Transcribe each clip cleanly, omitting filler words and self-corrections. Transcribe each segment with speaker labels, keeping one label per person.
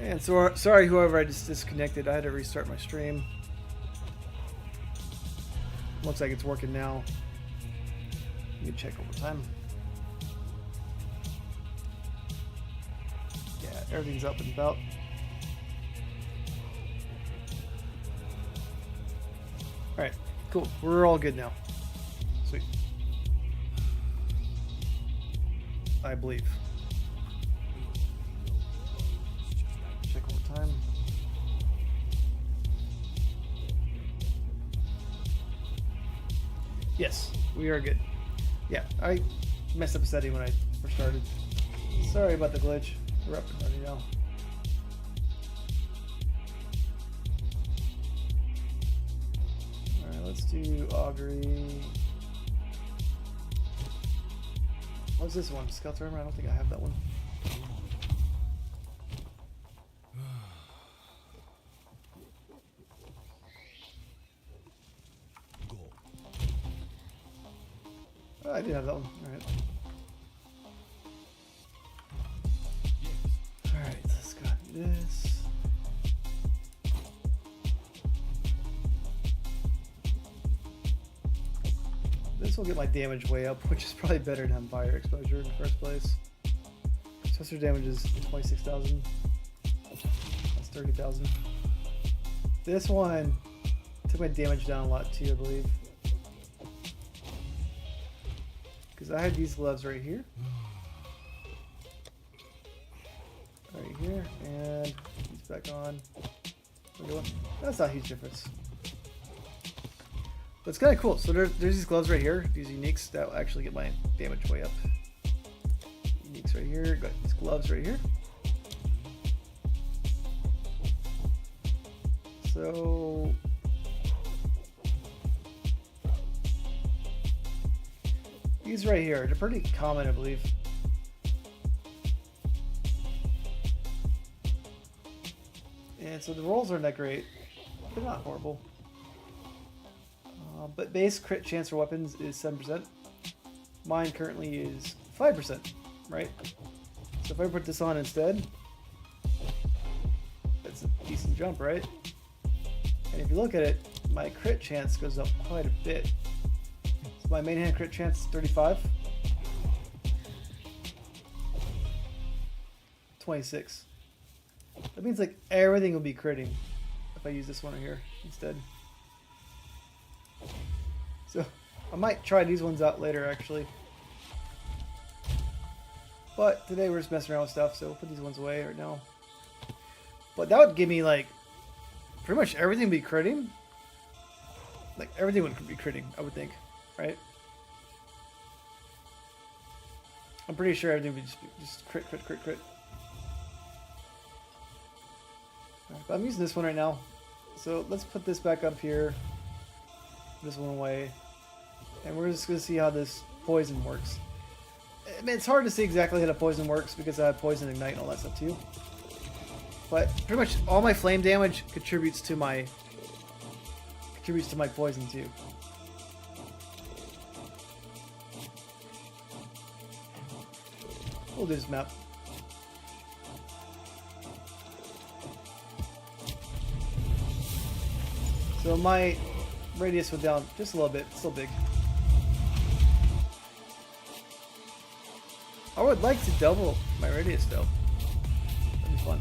Speaker 1: And so sorry, whoever I just disconnected. I had to restart my stream. Looks like it's working now. You can check over time. Yeah, everything's up and about. All right, cool. We're all good now. Sweet. I believe. Check over time. Yes, we are good. Yeah, I messed up a setting when I first started. Sorry about the glitch. We're up and running now. Alright, let's do augury. What's this one? Scout's armor? I don't think I have that one. Oh, I did have that one. Alright. Alright, let's go do this. This will get my damage way up, which is probably better than having fire exposure in the first place. Special damage is 26,000. That's 30,000. This one took my damage down a lot too, I believe. Because I had these gloves right here. Right here, and he's back on. That's not a huge difference. But it's kind of cool. So there's these gloves right here, these uniques that will actually get my damage way up. Uniques right here, got these gloves right here. So these right here, they're pretty common, I believe. And so the rolls aren't that great. They're not horrible. But base crit chance for weapons is 7%. Mine currently is 5%, right? So if I put this on instead, that's a decent jump, right? And if you look at it, my crit chance goes up quite a bit. So my main hand crit chance is 35. 26. That means like everything will be critting if I use this one right here instead. So I might try these ones out later actually. But today we're just messing around with stuff, so we'll put these ones away right now. But that would give me like pretty much everything would be critting. Like everything would be critting, I would think, right? I'm pretty sure everything would just crit, crit, crit, crit. Right, but I'm using this one right now. So let's put this back up here. This one away. And we're just going to see how this poison works. I mean, it's hard to see exactly how the poison works because I have poison ignite and all that stuff too. But pretty much all my flame damage contributes to my poison too. We'll do this map. So my radius went down just a little bit, still big. I would like to double my radius though. That'd be fun.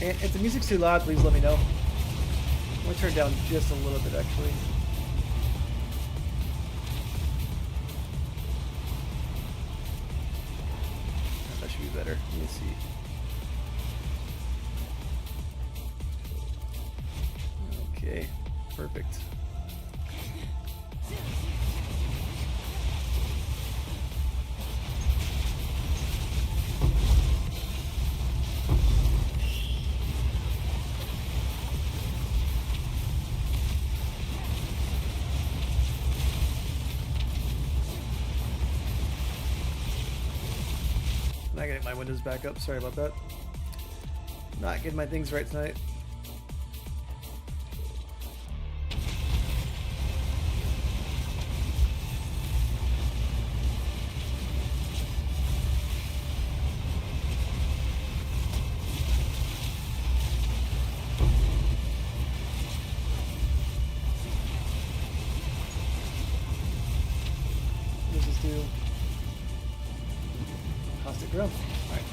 Speaker 1: And if the music's too loud, please let me know. I'm gonna turn it down just a little bit actually. That should be better. Let me see. Okay, perfect. Not getting my windows back up. Sorry about that. Not getting my things right tonight. Let's just do Caustic Grill. Alright.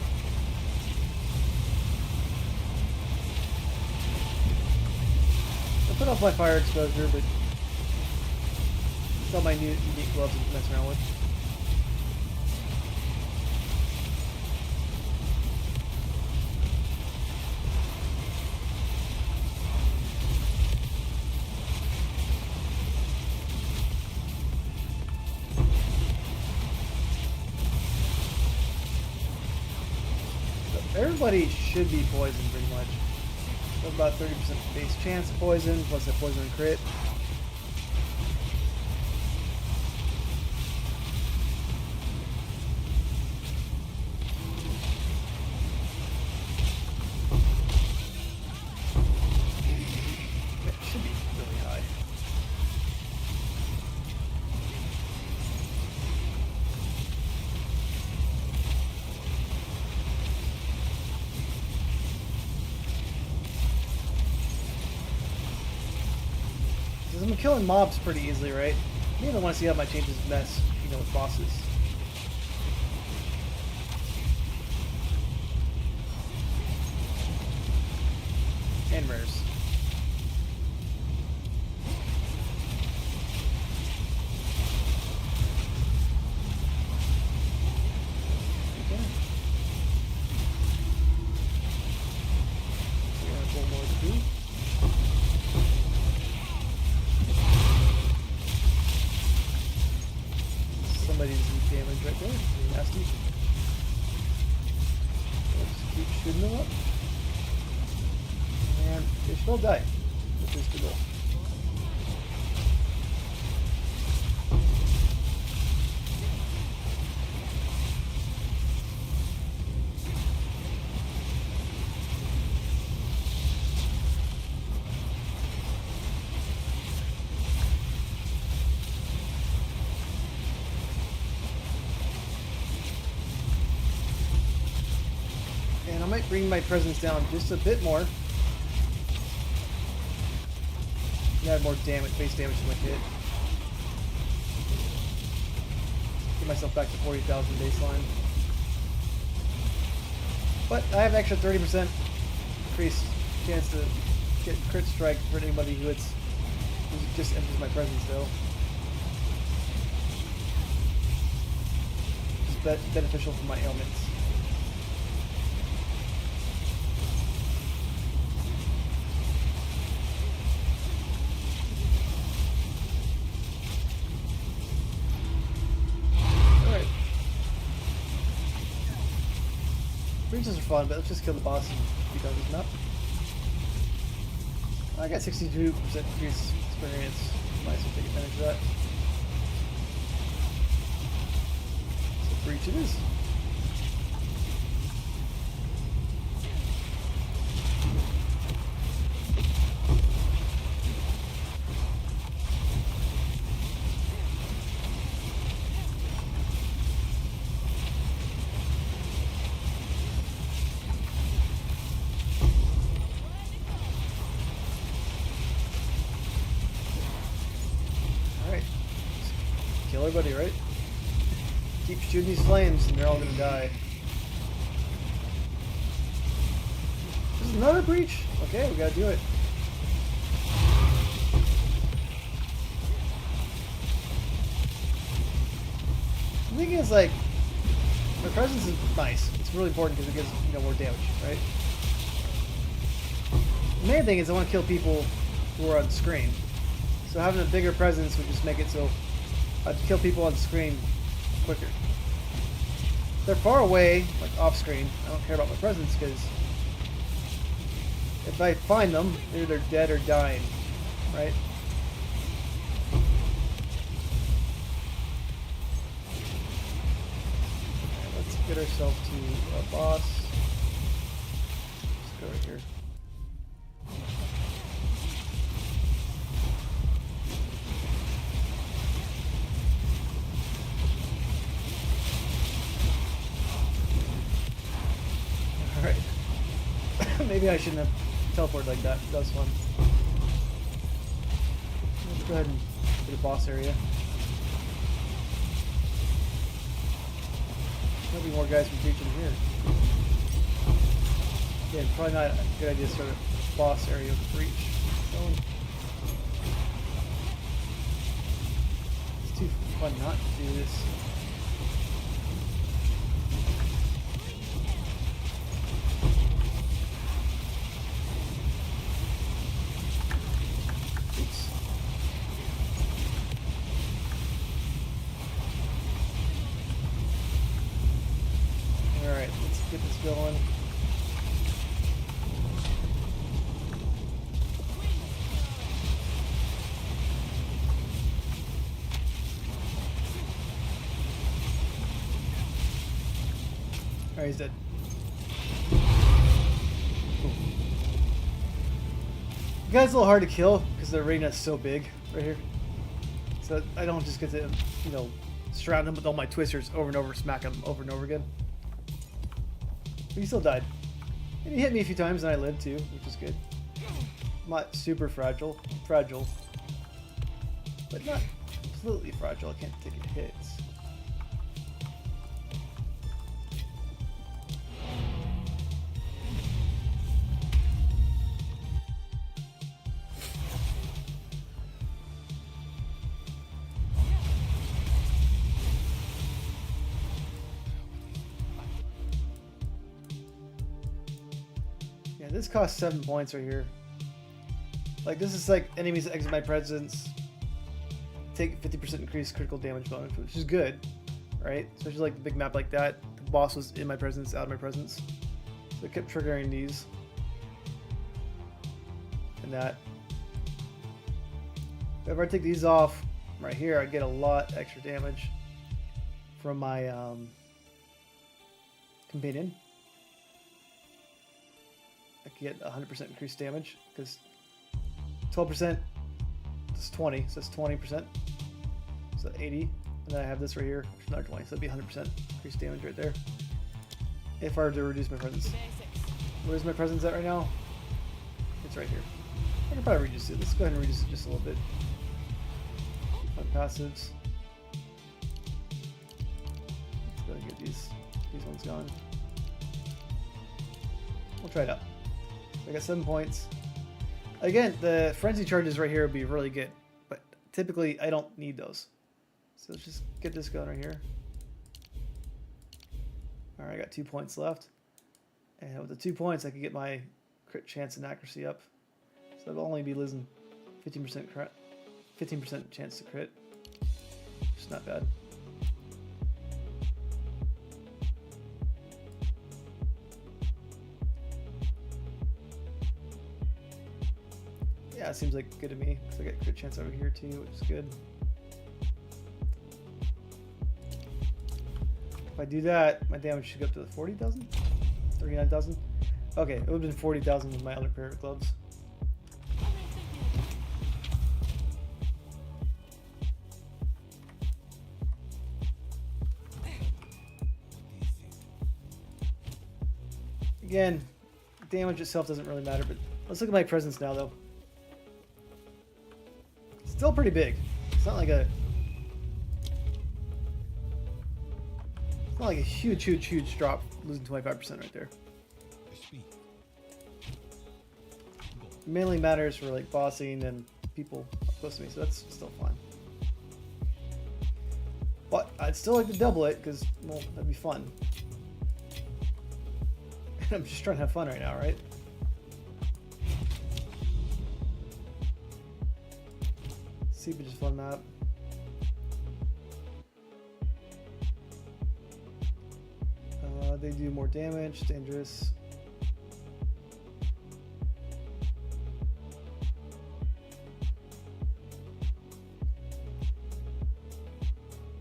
Speaker 1: I'll put off my fire exposure, but it's all my new unique gloves to mess around with. Everybody should be poisoned pretty much. About 30% base chance of poison, plus a poison crit. It should be really high. I'm killing mobs pretty easily, right? I even want to see how my changes mess, you know, with bosses. And rares. Okay. So we have one more to do. Somebody's damage right there. Pretty nasty. Let's keep shooting them up. And they should all die. Which is the goal. And I might bring my presence down just a bit more. Add more damage, base damage to my kit. Get myself back to 40,000 baseline. But I have an extra 30% increased chance to get crit strike for anybody who just enters my presence though. Which is beneficial for my ailments. Breaches are fun, but let's just kill the boss and be done with this map. I got 62% increased experience. Might as well take advantage of that. So breach it is. Kill everybody, right? Keep shooting these flames and they're all gonna die. There's another breach? Okay, we gotta do it. The thing is, like, my presence is nice. It's really important because it gives, you know, more damage, right? The main thing is I want to kill people who are on screen. So having a bigger presence would just make it so I'd kill people on screen quicker. If they're far away, like off screen, I don't care about my presence because if I find them, either they're dead or dying, right? Okay, let's get ourselves to a boss. Let's go right here. Alright. Maybe I shouldn't have teleported like that. That was fun. Let's go ahead and get a boss area. few more guys from breaching here. Again, probably not a good idea to start a boss area with a breach. It's too fun not to do this. Alright, let's get this going. Alright, he's dead. Cool. The guy's a little hard to kill because the arena's so big right here. So I don't just get to, you know, surround him with all my twisters over and over, smack him over and over again. But he still died. And he hit me a few times and I lived too, which is good. I'm not super fragile. But not completely fragile. I can't take hits. Yeah, this costs 7 points right here. Like, this is like enemies that exit my presence take 50% increased critical damage bonus, which is good, right? Especially like the big map like that. The boss was in my presence, out of my presence. So I kept triggering these. And that. If I take these off right here, I get a lot extra damage from my companion. I can get 100% increased damage because 12% is 20, so it's 20%. So 80, and then I have this right here, which is another 20, so that'd be 100% increased damage right there. If I were to reduce my presence. Where's my presence at right now? It's right here. I can probably reduce it. Let's go ahead and reduce it just a little bit. My passives. Let's go ahead and get these ones gone. We'll try it out. I got 7 points. Again, the frenzy charges right here would be really good, but typically I don't need those. So let's just get this going right here. Alright, I got 2 points left. And with the 2 points, I can get my crit chance and accuracy up. So I'll only be losing 15% chance to crit. Which is not bad. Yeah, it seems like good to me. So I got crit chance over here too, which is good. If I do that, my damage should go up to 40,000? 39,000? Okay, it would have been 40,000 with my other pair of gloves. Again, damage itself doesn't really matter, but let's look at my presence now though. Still pretty big. It's not like a huge drop, losing 25% right there. It mainly matters for like bossing and people close to me, so that's still fine. But I'd still like to double it because, well, that'd be fun. I'm just trying to have fun right now, right? Seepage is fun map. They do more damage, dangerous.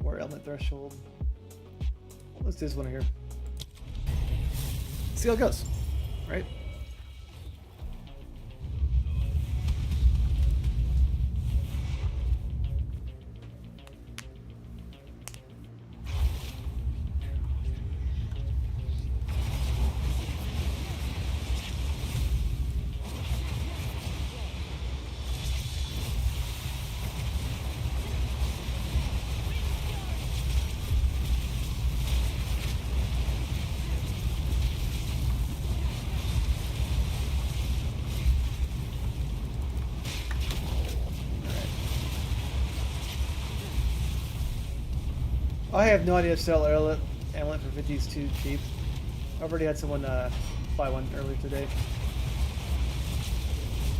Speaker 1: More element threshold. Let's do this one here. See how it goes, right? I have no idea if to sell amulet for 50 is too cheap. I already had someone buy one earlier today.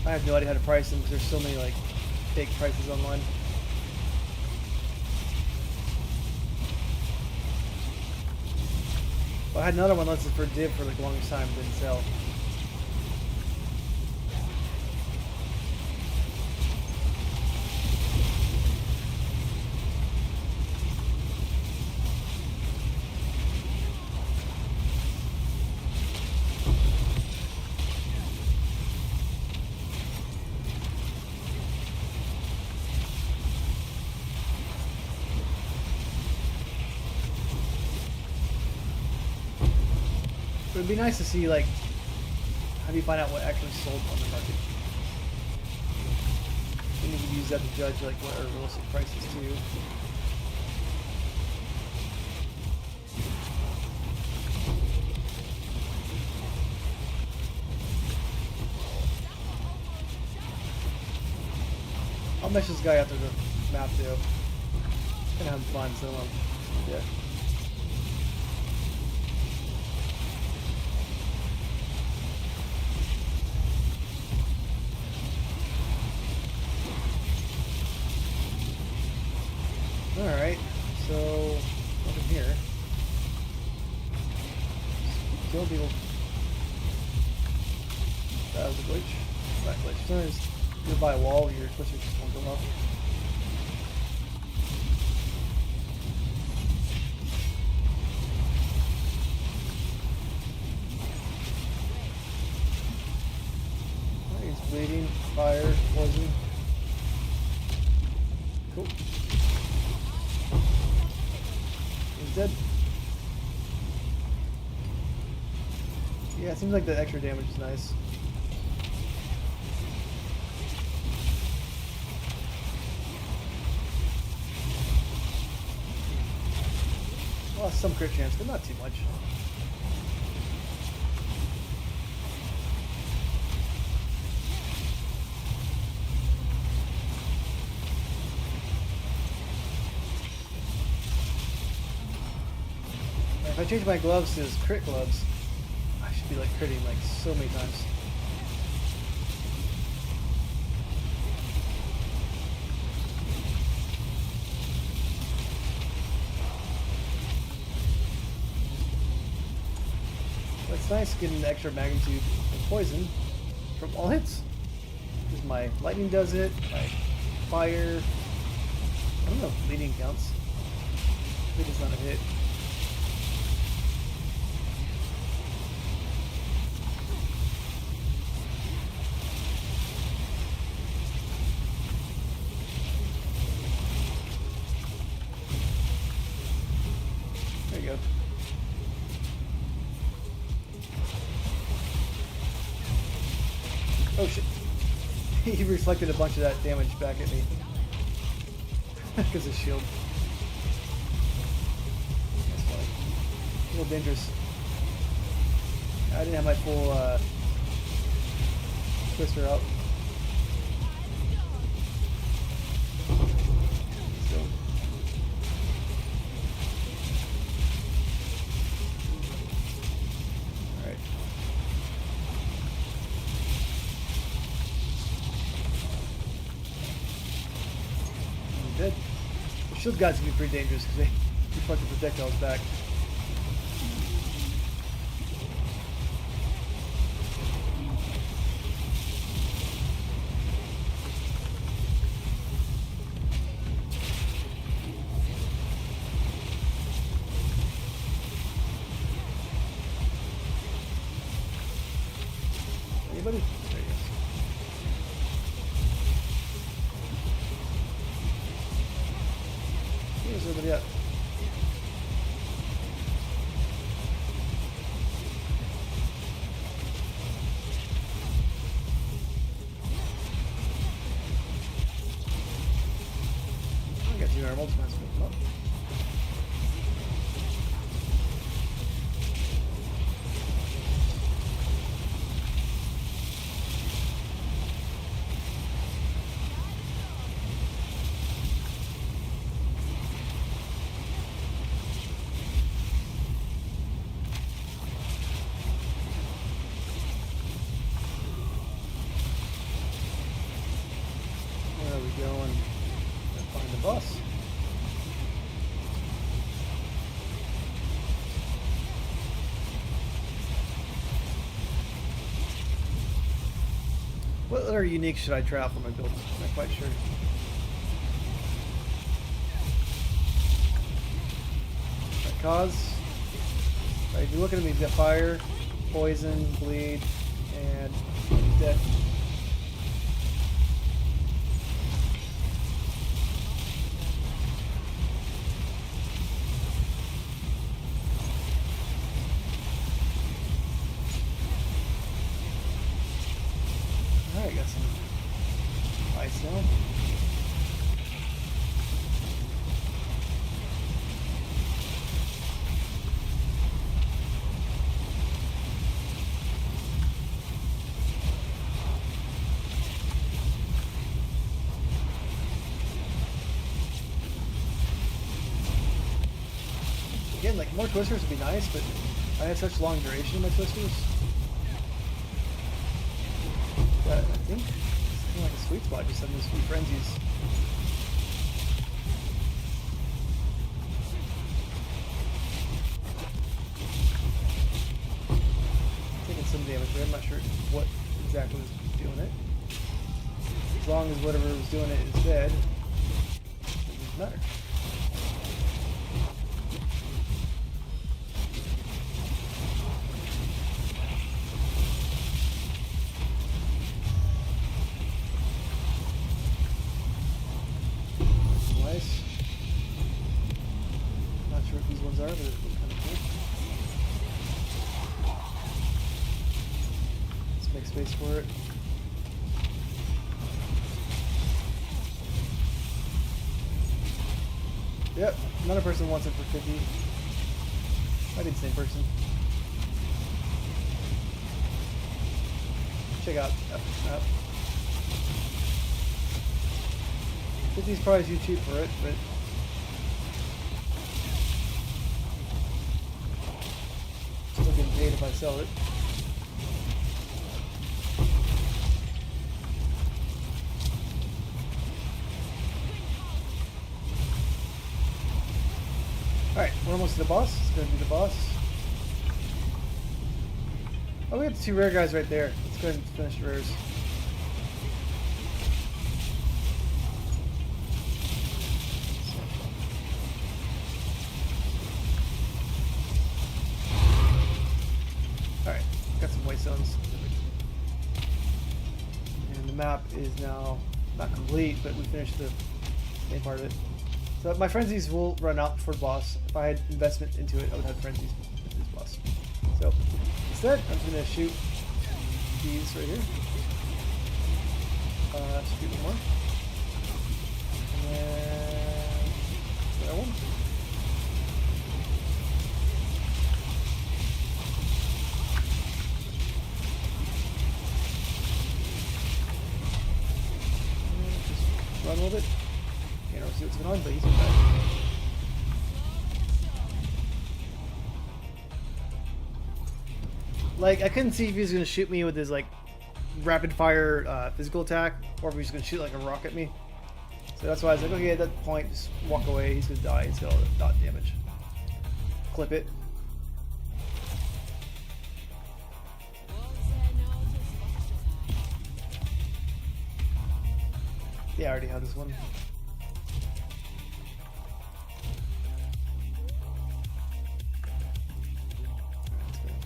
Speaker 1: I have no idea how to price them because there's so many like fake prices online. Well, I had another one listed for div for like the longest time, didn't sell. It would be nice to see, like, how do you find out what actually sold on the market? And you can use that to judge, like, what are realistic prices, too. I'll mesh this guy after the map, too. Gonna have fun, so, yeah. Alright, so nothing here. Kill people. That was a glitch. That glitch. Sometimes you're by a wall, your twister just won't go off. He's bleeding, fire, poison. Cool. He's dead. Yeah, it seems like the extra damage is nice. Well, some crit chance, but not too much. If I change my gloves to his crit gloves, I should be like critting like so many times. Well, it's nice getting the extra magnitude of poison from all hits. Because my lightning does it, my fire. I don't know if bleeding counts. I think it's not a hit. There you go. Oh shit. He reflected a bunch of that damage back at me. Because of shield. That's funny. A little dangerous. I didn't have my full twister out. So. Alright. I'm dead. The shield guys can be pretty dangerous because they reflect the projectiles back. Anybody? There he goes. Where's everybody at? I got 2 normals. Might as well pick them up. What other unique should I try out for my build? I'm not quite sure. Right, cause. Right, if you look at him, he's got fire, poison, bleed, and he's dead. Alright, got some ice now. Again, like, more twisters would be nice, but I have such long duration in my twisters. But I think it's kind of like a sweet spot, just having those sweet frenzies. Taking some damage, but I'm not sure what exactly was doing it. As long as whatever was doing it is dead, it doesn't matter. Not sure what these ones are, but it looks kind of cool. Let's make space for it. Yep, another person wants it for 50. Might be the same person. Check out that. 50 is probably too cheap for it, but still getting paid if I sell it. Alright, we're almost to the boss. It's going to be the boss. Oh, we have the two rare guys right there. Let's go ahead and finish the rares. Alright, got some white stones. And the map is now not complete, but we finished the main part of it. So my frenzies will run out before the boss. If I had investment into it, I would have frenzies into this boss. So instead, I'm just going to shoot these right here. Shoot one more. And then that one. And just run a little bit. Can't really see what's going on, but he's in bad. Like, I couldn't see if he was going to shoot me with his, like, rapid fire physical attack, or if he was going to shoot, like, a rock at me. So that's why I was like, okay, at that point, just walk away. He's going to die. He's got all the dot damage. Clip it. Yeah, I already have this one.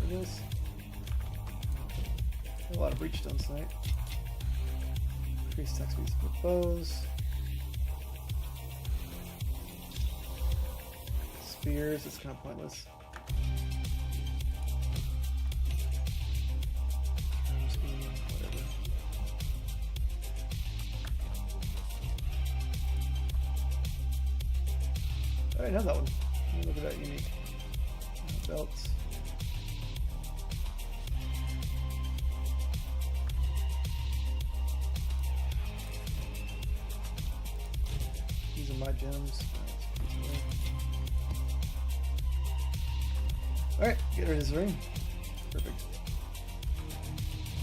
Speaker 1: This. A lot of breach stones tonight. Increase attack speeds with bows. Spears, it's kind of pointless. Whatever. I already have that one. Let me look at that unique. Belts. These are my gems. Alright, get rid of this ring. Perfect.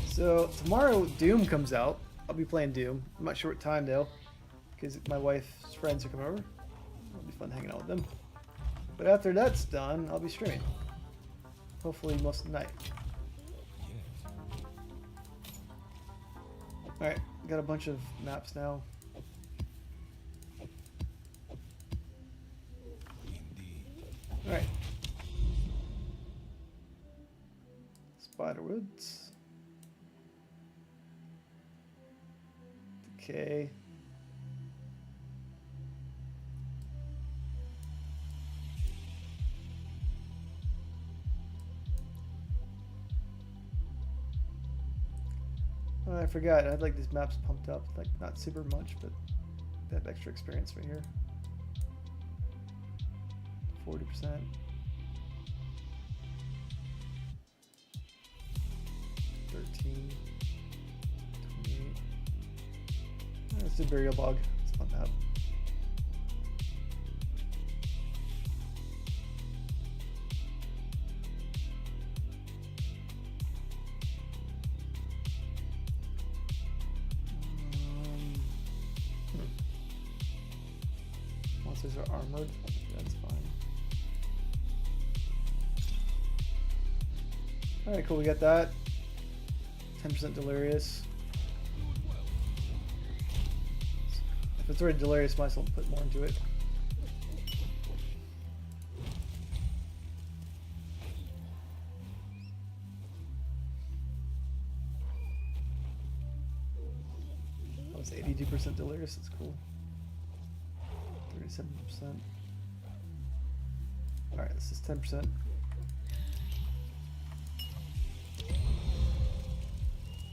Speaker 1: So, tomorrow Doom comes out. I'll be playing Doom. I'm not sure what time though, because my wife's friends are coming over. It'll be fun hanging out with them. But after that's done, I'll be streaming. Hopefully most of the night. Alright, got a bunch of maps now. Alright. Spiderwoods. Decay. Oh, I forgot. I had like these maps pumped up. Like not super much, but they have extra experience right here. 40%. 13. 28. Let's do Burial Bog. It's a fun map. Monsters are armored. That's fine. Alright, cool. We got that. 10% Delirious. If it's already Delirious, might as well put more into it. That was 82% Delirious. That's cool. 37%. Alright, this is 10%.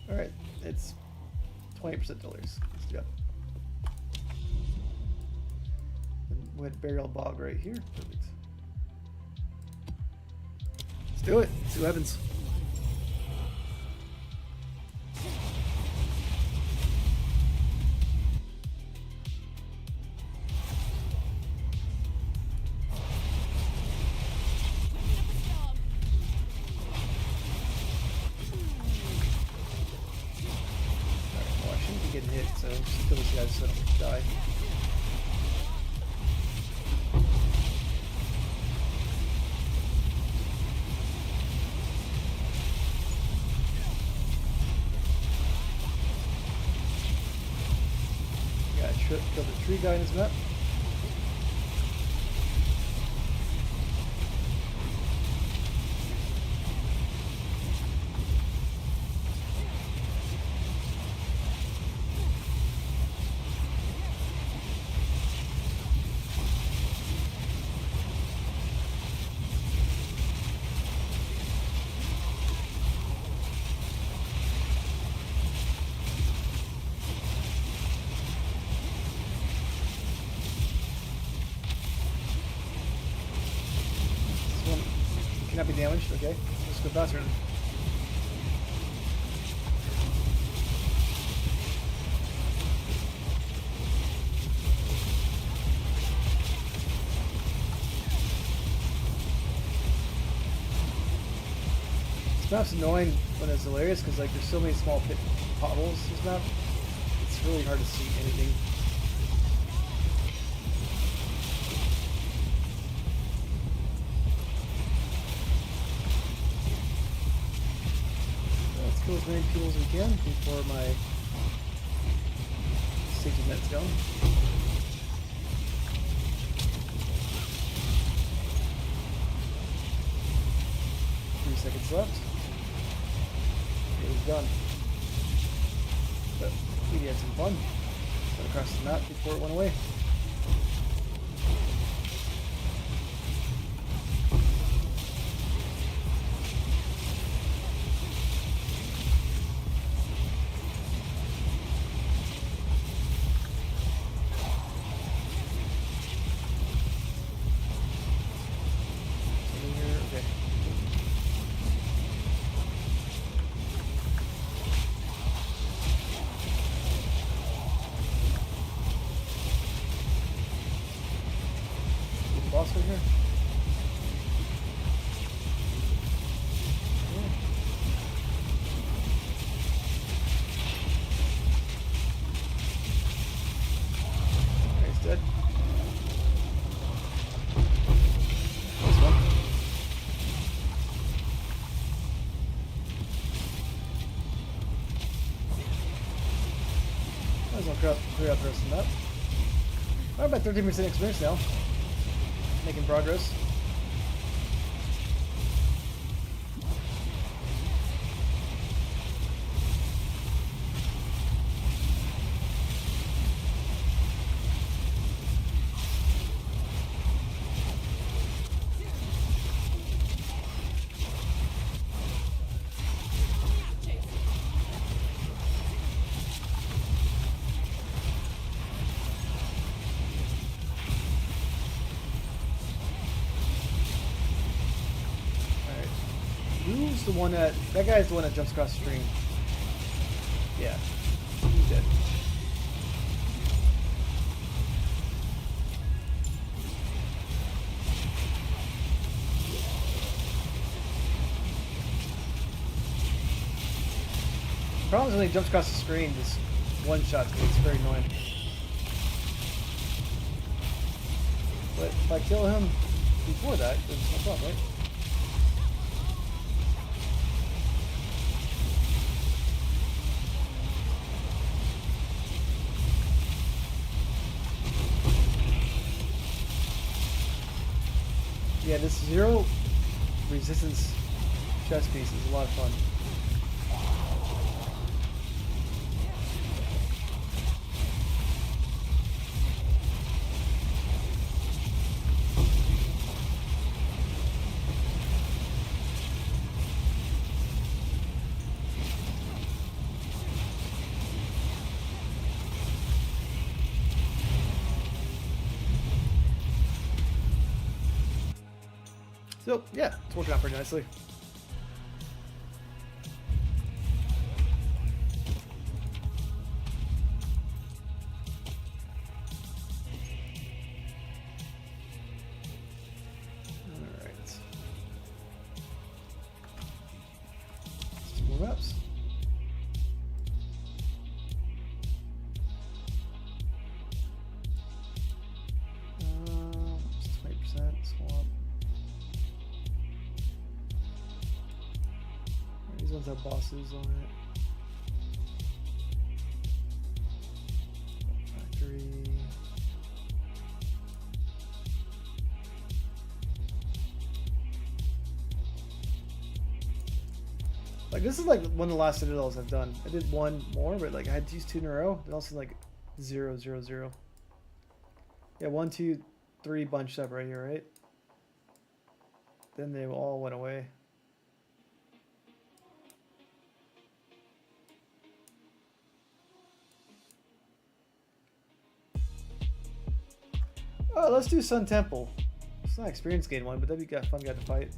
Speaker 1: Alright, it's 20% Delirious. Let's do that. And we had Burial Bog right here. Perfect. Let's do it. See what happens. Getting hit, so just kill these guys so I don't die. Yeah, kill the tree guy in his map. Cannot be damaged. Okay, let's go faster. This map's annoying when it's Delirious because like there's so many small potholes in this map. It's really hard to see anything. Kill as many people as we can before my 60 minutes go. 3 seconds left. It was done. But we had some fun. Went across the map before it went away. clear out the rest of the map. I'm about 13% experience now. Making progress. Who's the one that guy's the one that jumps across the stream? Yeah, he's dead. The problem is when he jumps across the screen, just one shot me. It's very annoying. But if I kill him before that, then it's no problem, right? Yeah, this 0 resistance chest piece is a lot of fun. So, yeah, it's working out pretty nicely. Alright. 2 more reps. Just 20% swamp. These ones have bosses on it. Factory. Like this is like one of the last citadels I've done. I did one more, but like I had to use 2 in a row. Then also like 0, 0, 0. Yeah, 1, 2, 3 bunched up right here, right? Then they all went away. Oh, let's do Sun Temple. It's not experience gain one, but that'd be a fun guy to fight.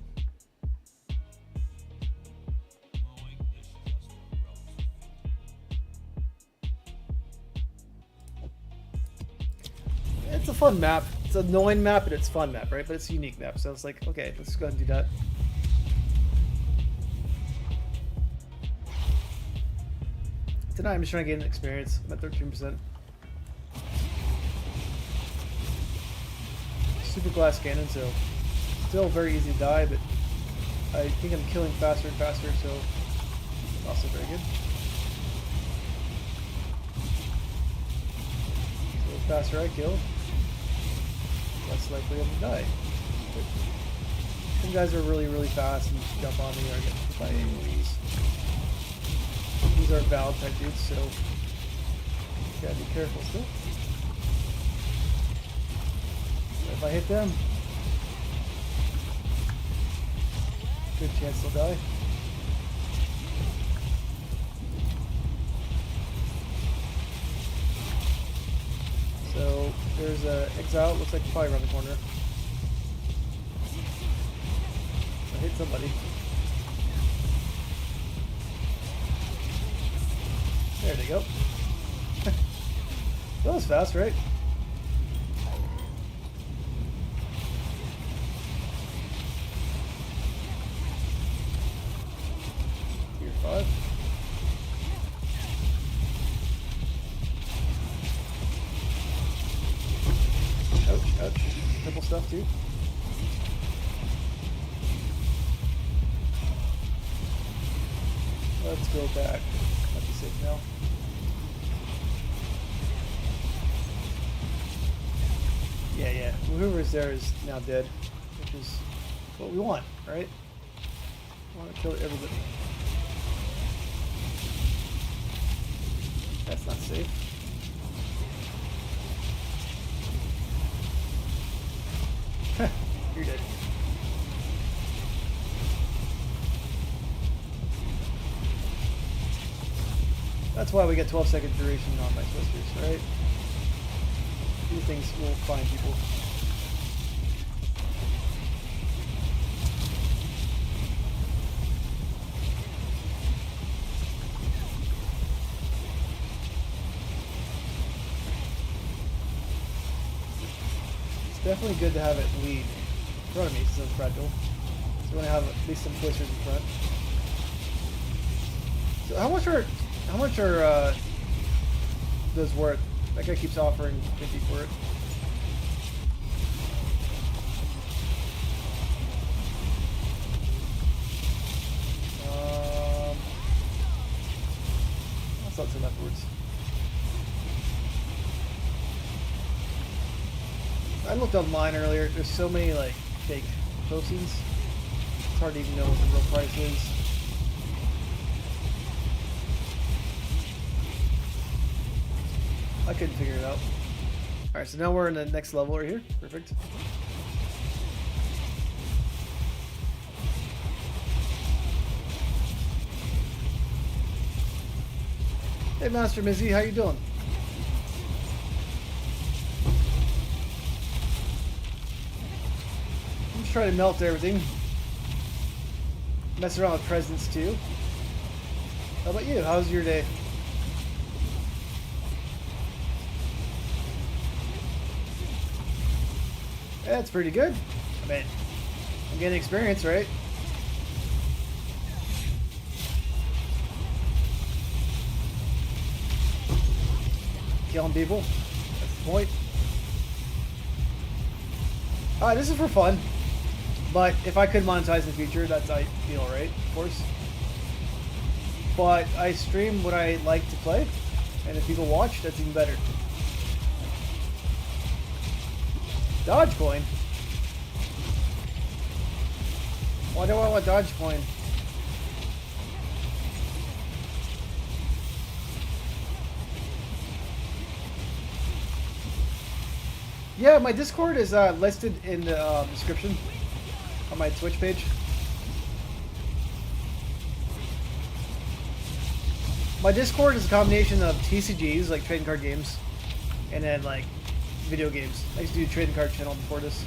Speaker 1: It's a fun map. It's an annoying map, but it's a fun map, right? But it's a unique map, so it's like, okay, let's go ahead and do that. Tonight I'm just trying to gain experience. I'm at 13%. Super glass cannon, so still very easy to die, but I think I'm killing faster and faster, so also very good. So the faster I kill, less likely I'm to die. But some guys are really, really fast and just jump on me or get hit by AoEs. These are valve type dudes, so you gotta be careful still. If I hit them, good chance they'll die. So there's a Exile, looks like probably around the corner. I hit somebody. There they go. That was fast, right? Tier 5. Ouch, ouch. Triple stuff too. Let's go back. Might be safe now. yeah, whoever's there is now dead, which is what we want, right? We want to kill everybody. That's not safe. You're dead. That's why we get 12-second duration on my twisters, right? These things will find people. It's definitely good to have it lead in front of me since it's fragile. So you want to have at least some twisters in front. So how much are those worth? That guy keeps offering 50 for it. I'll sell some afterwards. I looked online earlier. There's so many like fake postings. It's hard to even know what the real price is. I couldn't figure it out. Alright, so now we're in the next level right here. Perfect. Hey Master Mizzy, how you doing? I'm just trying to melt everything. Mess around with presents too. How about you? How's your day? That's pretty good. I mean, I'm getting experience, right? Killing people. That's the point. Alright, this is for fun. But if I could monetize in the future, that's ideal, right? Of course. But I stream what I like to play. And if people watch, that's even better. Dogecoin? Why do I want Dogecoin? Yeah, my Discord is listed in the description on my Twitch page. My Discord is a combination of TCGs, like trading card games, and then like video games. I used to do a trading card channel before this.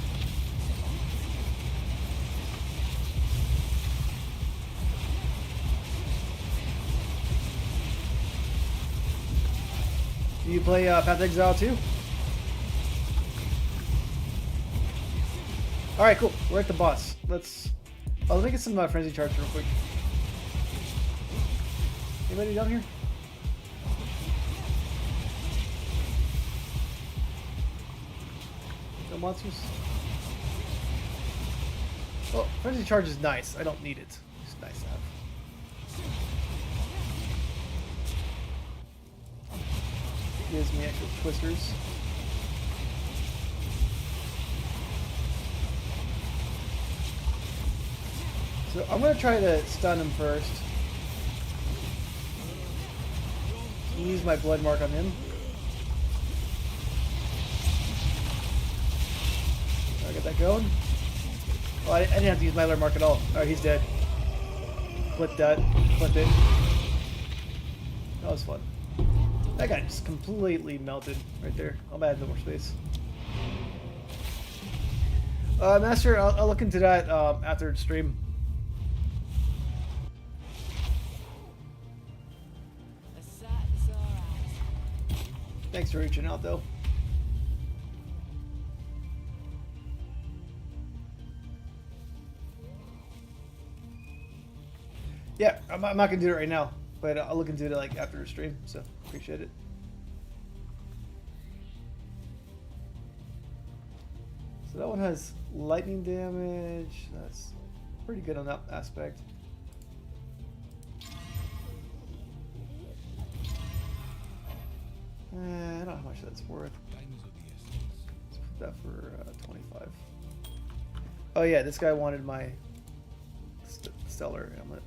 Speaker 1: Do you play Path of Exile too? Alright, cool. We're at the boss. Let me get some frenzy charge real quick. Anybody down here? No monsters? Well, frenzy charge is nice. I don't need it. It's nice to have. Gives me extra twisters. So I'm gonna try to stun him first. Use my blood mark on him. I got that going. Oh, I didn't have to use my blood mark at all. Alright, he's dead. Flip that. Flip it. That was fun. That guy just completely melted right there. I'll add no more space. Master, I'll look into that after the stream. Thanks for reaching out, though. Yeah, I'm not gonna do it right now, but I'll look into it like after the stream. So appreciate it. So that one has lightning damage. That's pretty good on that aspect. I don't know how much that's worth. Let's put that for 25. Oh yeah, this guy wanted my stellar amulet.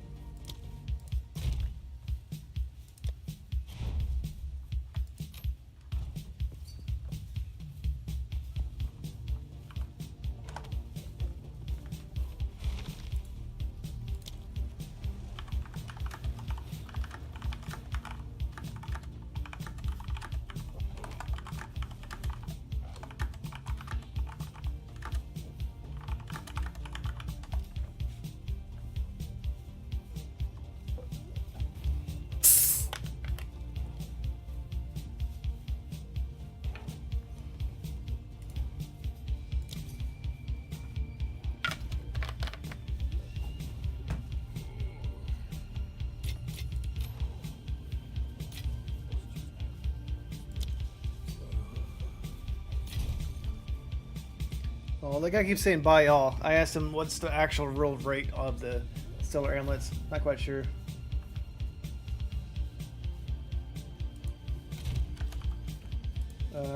Speaker 1: Oh, the guy keeps saying buy all. I asked him what's the actual real rate of the stellar amulets. Not quite sure.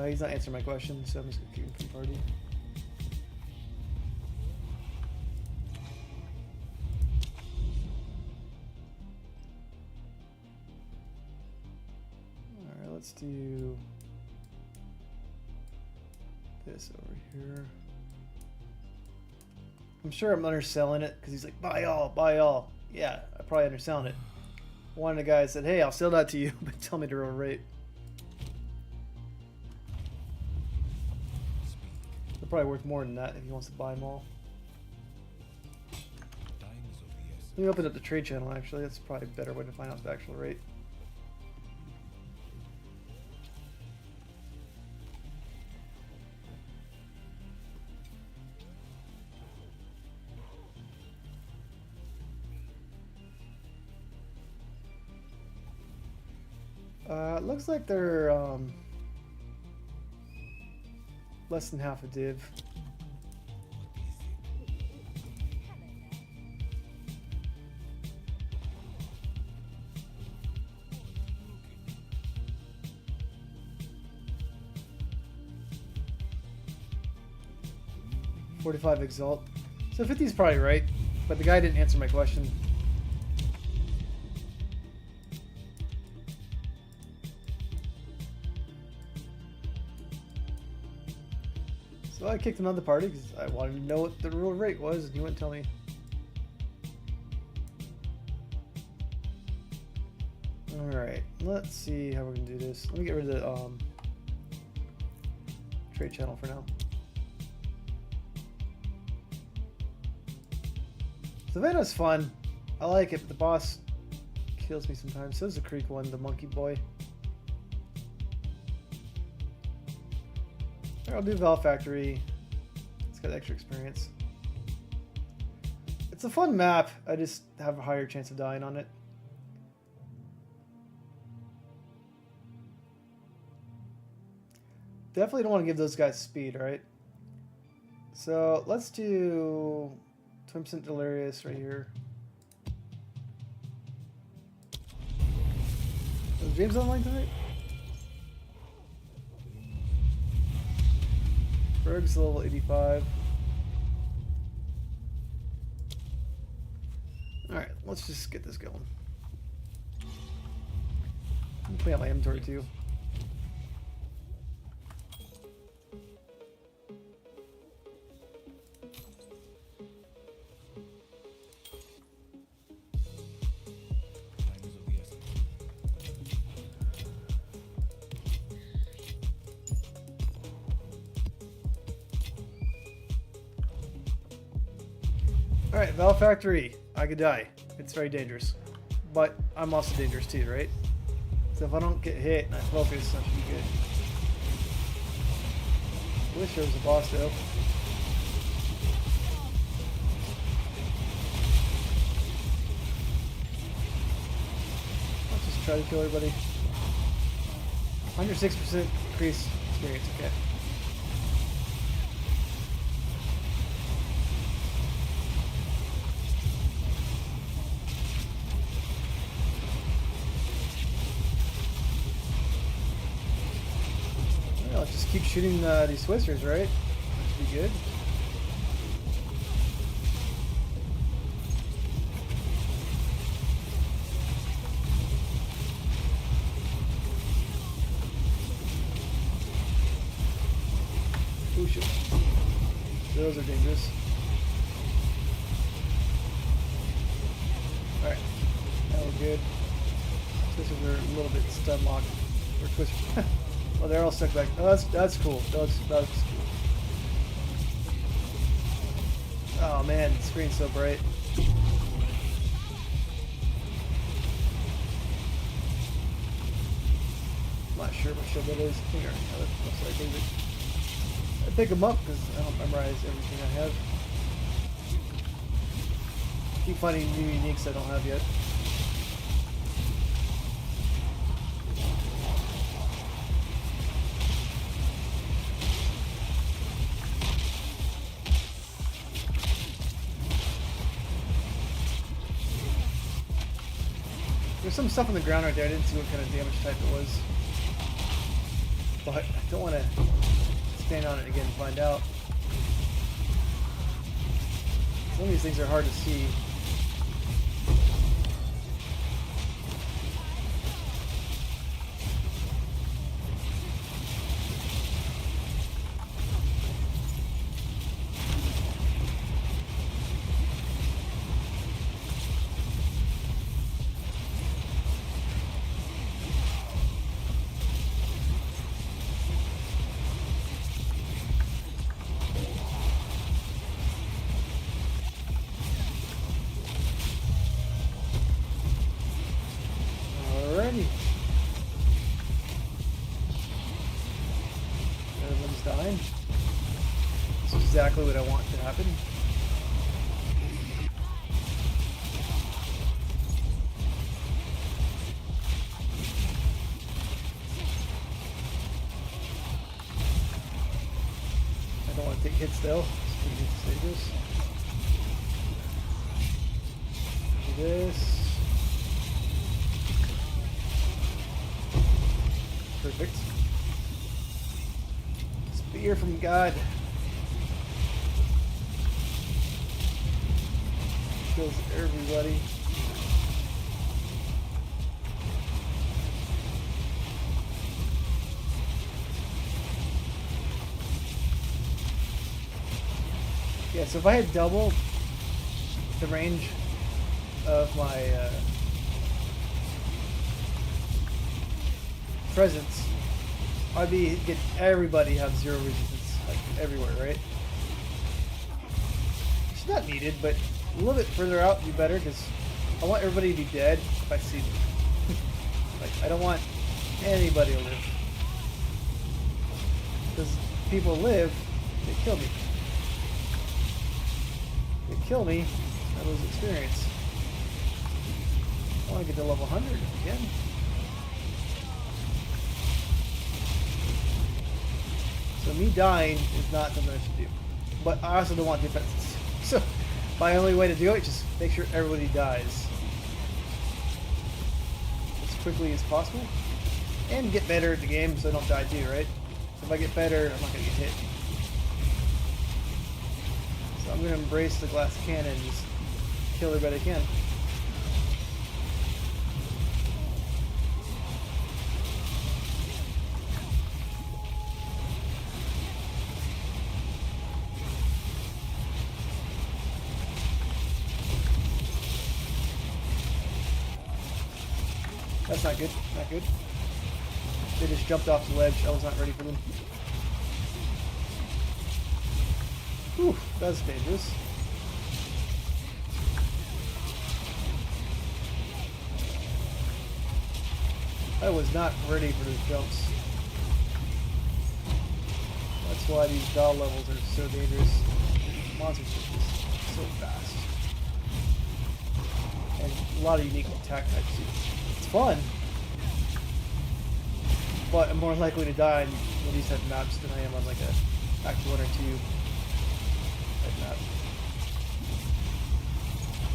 Speaker 1: He's not answering my question, so I'm just gonna keep him from party. Alright, let's do this over here. I'm sure I'm underselling it because he's like, buy all, buy all. Yeah, I probably underselling it. One of the guys said, hey, I'll sell that to you, but tell me the real rate. They're probably worth more than that if he wants to buy them all. Let me open up the trade channel, actually. That's probably a better way to find out the actual rate. It looks like they're less than half a div. $45 Exalt. So 50 is probably right, but the guy didn't answer my question. So I kicked him out of the party because I wanted to know what the real rate was, and he wouldn't tell me. Alright, let's see how we're going to do this. Let me get rid of the trade channel for now. Savannah's fun. I like it, but the boss kills me sometimes. So is the Creek one, the monkey boy. I'll do Val Factory. It's got extra experience. It's a fun map. I just have a higher chance of dying on it. Definitely don't want to give those guys speed, right? So let's do 20% Delirious right here. Is James online tonight? Berg's level 85. Alright, let's just get this going. Let me clean out my inventory too. Alright, Val Factory. I could die. It's very dangerous. But I'm also dangerous too, right? So if I don't get hit and I focus, I should be good. I wish there was a boss though. Let's just try to kill everybody. 106% increase experience, okay. Just keep shooting these Swissers, right? be good. Ooh, shit. Those are dangerous. Alright. Now we're good. Especially if we're a little bit stun locked. We're twitching. Well, they're all stuck back. Oh, that's cool. That's cool. Oh man, the screen's so bright. I'm not sure what shield that is. I think I already have it. Most likely, but I pick them up because I don't memorize everything I have. Keep finding new uniques I don't have yet. There's some stuff on the ground right there. I didn't see what kind of damage type it was. But I don't want to stand on it again and find out. Some of these things are hard to see. Everyone's dying. This is exactly what I want to happen. I don't want to take hits though. It's dangerous. Do this. Perfect. Spear from God. Kills everybody. Yeah, so if I had double the range of my presence, I'd get everybody have zero resistance, like everywhere, right? It's not needed, but a little bit further out would be better because I want everybody to be dead if I see them. Like, I don't want anybody to live. Because people live, they kill me. If they kill me, I lose experience. I want to get to level 100 again. So me dying is not something I should do. But I also don't want defenses. So my only way to do it is just make sure everybody dies as quickly as possible. And get better at the game so I don't die too, right? So if I get better, I'm not going to get hit. So I'm going to embrace the glass cannon and just kill everybody I can. That's not good. Not good. They just jumped off the ledge. I was not ready for them. Whew, that's dangerous. I was not ready for those jumps. That's why these doll levels are so dangerous. Monsters are just so fast. And a lot of unique attack types too. It's fun, but I'm more likely to die on these type of maps than I am on like a Act 1 or 2 type map.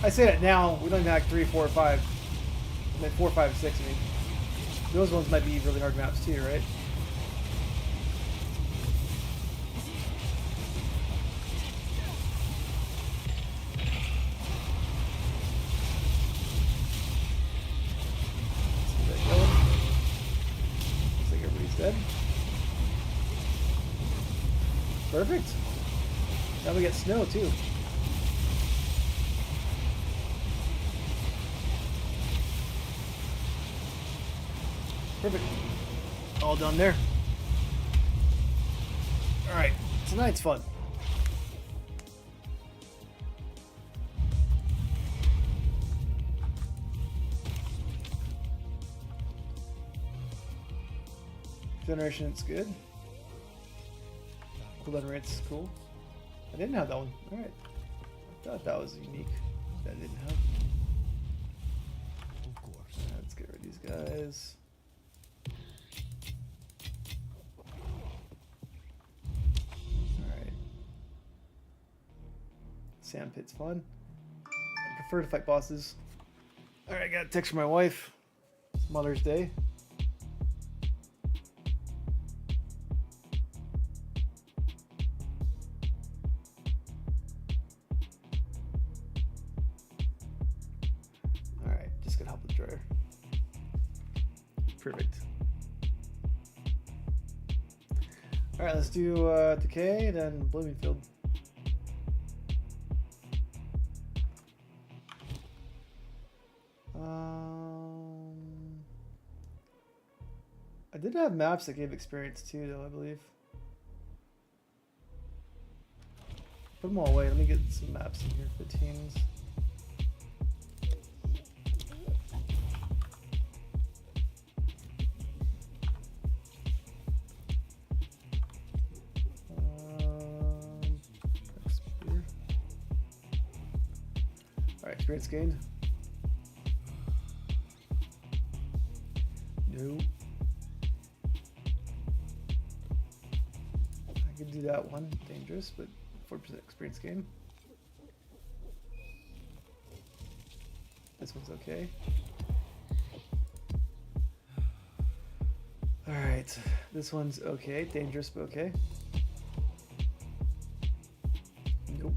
Speaker 1: I say that now, we don't even Act 3, 4, or 5. I mean 4, 5, and 6, I mean. Those ones might be really hard maps too, right? Perfect. Now we get snow too. Perfect. All done there. Alright, tonight's fun. Generation's good. Cooldown rate's cool. I didn't have that one. Alright. I thought that was unique. That I didn't have.
Speaker 2: Of course.
Speaker 1: Right, let's get rid of these guys. Alright. Sand pit's fun. I prefer to fight bosses. Alright, I got a text from my wife. It's Mother's Day. Alright, just gonna help with the dryer. Perfect. Alright, let's do Decay, then Bloomingfield. I did have maps that gave experience too, though, I believe. Put them all away. Let me get some maps in here for teams. Alright, experience gained. No. I could do that one. Dangerous, but 4% experience gain. This one's okay. Alright, this one's okay. Dangerous, but okay. Nope.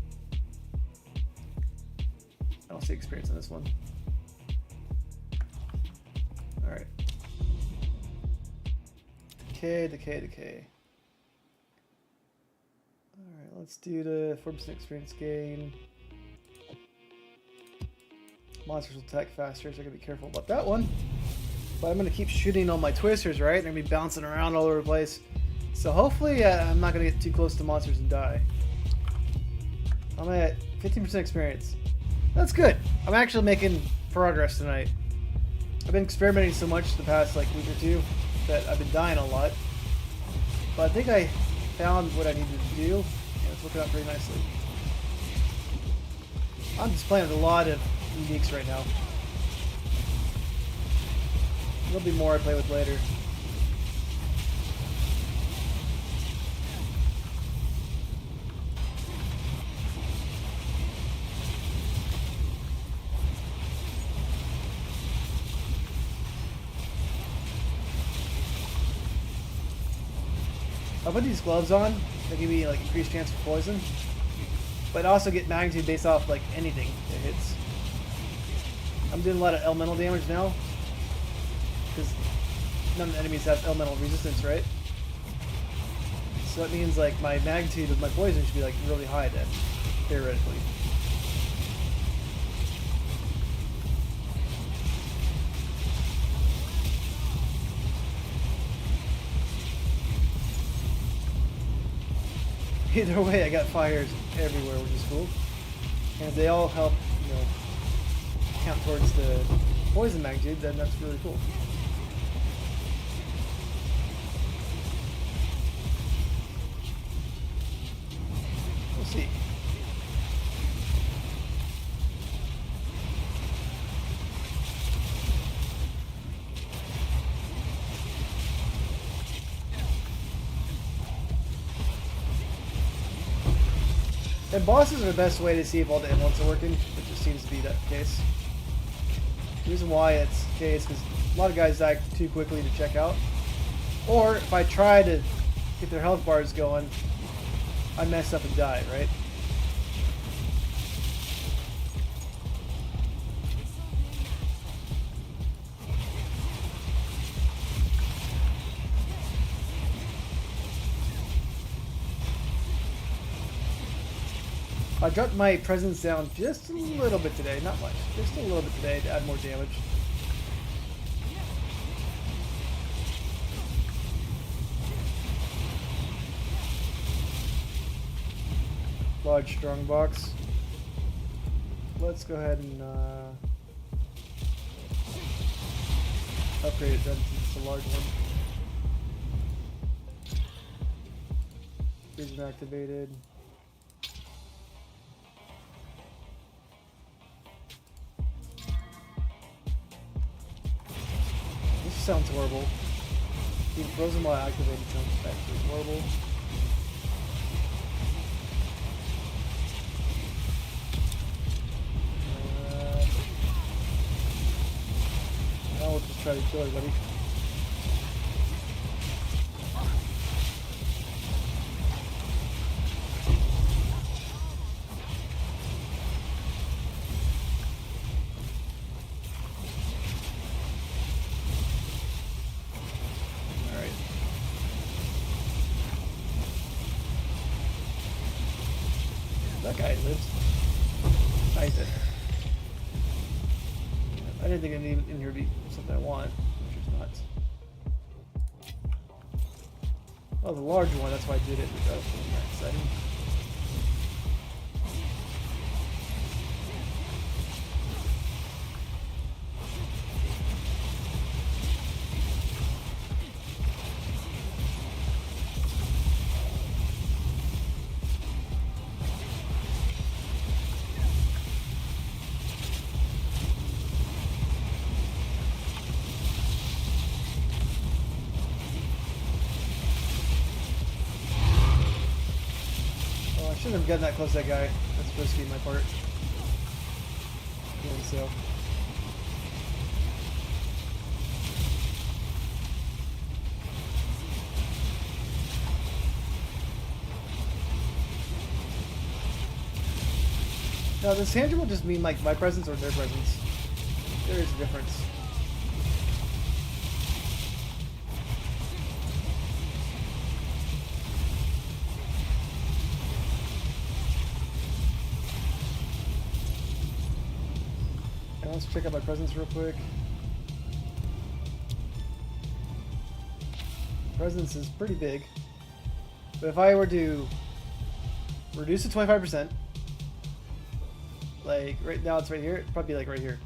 Speaker 1: I don't see experience on this one. Alright. Decay. Alright, let's do the 4% experience gain. Monsters will attack faster, so I gotta be careful about that one. But I'm gonna keep shooting all my twisters, right? They're gonna be bouncing around all over the place. So hopefully I'm not gonna get too close to monsters and die. I'm at 15% experience. That's good. I'm actually making progress tonight. I've been experimenting so much the past like week or two that I've been dying a lot. But I think I found what I needed to do, and it's working out pretty nicely. I'm just playing with a lot of uniques right now. There'll be more I play with later. I'll put these gloves on. They give me like increased chance for poison, but also get magnitude based off like anything that hits. I'm doing a lot of elemental damage now because none of the enemies have elemental resistance, right? So that means like my magnitude of my poison should be like really high then, theoretically. Either way, I got fires everywhere, which is cool. And if they all help, you know, count towards the poison magnitude, then that's really cool. We'll see. And bosses are the best way to see if all the inlets are working, which just seems to be that case. The reason why it's the case is because a lot of guys die too quickly to check out. Or if I try to get their health bars going, I mess up and die, right? I dropped my presence down just a little bit today, not much, just a little bit today to add more damage. Large strong box. Let's go ahead and upgrade it then since it's a large one. Vision activated. This sounds horrible. Being frozen while activated sounds actually horrible. Now we'll just try to kill everybody. That guy lives. I did. I didn't think anything in here would be something I want, which is not. Oh, the large one, that's why I did it, which was exciting. I shouldn't have gotten that close to that guy. That's risky on my part. Doing so. Now, does tangible just mean like my presence or their presence? There is a difference. Let's check out my presence real quick. Presence is pretty big. But if I were to reduce it 25%, like right now it's right here, it'd probably be like right here.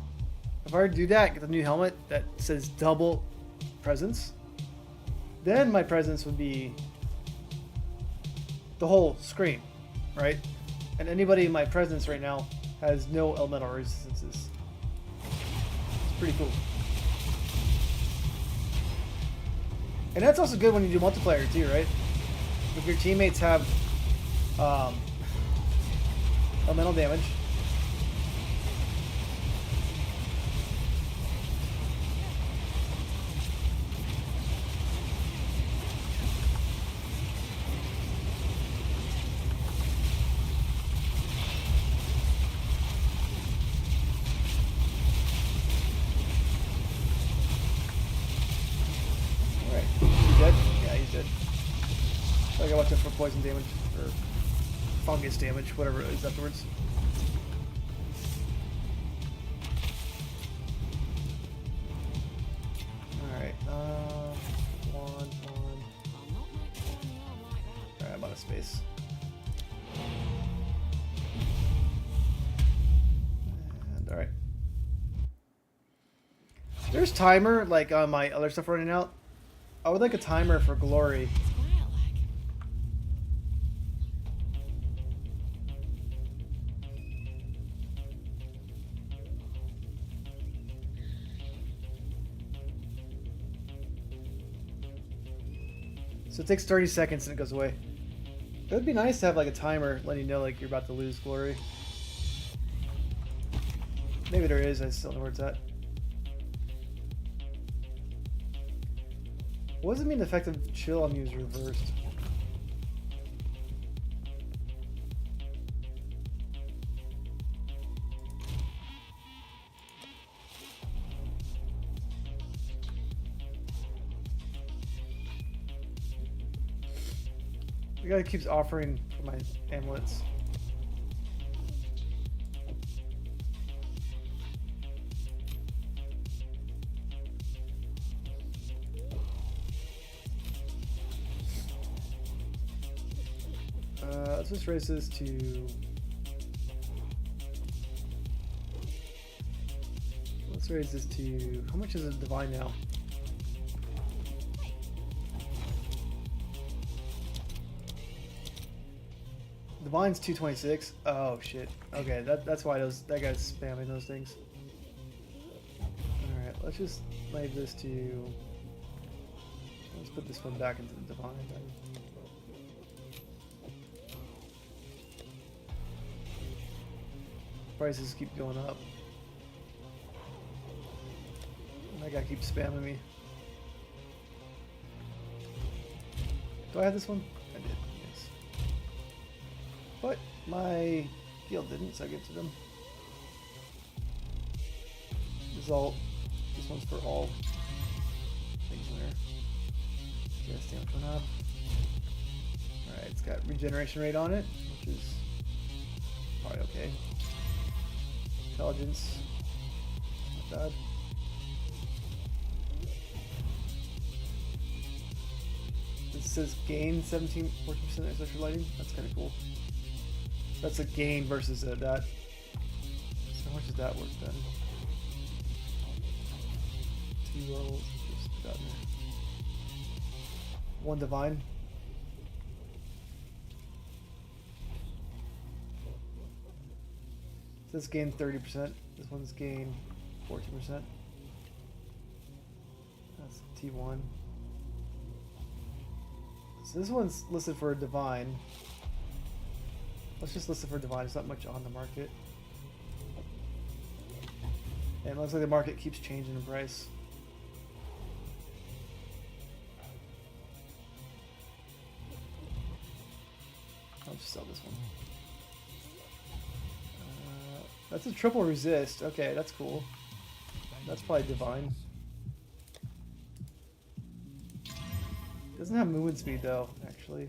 Speaker 1: If I were to do that, get the new helmet that says double presence, then my presence would be the whole screen, right? And anybody in my presence right now has no elemental resistances. Pretty cool. And that's also good when you do multiplayer too, right? If your teammates have elemental damage, I gotta watch out for poison damage, or fungus damage, whatever it is afterwards. Alright, one. Alright, I'm out of space. And alright. There's timer, like on my other stuff running out. I would like a timer for glory. So it takes 30 seconds and it goes away. It would be nice to have like a timer letting you know like you're about to lose glory. Maybe there is, I just don't know where it's at. What does it mean effective chill on you is reversed? The guy keeps offering for my amulets. Let's just raise this to... Let's raise this to... How much is a divine now? Divine's 226. Oh shit. Okay, that's why that guy's spamming those things. Alright, let's just leave this to... Let's put this one back into the divine then. Prices keep going up. And that guy keeps spamming me. Do I have this one? I did, yes. But my guild didn't, so I get to them. Result. This one's for all things in there. Yes, damage went up. Alright, it's got regeneration rate on it, which is probably okay. Intelligence. Not bad. It says gain 14% extra lighting. That's kind of cool. That's a gain versus that. So how much is that worth then? 2 levels. Just got there. 1 divine. This gain 30%. This one's gain 14%. That's T1. So this one's listed for a divine. Let's just list it for divine. There's not much on the market. And it looks like the market keeps changing in price. I'll just sell this one. That's a triple resist. Okay, that's cool. That's probably divine. Doesn't have movement speed though, actually.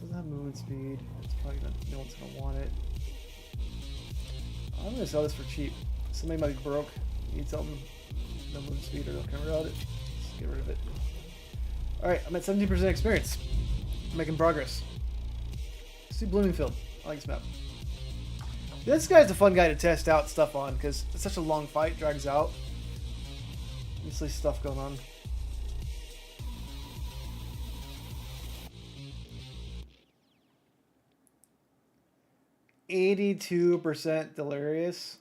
Speaker 1: Doesn't have movement speed. It's probably no one's gonna want it. I'm gonna sell this for cheap. Somebody might be broke, need something. No movement speed or don't care about it. Let's get rid of it. Alright, I'm at 17% experience. I'm making progress. Let's do Bloomingfield. I like this map. This guy's a fun guy to test out stuff on because it's such a long fight, drags out. Obviously stuff going on. %82 delirious.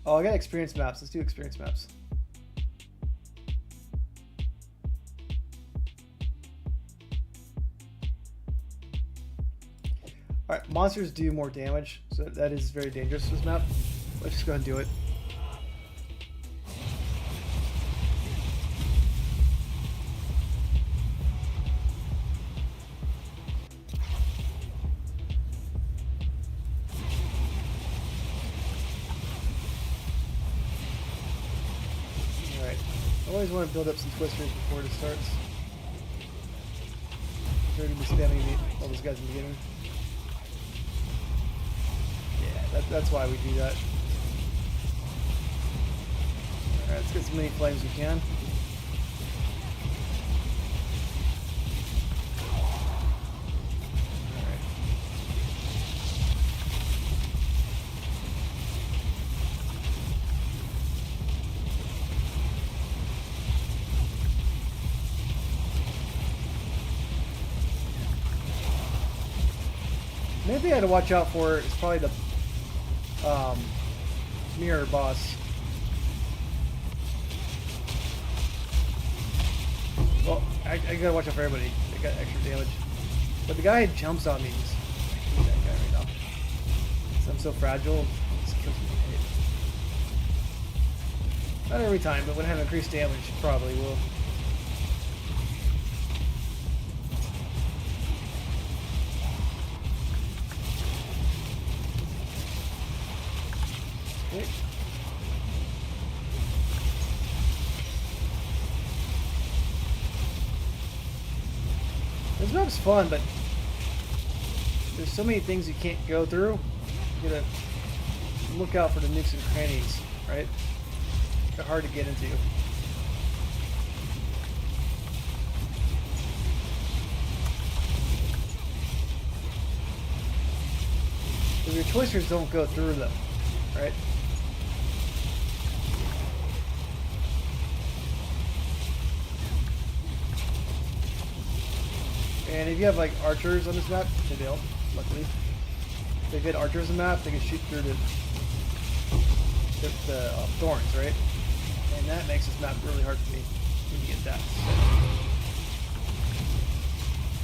Speaker 1: Oh, I got experience maps. Let's do experience maps. Alright, monsters do more damage, so that is very dangerous, this map. Let's just go ahead and do it. Alright, I always want to build up some twisters before it starts. They're going to be spamming all those guys in the beginning. That's why we do that. Alright, let's get as many flames as we can. Alright. Main thing I had to watch out for is probably the mirror boss. Well, I gotta watch out for everybody. They got extra damage. But the guy jumps on me. I hate that guy right now. So I'm so fragile. It just kills me. Not every time, but when I have increased damage, it probably will. This map's fun, but there's so many things you can't go through. You gotta look out for the nooks and crannies, right? They're hard to get into. your twisters don't go through them, right? And if you have like archers on this map, they don't, luckily. If you had archers on the map, they can shoot through the thorns, right? And that makes this map really hard for me when you get that.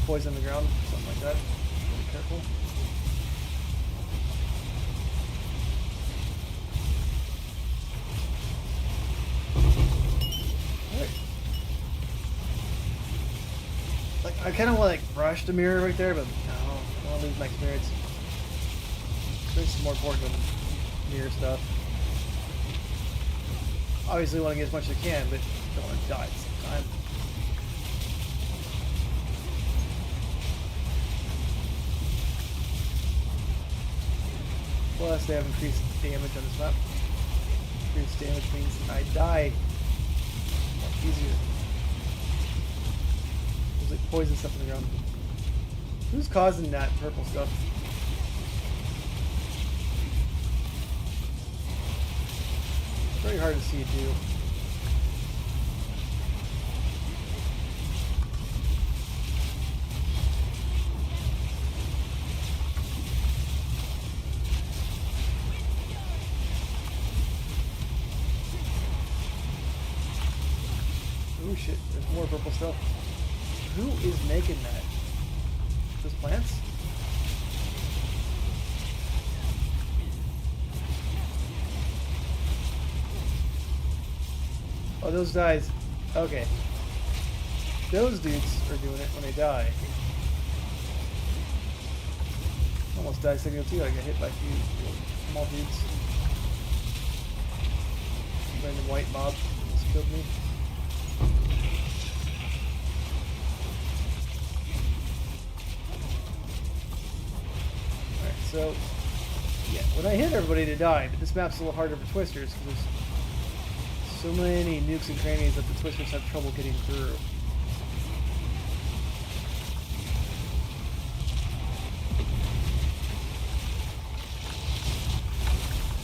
Speaker 1: Poison on the ground, something like that. Be careful. Alright. Like, I kind of want to like brush the mirror right there, but no, I don't want to lose my experience. This is more important than mirror stuff. Obviously, want to get as much as I can, but don't want to die at the same time. Plus, they have increased damage on this map. Increased damage means I die much easier. There's like poison stuff in the ground. Who's causing that purple stuff? Very hard to see it too. Oh shit, there's more purple stuff. Who is making that? Those plants? Oh, those guys. Okay. Those dudes are doing it when they die. Almost died second too. I got hit by a few small dudes. Random white mob just killed me. Alright, so yeah, when I hit everybody they die, but this map's a little harder for twisters because there's so many nooks and crannies that the twisters have trouble getting through.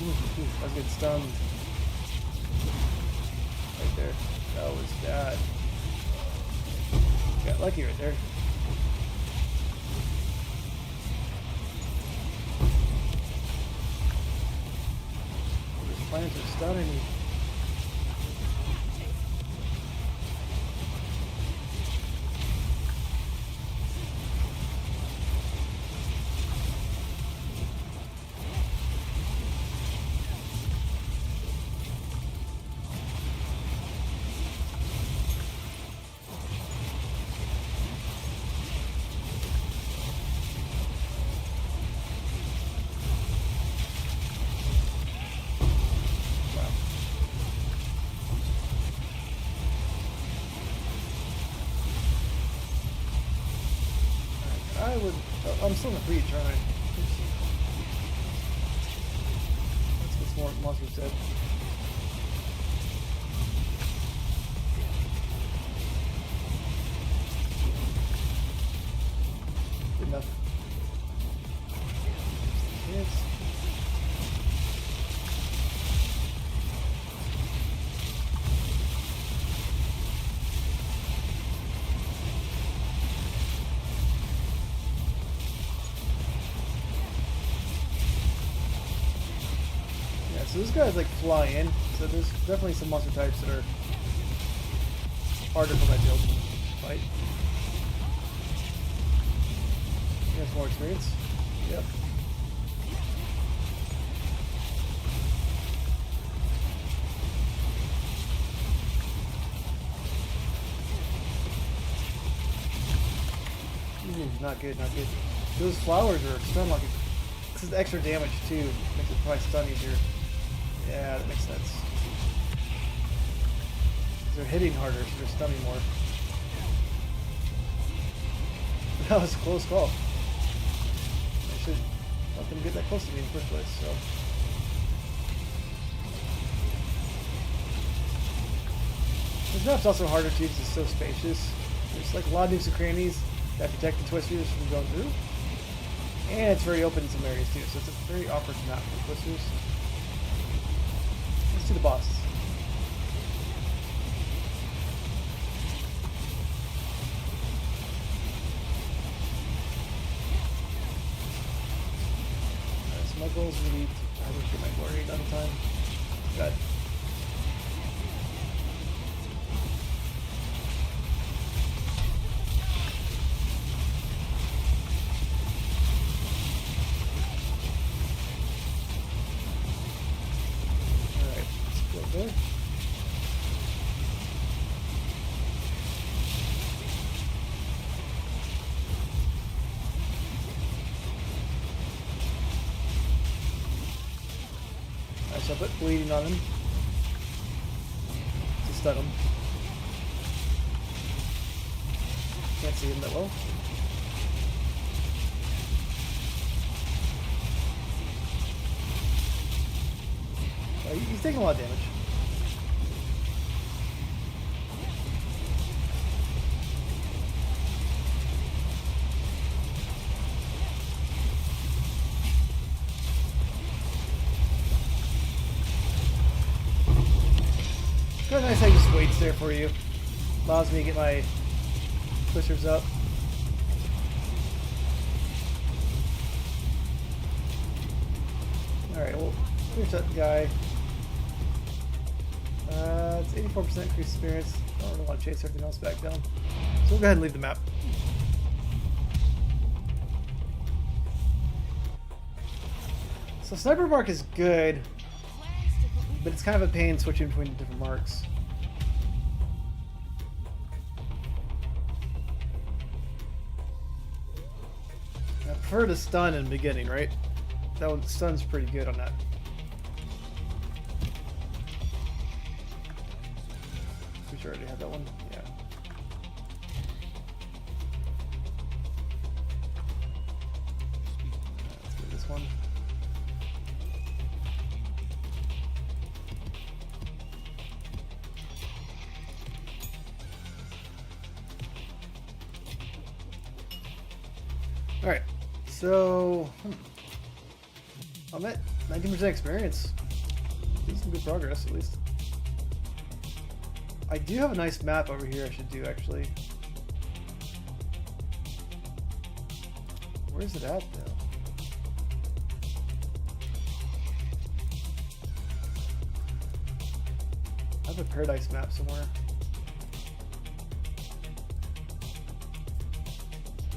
Speaker 1: Ooh, I was getting stunned. Right there. That was bad. Got lucky right there. These plants are stunning me. I'm still in the free trying. Let's get some more monsters dead. Good enough. Yes. So these guys like fly in, so there's definitely some monster types that are harder for my build to fight. He has more experience. Yep. Not good, not good. Those flowers are stun like this is extra damage too. Makes it probably stun easier. Yeah, that makes sense. They're hitting harder, so they're stunning more. That was a close call. I should let them get that close to me in the first place, so. This map's also harder too because it's so spacious. There's like a lot of nooks and crannies that protect the twisters from going through. And it's very open in some areas too, so it's a very awkward map for blisters. Let's do the boss. Alright, so my goal is going to be to get my glory done in time. Got it. There. Alright, so I put bleeding on him to stun him. Can't see him that well. He's taking a lot of damage. Kind of nice how he just waits there for you. Allows me to get my pushers up. Alright, well, here's that guy. It's 84% increased experience. I don't really want to chase everything else back down. So we'll go ahead and leave the map. So Sniper Mark is good, but it's kind of a pain switching between different marks. I prefer to stun in the beginning, right? That one stun's pretty good on that. We already had that one. Yeah. Let's get this one. All right. So I'm at 19% experience. Doing some good progress, at least. I do have a nice map over here I should do, actually. Where's it at, though? I have a paradise map somewhere.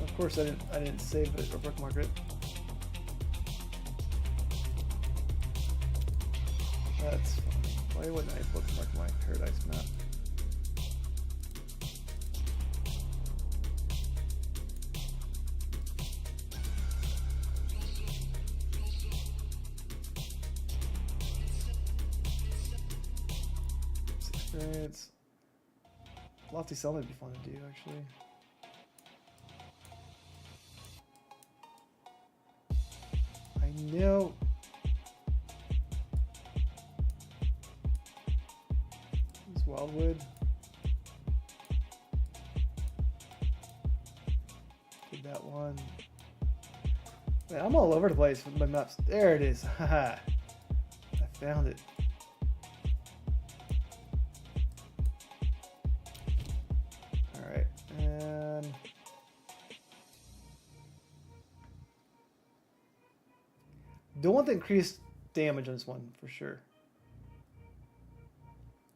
Speaker 1: Of course, I didn't save it or bookmark it. That's funny. Why wouldn't I bookmark my paradise map? Experience. Lofty Cell might be fun to do, actually. I know. This Wildwood. Did that one. Man, I'm all over the place with my maps. There it is. Haha. I found it. Alright, and don't want the increased damage on this one for sure.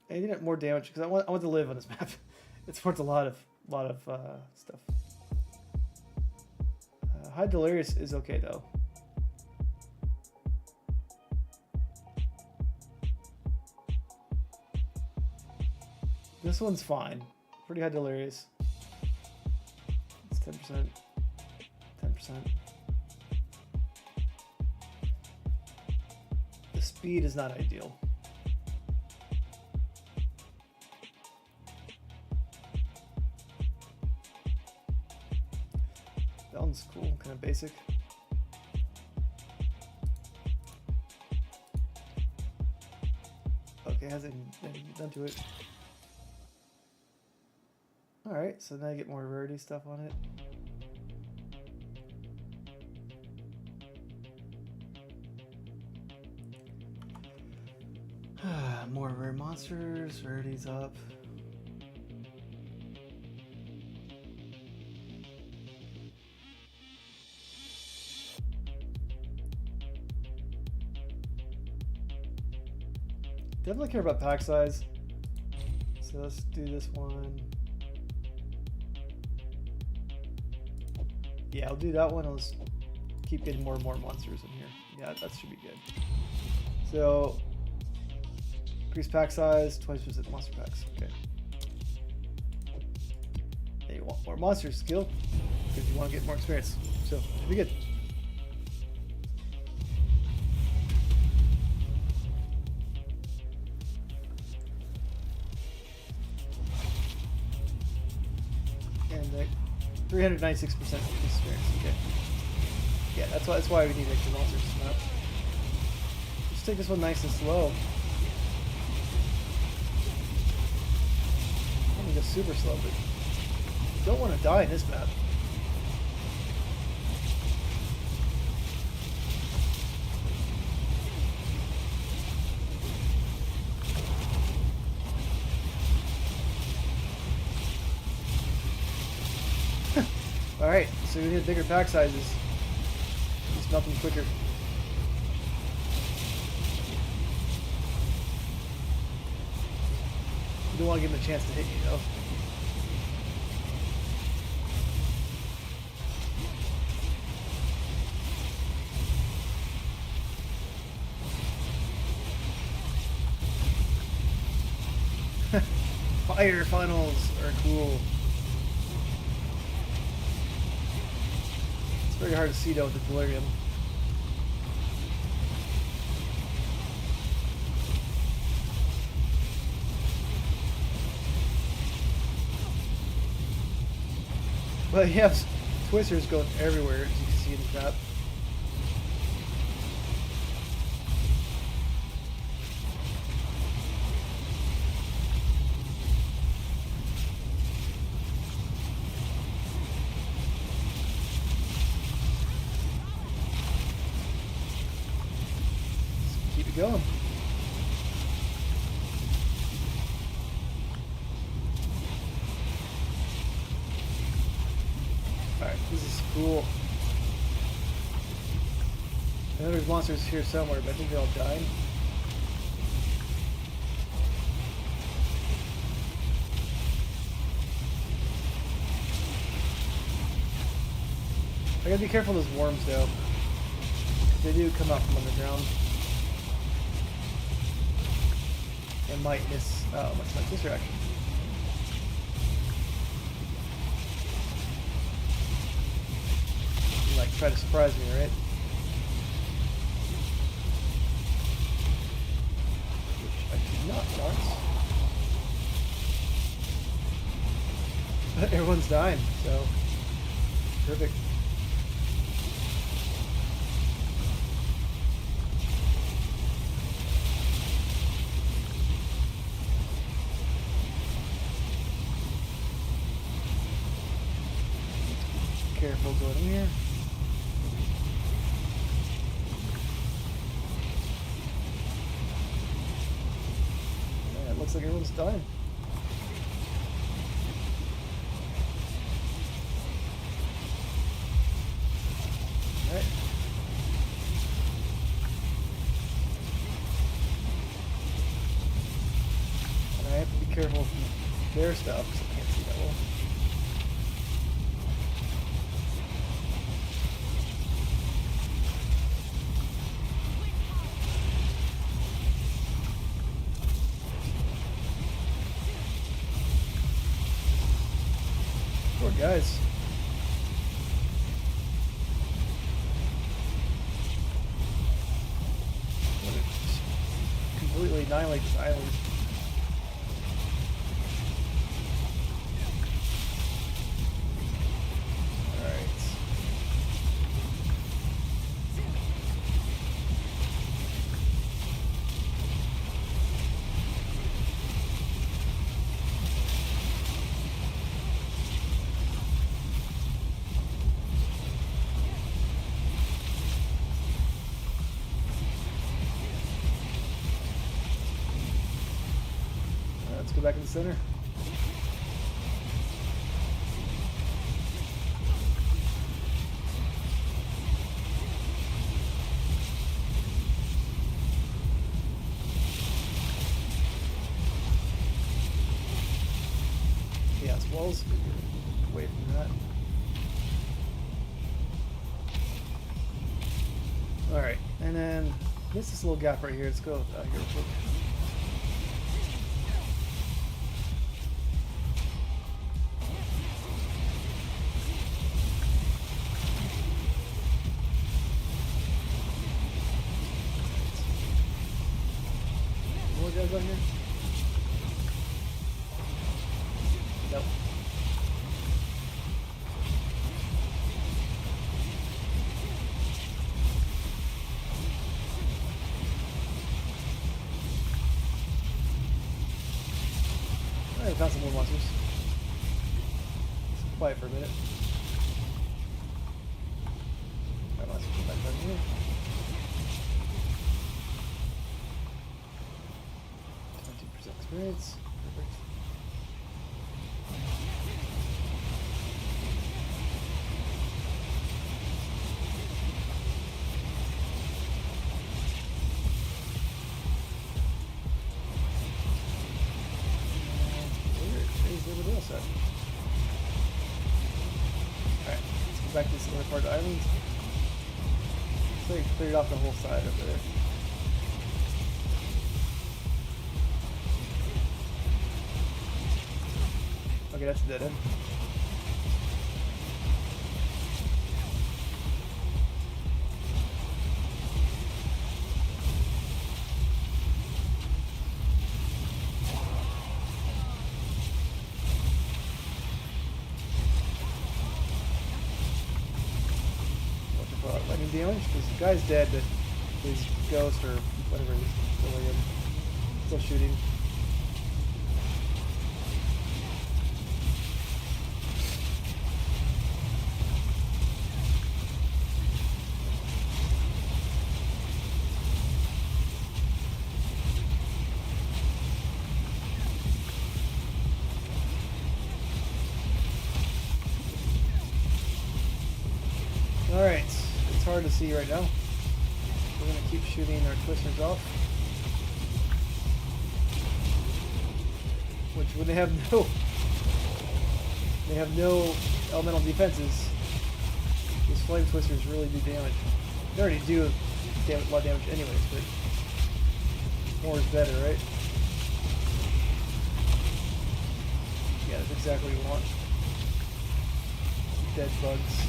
Speaker 1: I need more damage because I want to live on this map. It's worth a lot of stuff. High Delirious is okay though. This one's fine. Pretty high Delirious. It's 10%. 10%. The speed is not ideal. That one's cool, kind of basic. Okay, hasn't done to it. Alright, so now you get more rarity stuff on it. more rare monsters. Rarity's up. Definitely care about pack size. So let's do this one. Yeah, I'll do that one. I'll just keep getting more and more monsters in here. Yeah, that should be good. So, increase pack size, 20% monster packs. Okay. And you want more monster skill because you want to get more experience. So, should be good. And 396% experience. Okay. Yeah, that's why we need extra monsters. Just take this one nice and slow. I'm gonna go super slow, but you don't want to die in this map. Alright, so we need bigger pack sizes. Just melt them quicker. You don't want to give them a chance to hit you, though. Fire funnels are cool. It's very hard to see though with the delirium. But you have twisters going everywhere, as you can see in the map. Just keep it going. Alright, this is cool. I know there's monsters here somewhere, but I think they're all dying. I gotta be careful of those worms though. They do come out from underground. And might miss much like this reaction. Like try to surprise me, right? Which I did not, darts. But everyone's dying, so perfect. Careful going in here. Looks like everyone's dying. Alright. And I have to be careful of their stuff because I can't see that well. Poor guys. Completely annihilate this island. Alright. back in the center. Chaos walls. Away from that. Alright, and then missed this little gap right here. Let's go here real quick. More guys on here? Nope. I found some more monsters. It's quiet for a minute. Alright, monsters come back down here. 20% experience. Perfect. Everybody else at? Alright, let's go back to this other part of the island. Looks like I cleared off the whole side over there. Okay, that's a dead end. Lightning damage because the guy's dead, but his ghost or whatever is still in, still shooting. All right. Hard to see right now. We're gonna keep shooting our twisters off, which when they have no elemental defenses, these flame twisters really do damage. They already do a lot of damage anyways, but more is better, right? Yeah, that's exactly what we want. Dead bugs.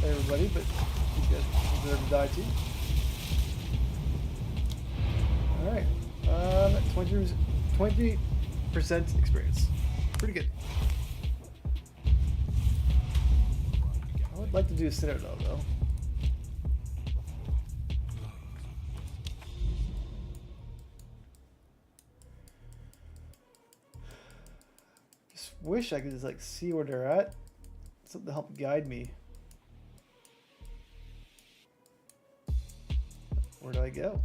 Speaker 1: Everybody, but these guys deserve to die too. Alright. 20% experience. Pretty good. I would like to do a Citadel though. Just wish I could just like see where they're at. Something to help guide me. Where do I go?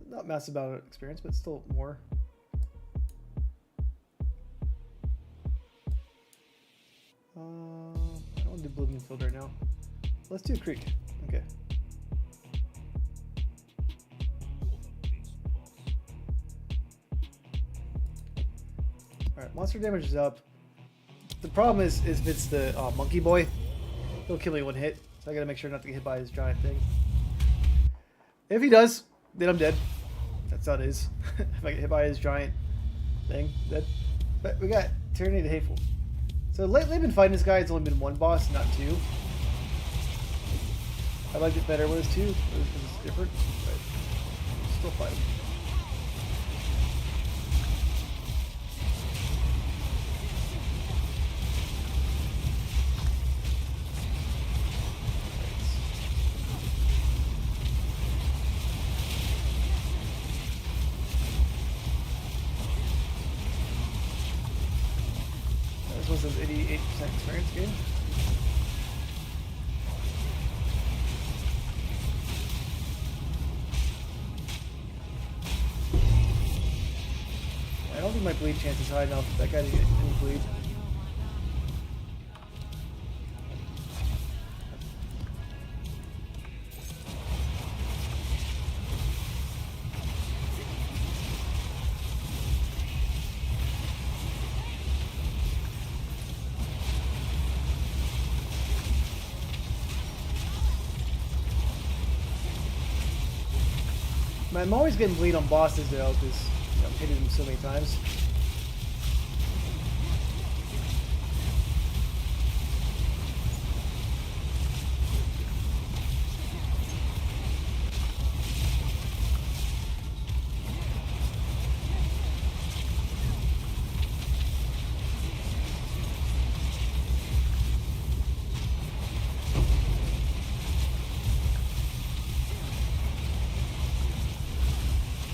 Speaker 1: Not massive amount of experience, but still more. I don't want to do Blooming Field right now. Let's do Creek. Okay. Alright, monster damage is up. The problem is if it's the monkey boy, he'll kill me one hit. So I gotta make sure not to get hit by his giant thing. If he does, then I'm dead. That's how it is. If I get hit by his giant thing, dead. But we got Tyranny the Hateful. So lately I've been fighting this guy. It's only been one boss, not two. I liked it better when it was two, because it's different, but still fighting. This one says 88% experience game. I don't think my bleed chance is high enough for that guy to get any bleed. I'm always getting bleed on bosses though, because I'm hitting them so many times.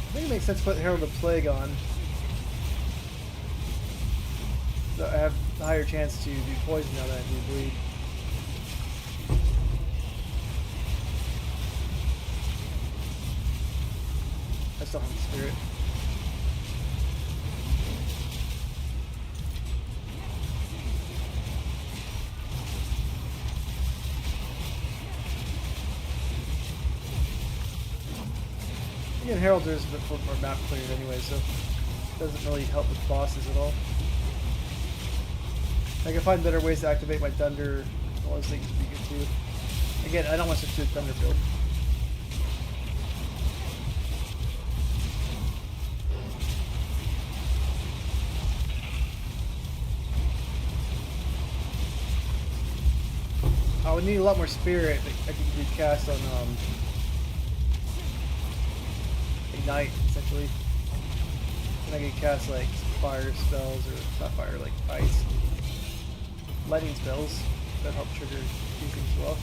Speaker 1: I think it makes sense to put Herald of Plague on. So I have a higher chance to do poison now than I do bleed. I still have the spirit. Again, Herald is a bit more map cleared anyway, so it doesn't really help with bosses at all. I can find better ways to activate my Thunder. All those things would be good too. Again, I don't want to switch to a Thunder build. I would need a lot more spirit that I could recast on Ignite, essentially. And I could cast like fire spells, or not fire, like ice, lightning spells that help trigger these things as well.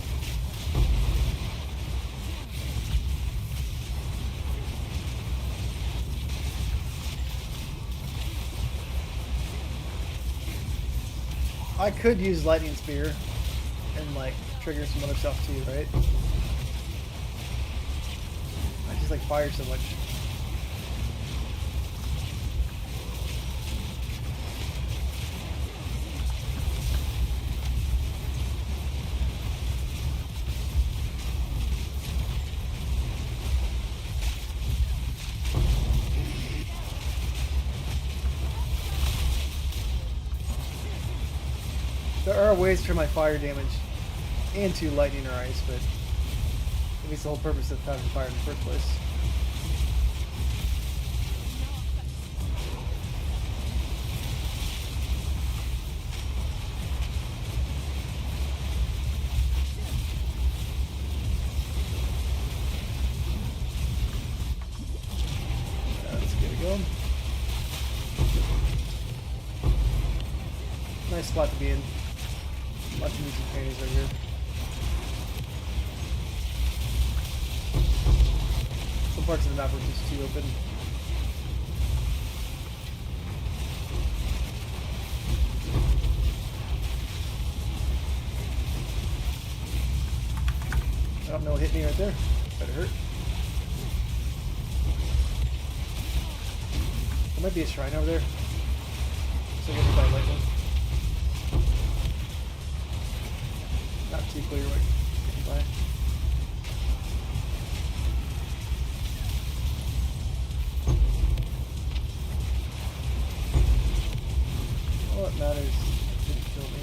Speaker 1: I could use lightning spear and like trigger some other stuff too, right? I just like fire so much. There are ways to turn my fire damage into lightning or ice, but it means the whole purpose of having fire in the first place. Let's get it going. Nice spot to be in. Lots of nooks and crannies right here. Some parts of the map are just too open. I don't know what hit me right there. Better hurt. There might be a shrine over there. So we'll get by lightning. Not too clear what getting by. All that matters didn't kill me.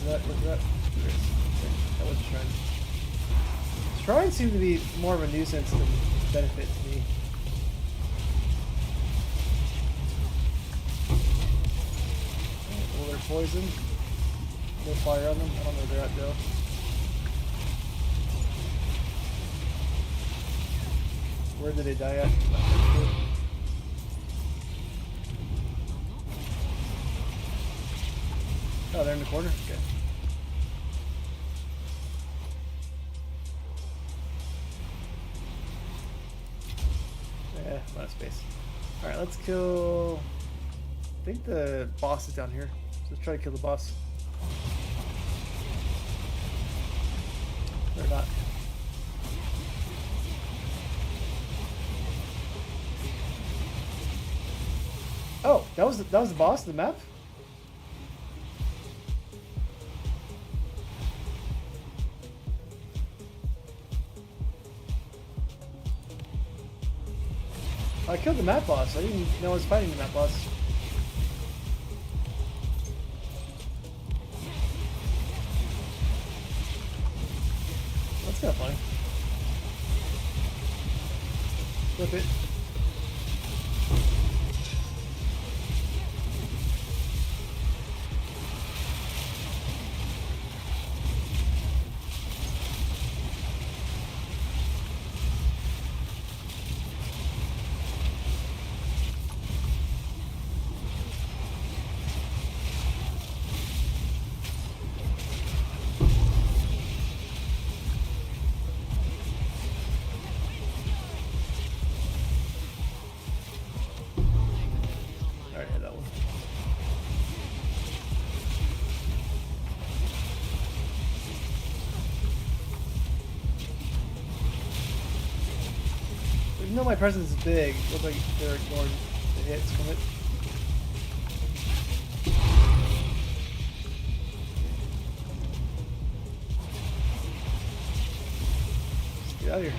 Speaker 1: Where's that? That was a shrine. Shrines seem to be more of a nuisance than benefit to me. poison. No fire on them. I don't know where they're at though. Where did they die at? Oh, they're in the corner? Okay. Yeah, a lot of space. Alright, let's kill... I think the boss is down here. So let's try to kill the boss. Or not. Oh, that was the boss of the map? I killed the map boss. I didn't know I was fighting the map boss. That's kind of funny. Flip it. Even though my presence is big, it looks like they're ignoring the hits from it. Just get out of here.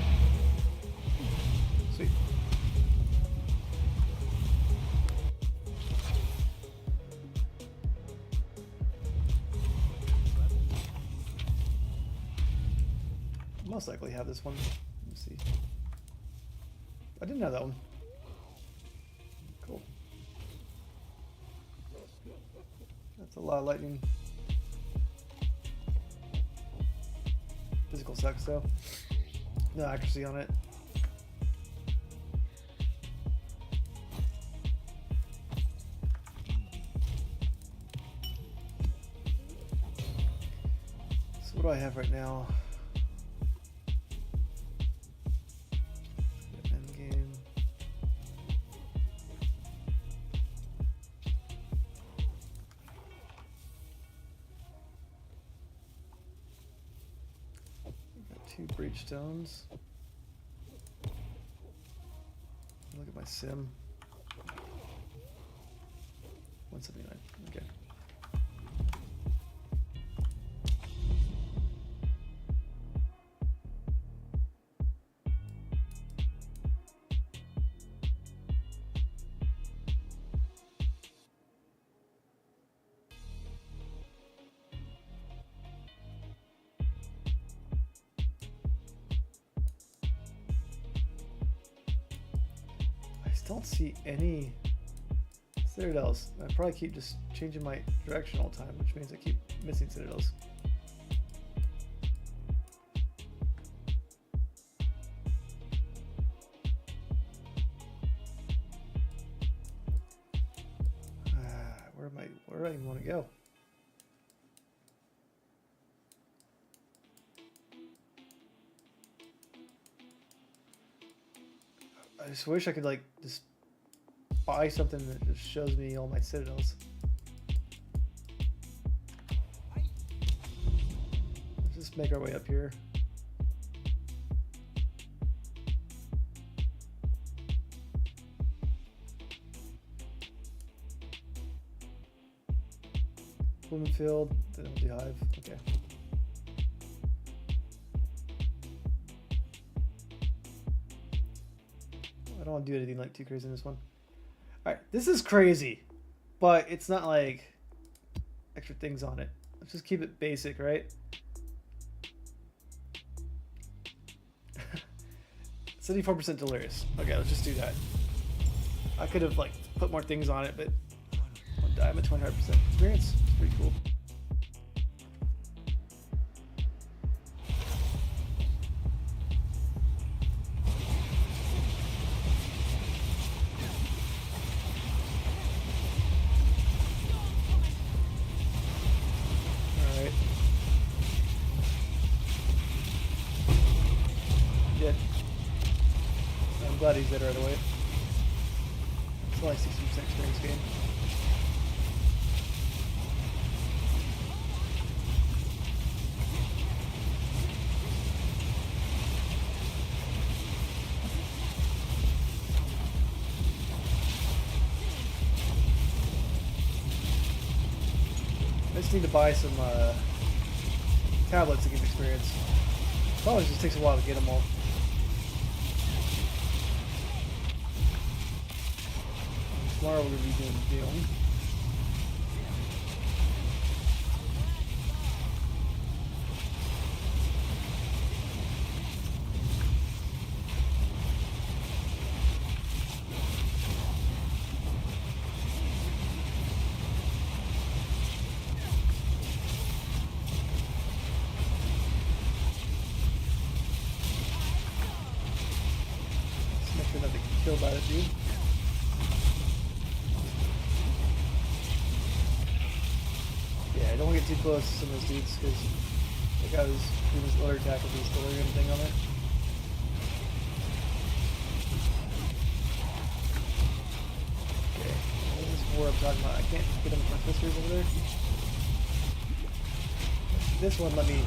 Speaker 1: Sweet. Most likely have this one. Let me see. I didn't have that one. Cool. That's a lot of lightning. Physical sucks though. No accuracy on it. So what do I have right now? Two breach stones. Look at my sim. 179. Okay. Don't see any citadels. I probably keep just changing my direction all the time, which means I keep missing citadels. Where am I? Where do I even want to go? I just wish I could like just buy something that just shows me all my citadels. Let's just make our way up here. Bloomfield, then we'll do Hive. Okay. I don't want to do anything like too crazy in this one. Alright, this is crazy, but it's not like extra things on it. Let's just keep it basic, right? 74% delirious. Okay, let's just do that. I could have like put more things on it, but I'm at 25% experience. pretty cool. Alright. Yeah. I'm glad he's dead right away. It's only 60% experience gain. I just need to buy some tablets to give experience. Probably just takes a while to get them all. And tomorrow we're going to be doing Doom. Make sure not to get killed by that dude. Yeah, I don't want to get too close to some of those dudes because the guy was doing his other attack with his delirium thing on it. Okay, this is where I'm talking about. I can't get him with my twisters over there. This one, let me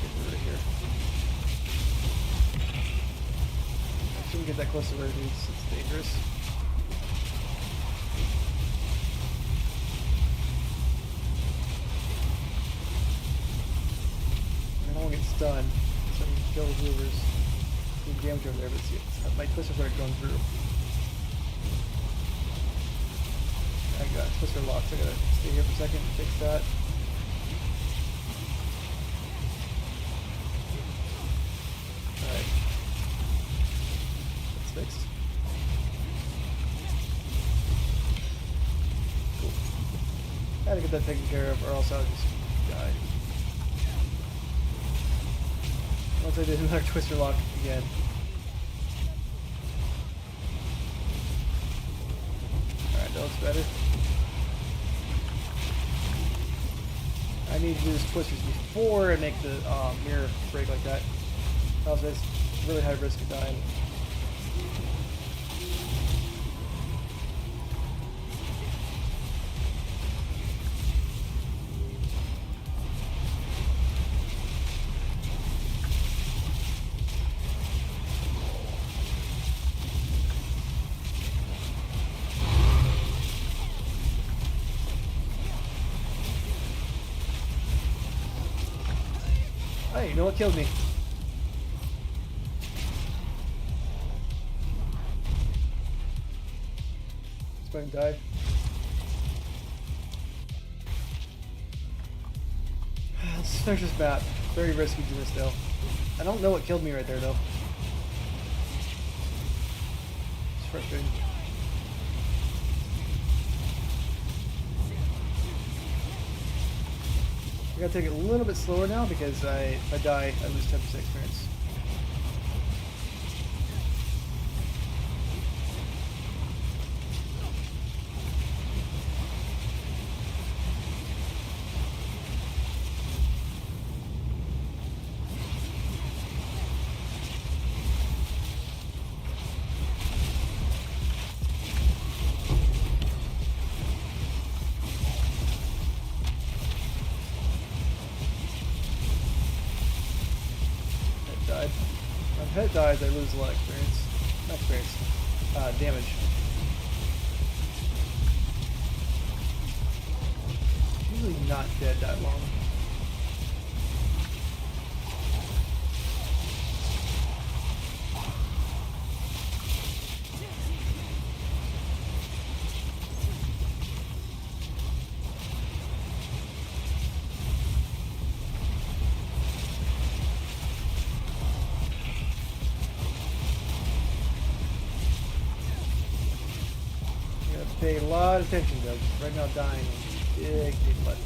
Speaker 1: get through right here. Shouldn't get that close to where it is. It's dangerous. I don't want to get stunned, so I can kill the movers. Do damage over there, but see, my twisters aren't going through. I got twister locks. I gotta stay here for a second and fix that. Alright. Fixed. Cool. Gotta get that taken care of, or else I'll just die. Once I did another twister lock again. Alright, that looks better. I need to do these twisters before I make the mirror break like that. Else it's really high risk of dying. Hey, you know what killed me? Let's go ahead and dive. Let's finish this map. Very risky doing this though. I don't know what killed me right there though. It's frustrating. I gotta take it a little bit slower now because if I die, I lose 10% experience. Died. When pet dies, I lose a lot of experience. Not experience. Damage. Usually not dead that long. Pay a lot of attention though. Right now dying. Big big butt.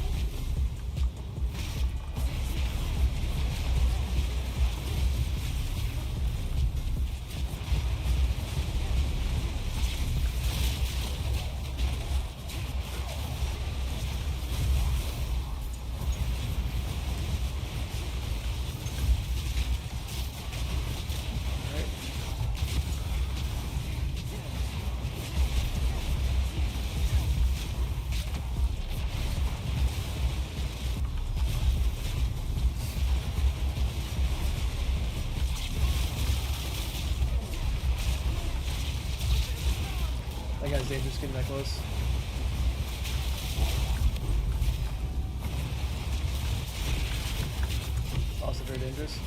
Speaker 1: That guy's dangerous getting that close. Also very dangerous.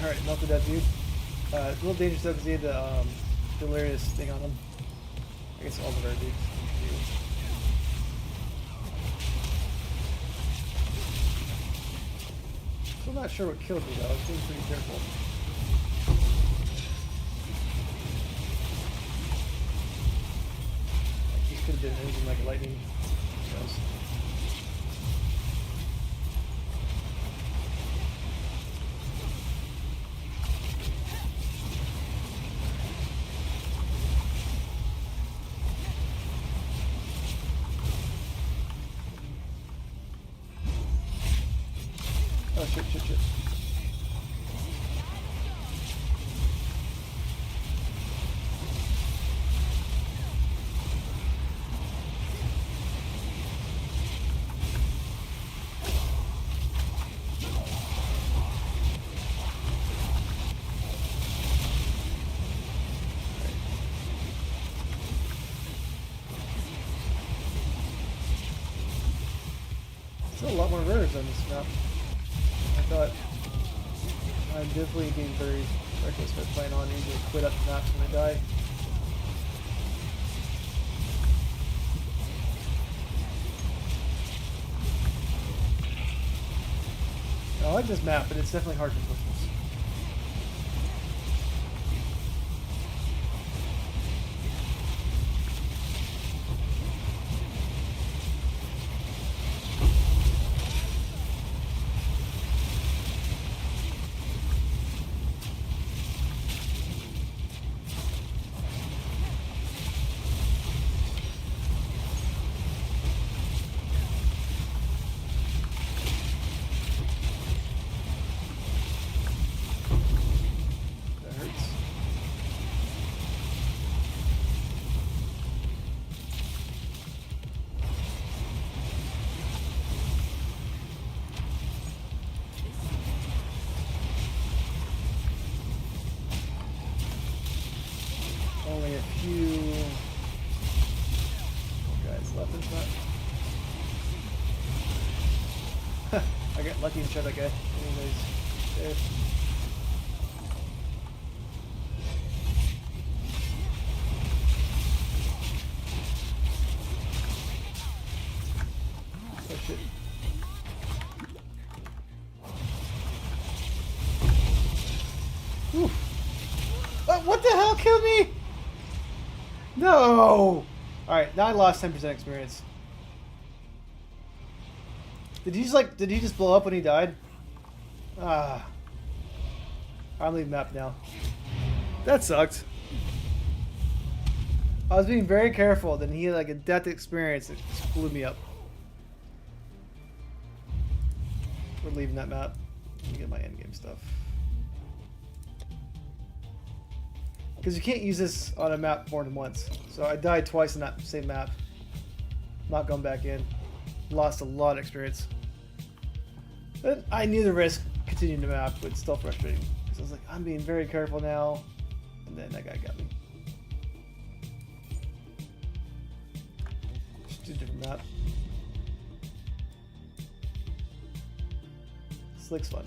Speaker 1: Alright, melted that dude. It's a little dangerous though because he had the delirious thing on him. I guess all the very dudes. Still not sure what killed me though. I was being pretty careful. Like, this could have been anything like lightning. Who knows? Oh shit, shit, shit. Still a lot more rares on this map. I thought I'm definitely being very reckless by playing on. I usually quit up the maps when I die. I like this map, but it's definitely hard to push this. Only a few guys left in front. I got lucky and shot that guy. Anyways, there. Oh shit. Whew. What the hell killed me? No! Alright, now I lost 10% experience. Did he just blow up when he died? Ah. I'm leaving map now. That sucked. I was being very careful, then he had like a death experience that just blew me up. We're leaving that map. Let me get my endgame stuff. Because you can't use this on a map more than once. So I died twice in that same map. Not going back in. Lost a lot of experience. But I knew the risk continuing the map, but it's still frustrating. Because I was like, I'm being very careful now. And then that guy got me. Just do a different map. Slick's fun.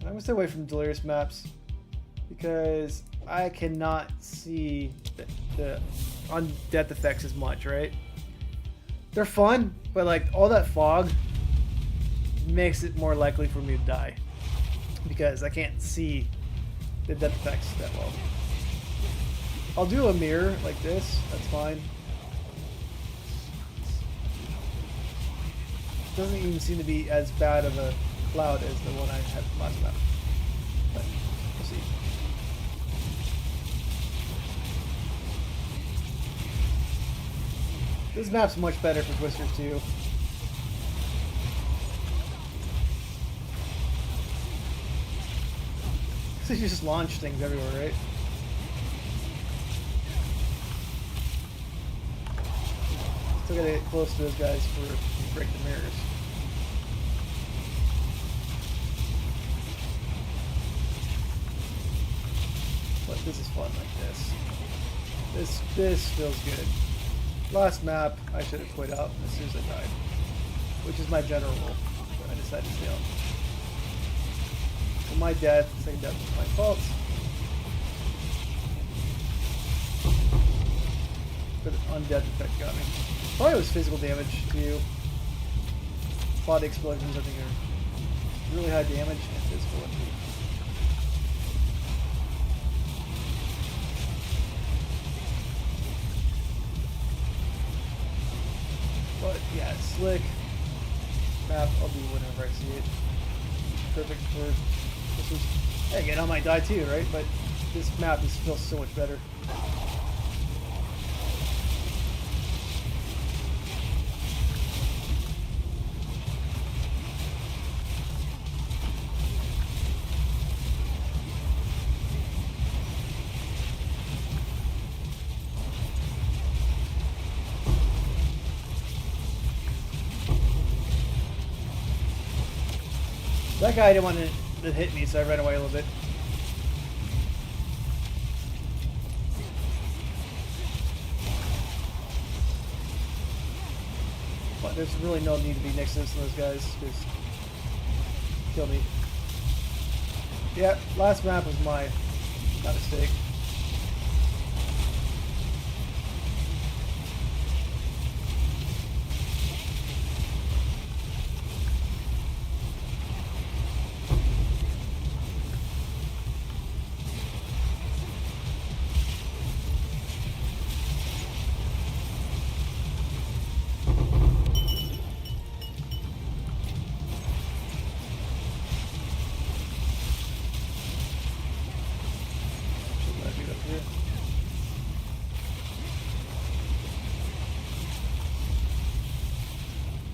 Speaker 1: I gonna stay away from delirious maps because I cannot see the undeath effects as much, right? They're fun, but like all that fog makes it more likely for me to die because I can't see the death effects that well. I'll do a mirror like this, that's fine. Doesn't even seem to be as bad of a cloud as the one I had last map. But we'll see. This map's much better for Twisters too. So you just launch things everywhere, right? Still gotta get close to those guys for break the mirrors. But this is fun like this. This feels good. Last map, I should have quit out as soon as I died. Which is my general rule. But I decided to stay on. So my death, second death was my fault. But undeath effect got me. Probably was physical damage to you. Body explosions I think are really high damage and physical injury. But yeah, slick map, I'll do whenever I see it. Perfect for this was again I might die too, right? But this map feels so much better. That guy didn't want to hit me, so I ran away a little bit. But there's really no need to be next to those guys, because kill me. Yeah, last map was my mistake.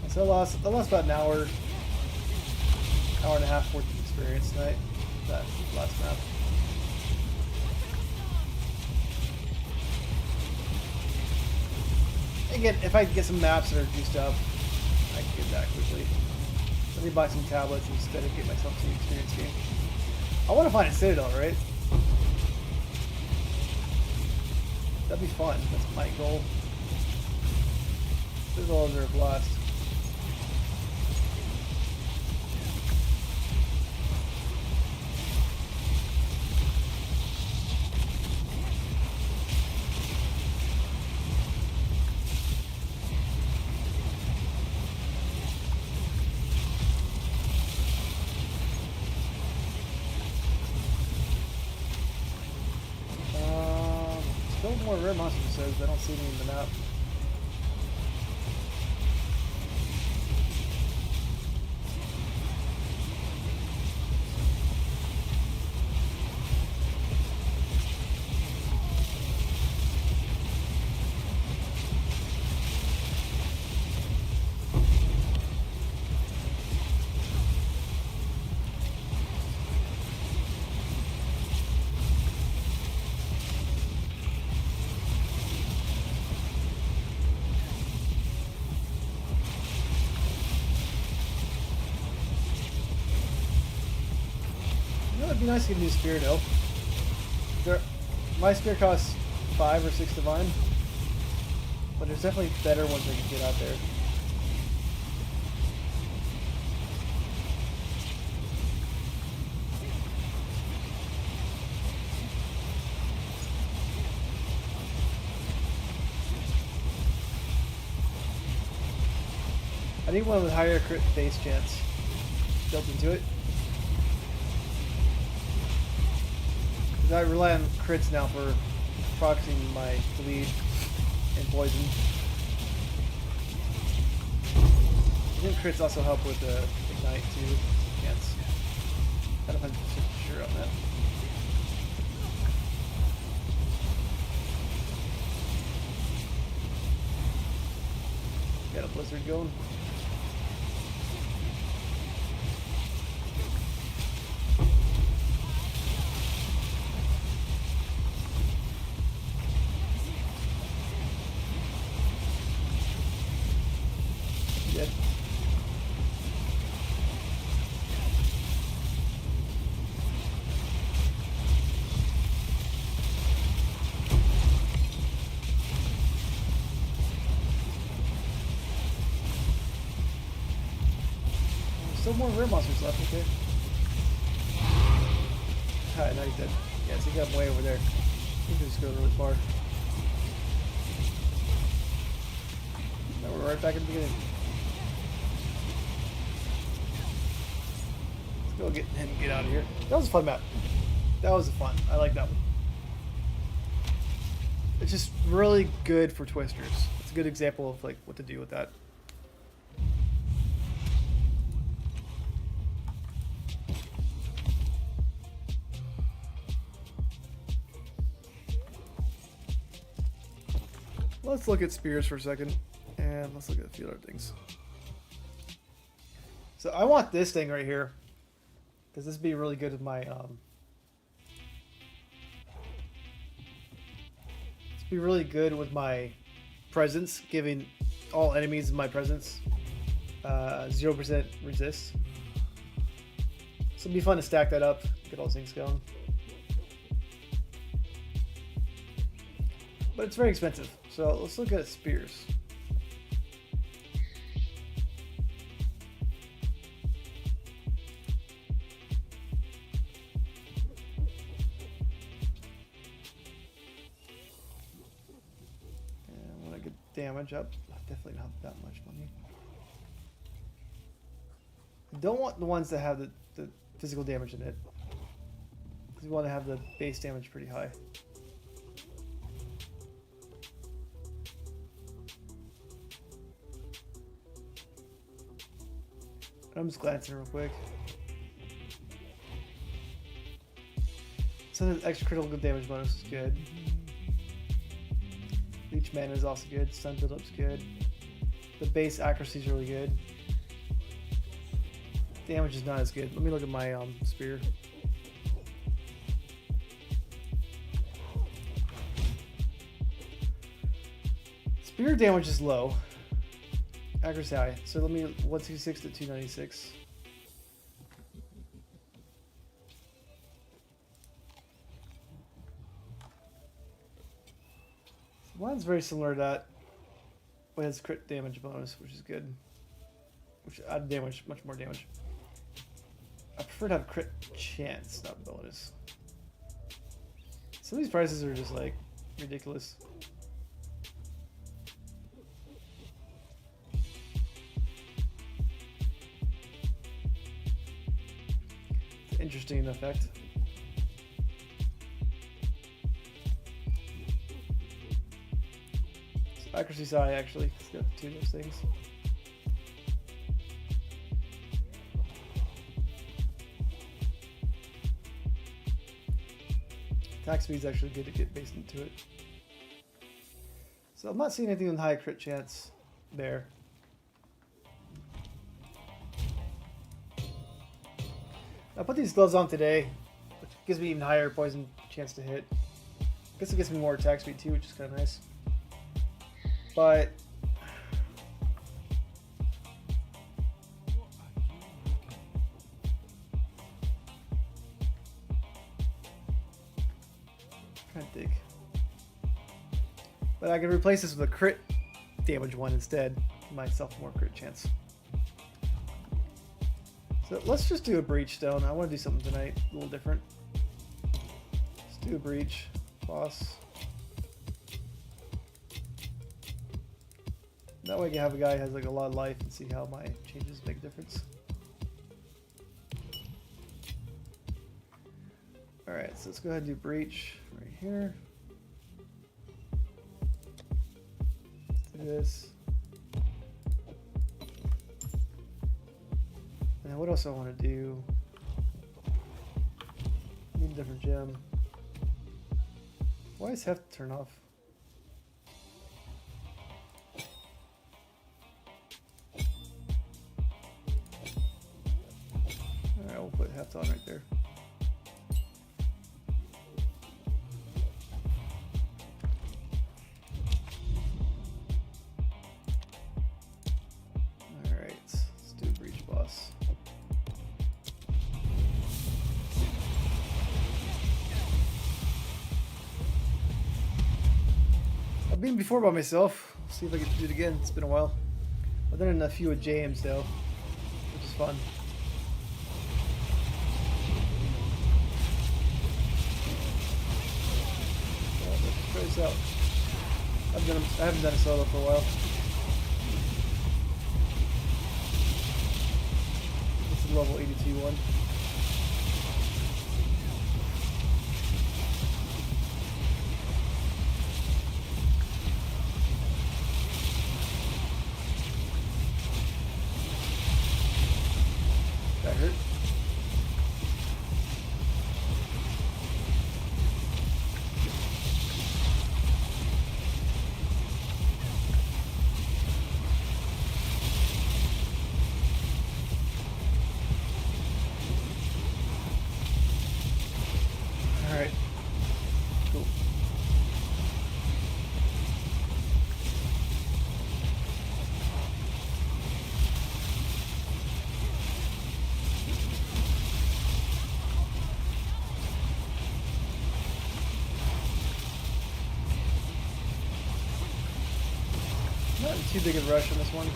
Speaker 1: So I lost about an hour and a half worth of experience tonight. That last map. Again, if I get some maps that are juiced up, I can get that quickly. Let me buy some tablets instead of get myself some experience game. I want to find a Citadel, right? That'd be fun. That's my goal. Citadels are a blast. More rare monster episodes, but I don't see any in the map. It'd be nice to get a new spear though. My spear costs 5 or 6 divine, but there's definitely better ones I can get out there. I need one with higher crit base chance built into it. Because I rely on crits now for proxying my bleed and poison. I think crits also help with the ignite too. Chance. I'm not 100% sure on that. Got a blizzard going. Dead. Still more rare monsters left, okay. Alright, now he's dead. Yeah, so he got him way over there. He can just go really far. Now we're right back at the beginning. Let's go get ahead and get out of here. That was a fun map. That was fun. I like that one. It's just really good for twisters. It's a good example of like what to do with that. Let's look at spears for a second, and let's look at a few other things. So I want this thing right here, because this would be really good with my be really good with my presence, giving all enemies in my presence 0% resist. So it'd be fun to stack that up, get all those things going. But it's very expensive, so let's look at spears. Damage up. Definitely not that much money. I don't want the ones that have the physical damage in it. Because we want to have the base damage pretty high. I'm just glancing real quick. So the extra critical damage bonus is good. Leech mana is also good. Stun build-up's good. The base accuracy is really good. Damage is not as good. Let me look at my spear. Spear damage is low. Accuracy high. So let me 166 to 296. Mine's very similar to that, but it has crit damage bonus, which is good. Which add damage, much more damage. I prefer to have crit chance, not bonus. Some of these prices are just like ridiculous. It's an interesting effect. Accuracy's high, actually. It's got two of those things. Attack speed's actually good to get based into it. So I'm not seeing anything with high crit chance there. I put these gloves on today, which gives me even higher poison chance to hit. I guess it gives me more attack speed too, which is kind of nice. But trying to think. But I can replace this with a crit damage one instead. Give myself more crit chance. So let's just do a breach stone. I want to do something tonight, a little different. Let's do a breach, boss. That way I can have a guy who has like a lot of life and see how my changes make a difference. Alright, so let's go ahead and do breach right here. Let's do this. And what else I want to do? Need a different gem. Why does have to turn off? Alright, we'll put heft on right there. Alright, let's do breach boss. I've been before by myself. See if I can do it again. It's been a while. I've done a few with James though, which is fun. Well, let's try this out. I haven't done a solo for a while. This is level 82 one. That hurt. All right. Cool. Not too big of a rush on this one.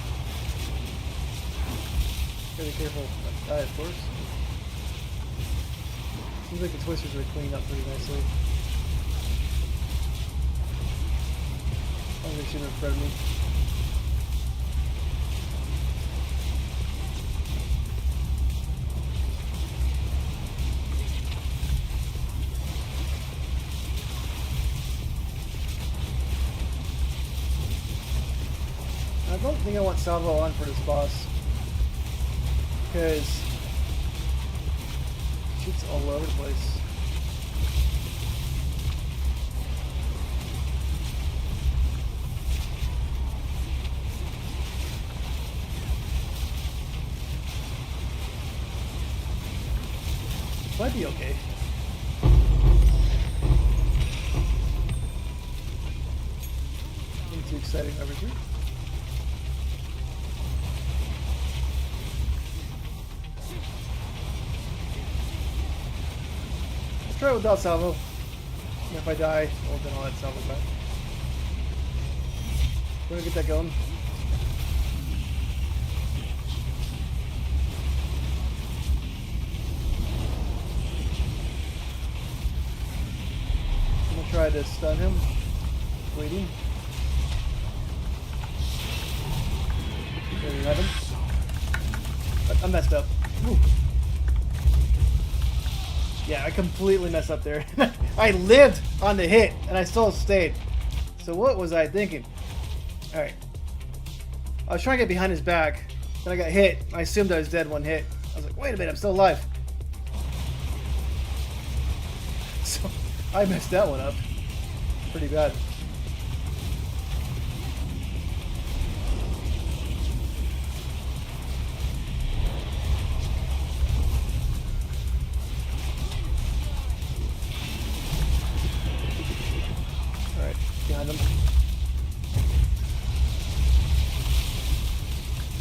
Speaker 1: Gotta be careful not to die, of course. Seems like the twisters are cleaned up pretty nicely. I think they shouldn't have fretted me. I don't think I want Salvo on for this boss because shit's all over the place. Might be okay. Nothing too exciting over here. Let's try it without salvo. And if I die, well then I'll add salvo back. We're gonna get that going. I'm gonna try to stun him. Waiting. There we have him. I messed up. Ooh. Yeah, I completely messed up there. I lived on the hit, and I still stayed. So what was I thinking? Alright. I was trying to get behind his back, then I got hit. I assumed I was dead one hit. I was like, wait a minute, I'm still alive. So, I messed that one up. Pretty bad. Behind him.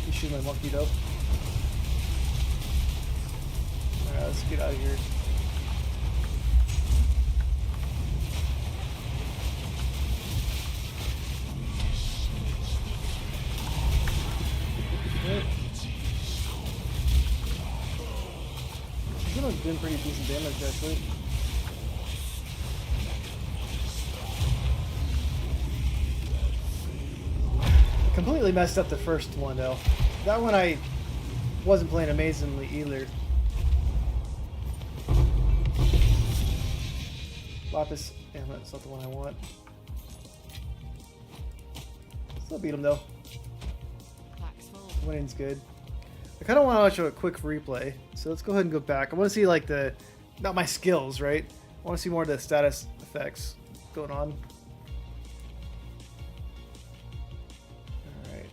Speaker 1: He's shooting my monkey though. Alright, let's get out of here. He's doing pretty decent damage actually. Completely messed up the first one though. That one I wasn't playing amazingly either. Lapis, damn it, that's not the one I want. Still beat him though. Winning's good. I kind of want to watch a quick replay, so let's go ahead and go back. I want to see like the, not my skills, right? I want to see more of the status effects going on. Alright.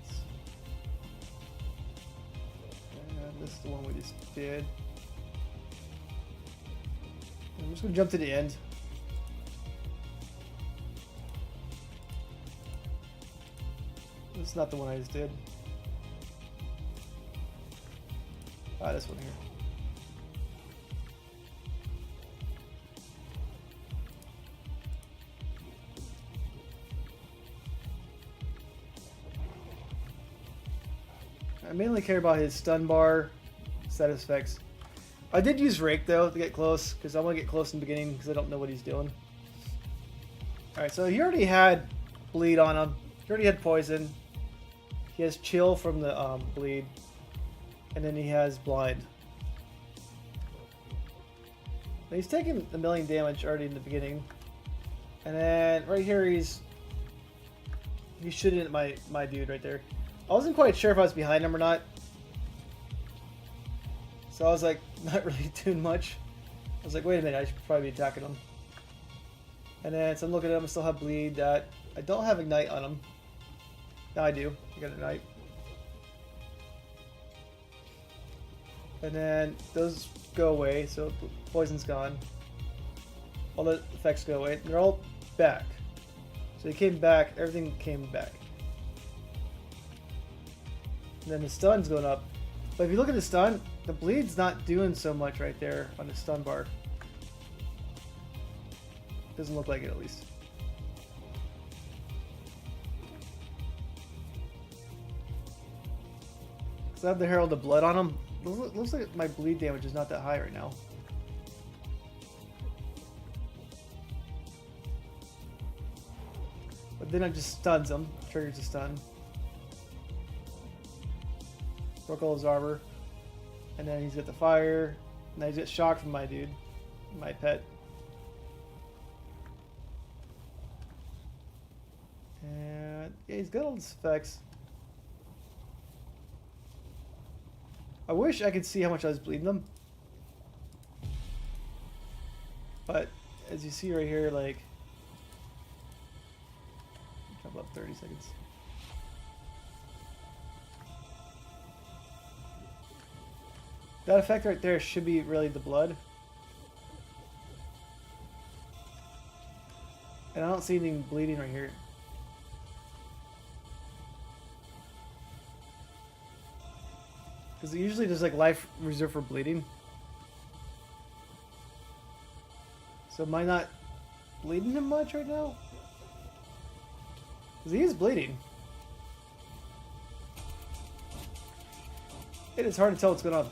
Speaker 1: And this is the one we just did. I'm just going to jump to the end. This is not the one I just did. Ah, this one here. I mainly care about his stun bar, status effects. I did use Rake though to get close, because I want to get close in the beginning because I don't know what he's doing. Alright, so he already had bleed on him. He already had poison. He has chill from the bleed. And then he has blind. Now he's taking a million damage already in the beginning. And then right here he's shooting at my dude right there. I wasn't quite sure if I was behind him or not. So I was like not really doing much. I was like, wait a minute, I should probably be attacking him. And then so I'm looking at him, I still have bleed. I don't have ignite on him. Now I do. I got ignite. And then those go away, so poison's gone. All the effects go away. They're all back. So he came back, everything came back. And then the stun's going up. But if you look at the stun, the bleed's not doing so much right there on the stun bar. Doesn't look like it, at least. So I have the Herald of Blood on him. Looks like my bleed damage is not that high right now. But then it just stuns him. Triggers a stun. Broke all his armor. And then he's got the fire. And then he's got shock from my dude. My pet. And yeah, he's got all his effects. I wish I could see how much I was bleeding them. But as you see right here, like, jump up 30 seconds. That effect right there should be really the blood. And I don't see anything bleeding right here. Because usually there's like life reserved for bleeding. So am I not bleeding him much right now? Because he is bleeding. It is hard to tell what's going on.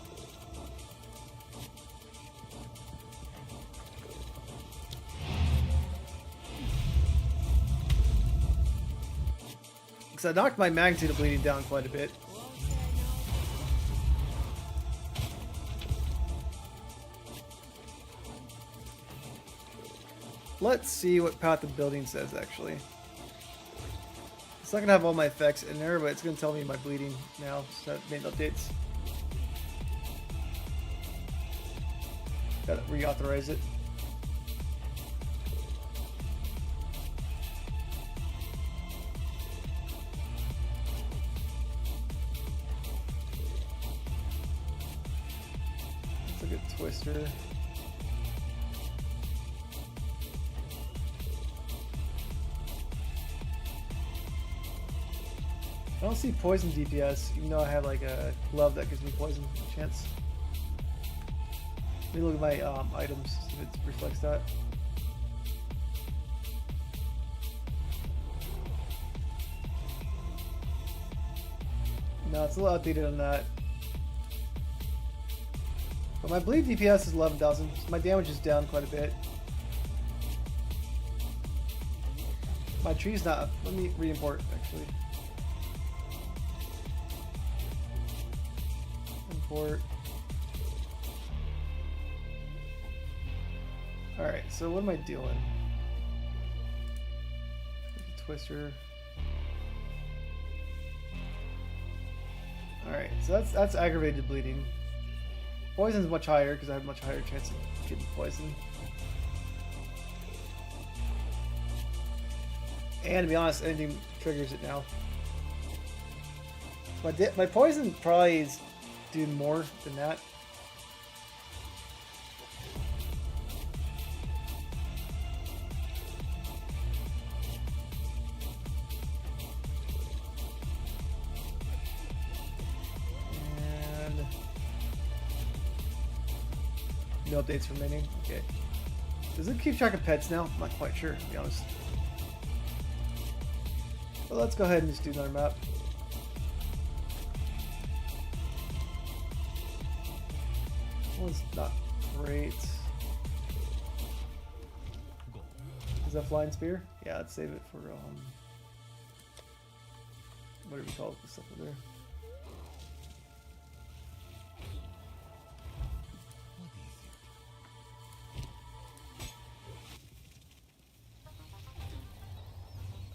Speaker 1: Because I knocked my magnitude of bleeding down quite a bit. Let's see what Path of Building says, actually. It's not going to have all my effects in there, but it's going to tell me my bleeding now, so that made updates. Gotta reauthorize it. Let's look at Twister. I don't see poison DPS, even though I have like a glove that gives me poison chance. Let me look at my items, see if it reflects that. No, it's a little outdated on that. But my bleed DPS is 11,000, so my damage is down quite a bit. My tree's not up. Let me re-import, actually. support. Alright, so what am I doing? Twister. Alright, so that's aggravated bleeding. Poison's much higher because I have much higher chance of getting poisoned. And to be honest, anything triggers it now. My poison probably is doing more than that. And no updates remaining. Okay. Does it keep track of pets now? I'm not quite sure, to be honest. Well, let's go ahead and just do another map. This one's not great. Is that flying spear? Yeah, let's save it for what do we call the stuff over there?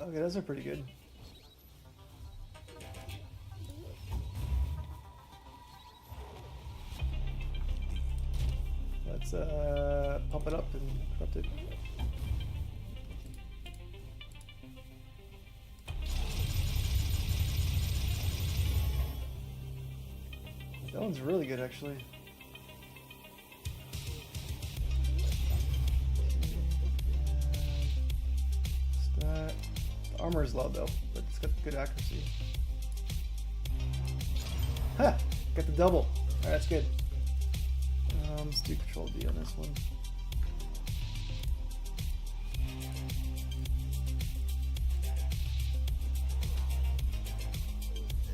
Speaker 1: Okay, those are pretty good. Let's pump it up and corrupt it. That one's really good, actually. Stat. The armor is low though, but it's got good accuracy. Ha! Got the double. Alright, that's good. Let's do Control D on this one.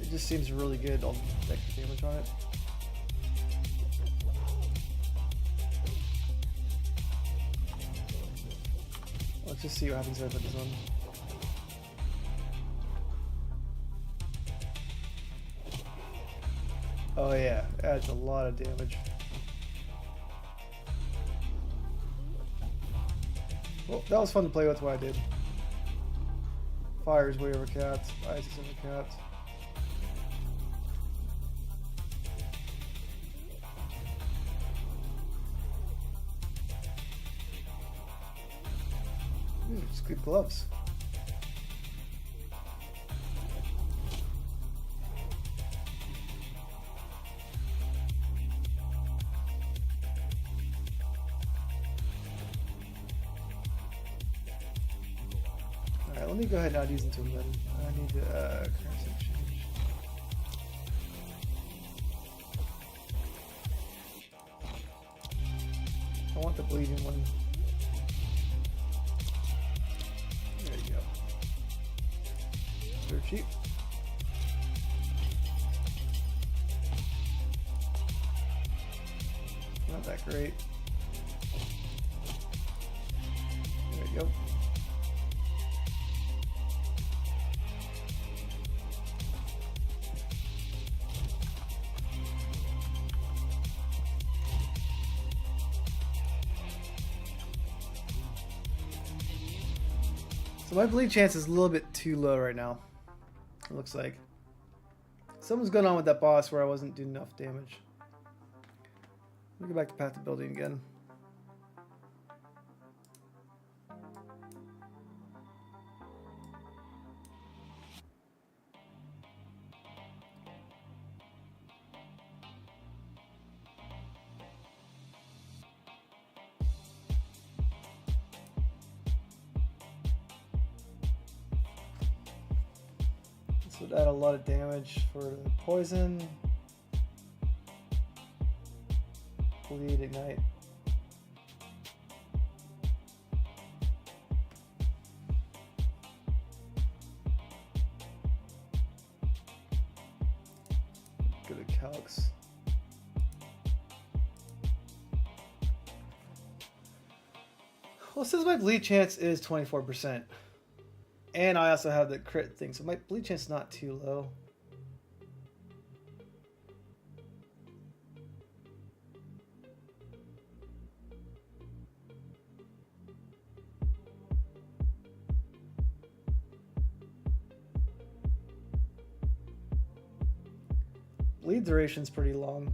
Speaker 1: It just seems really good, all the extra damage on it. Let's just see what happens if I put this on. Oh yeah, adds a lot of damage. Well, that was fun to play with what I did. Fire is way over capped. Ice is over capped. It's good gloves. Alright, let me go ahead and add these into them then. I need to currency exchange. I want the bleeding one. There you go. They're cheap. Not that great. There you go. So my bleed chance is a little bit too low right now. It looks like. Something's going on with that boss where I wasn't doing enough damage. Let me go back to Path to Building again. This would add a lot of damage for the poison. Bleed, ignite. Go to calcs. Well, since my bleed chance is 24%, and I also have the crit thing, so my bleed chance is not too low. Bleed duration's pretty long.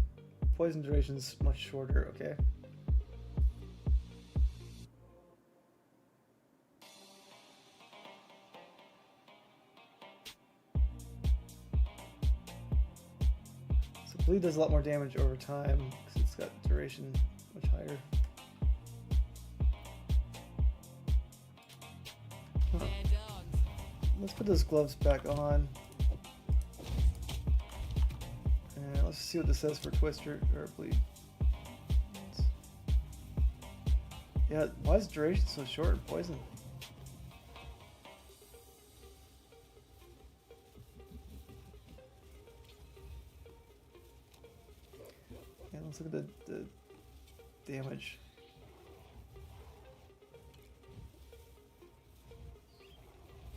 Speaker 1: Poison duration's much shorter, okay. So bleed does a lot more damage over time because it's got duration much higher. Huh. Let's put those gloves back on. And let's see what this says for Twister or Bleed. Yeah, why is duration so short in Poison? Yeah, let's look at the damage.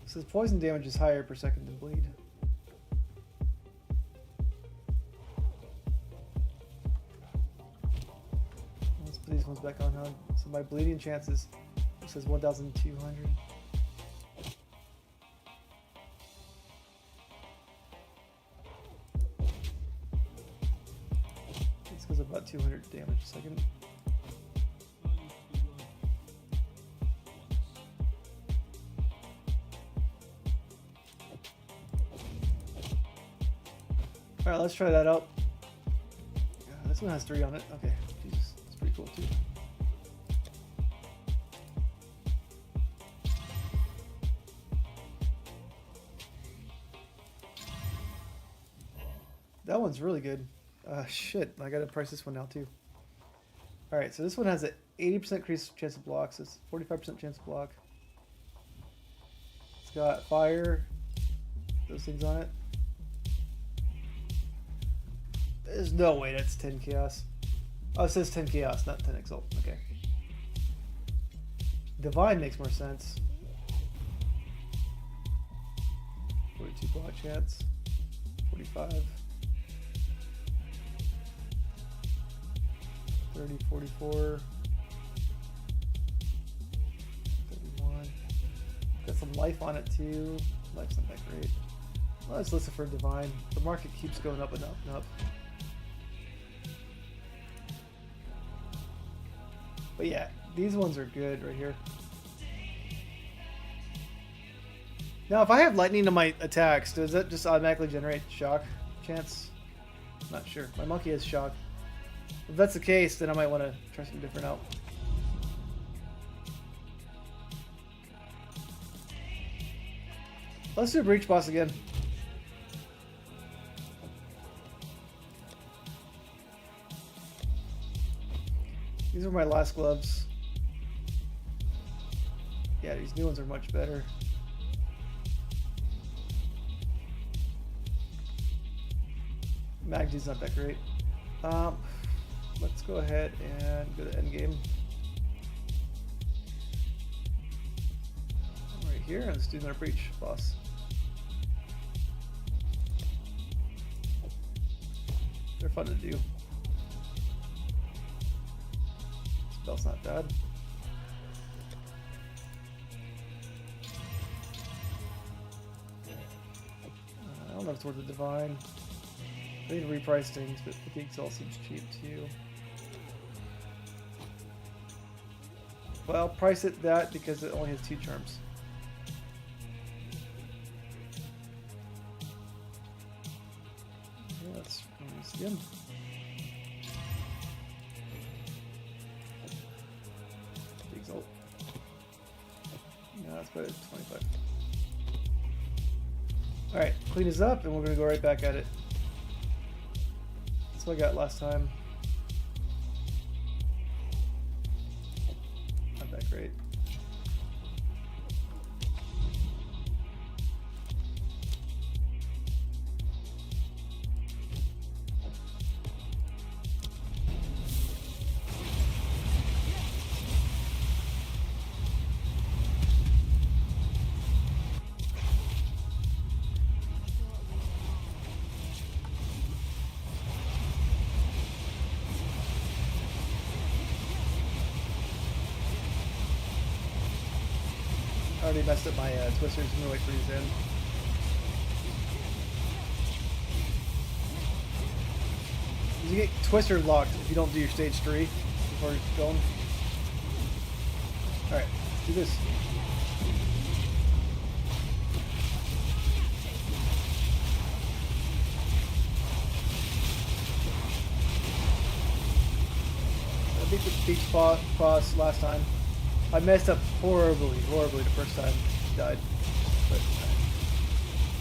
Speaker 1: It says poison damage is higher per second than bleed. Let's put these ones back on. So my bleeding chances, it says 1,200. This goes about 200 damage a second. Alright, let's try that out. Yeah, this one has 3 on it. Okay, Jesus, that's pretty cool too. That one's really good. Shit, I gotta price this one now too. Alright, so this one has an 80% increased chance of block, so it's 45% chance of block. It's got fire, those things on it. There's no way that's 10 chaos. Oh, it says 10 chaos, not 10 exalt. Okay. Divine makes more sense. 42 block chance. 45. 30, 44. 31. Got some life on it too. Life's not that great. Well, let's listen for divine. The market keeps going up and up and up. But yeah, these ones are good right here. Now, if I have lightning to my attacks, does that just automatically generate shock chance? Not sure. My monkey has shock. If that's the case, then I might want to try something different out. Let's do a breach boss again. These are my last gloves. Yeah, these new ones are much better. Magdy's not that great. Let's go ahead and go to endgame. Right here, and let's do another breach boss. They're fun to do. Spell's not bad. I don't know if it's worth the divine. I need to reprice things, but the Exile seems cheap too. Well, I'll price it that because it only has 2 charms. Yeah, let's run this again. Exalt. Yeah, that's better than 25. Alright, clean this up and we're going to go right back at it. That's what I got last time. Not that great. I already messed up my twisters. I'm gonna wait for these in. You get Twister locked if you don't do your stage 3 before you're going. Alright, let's do this. I beat the beach boss last time. I messed up horribly the first time I died. But I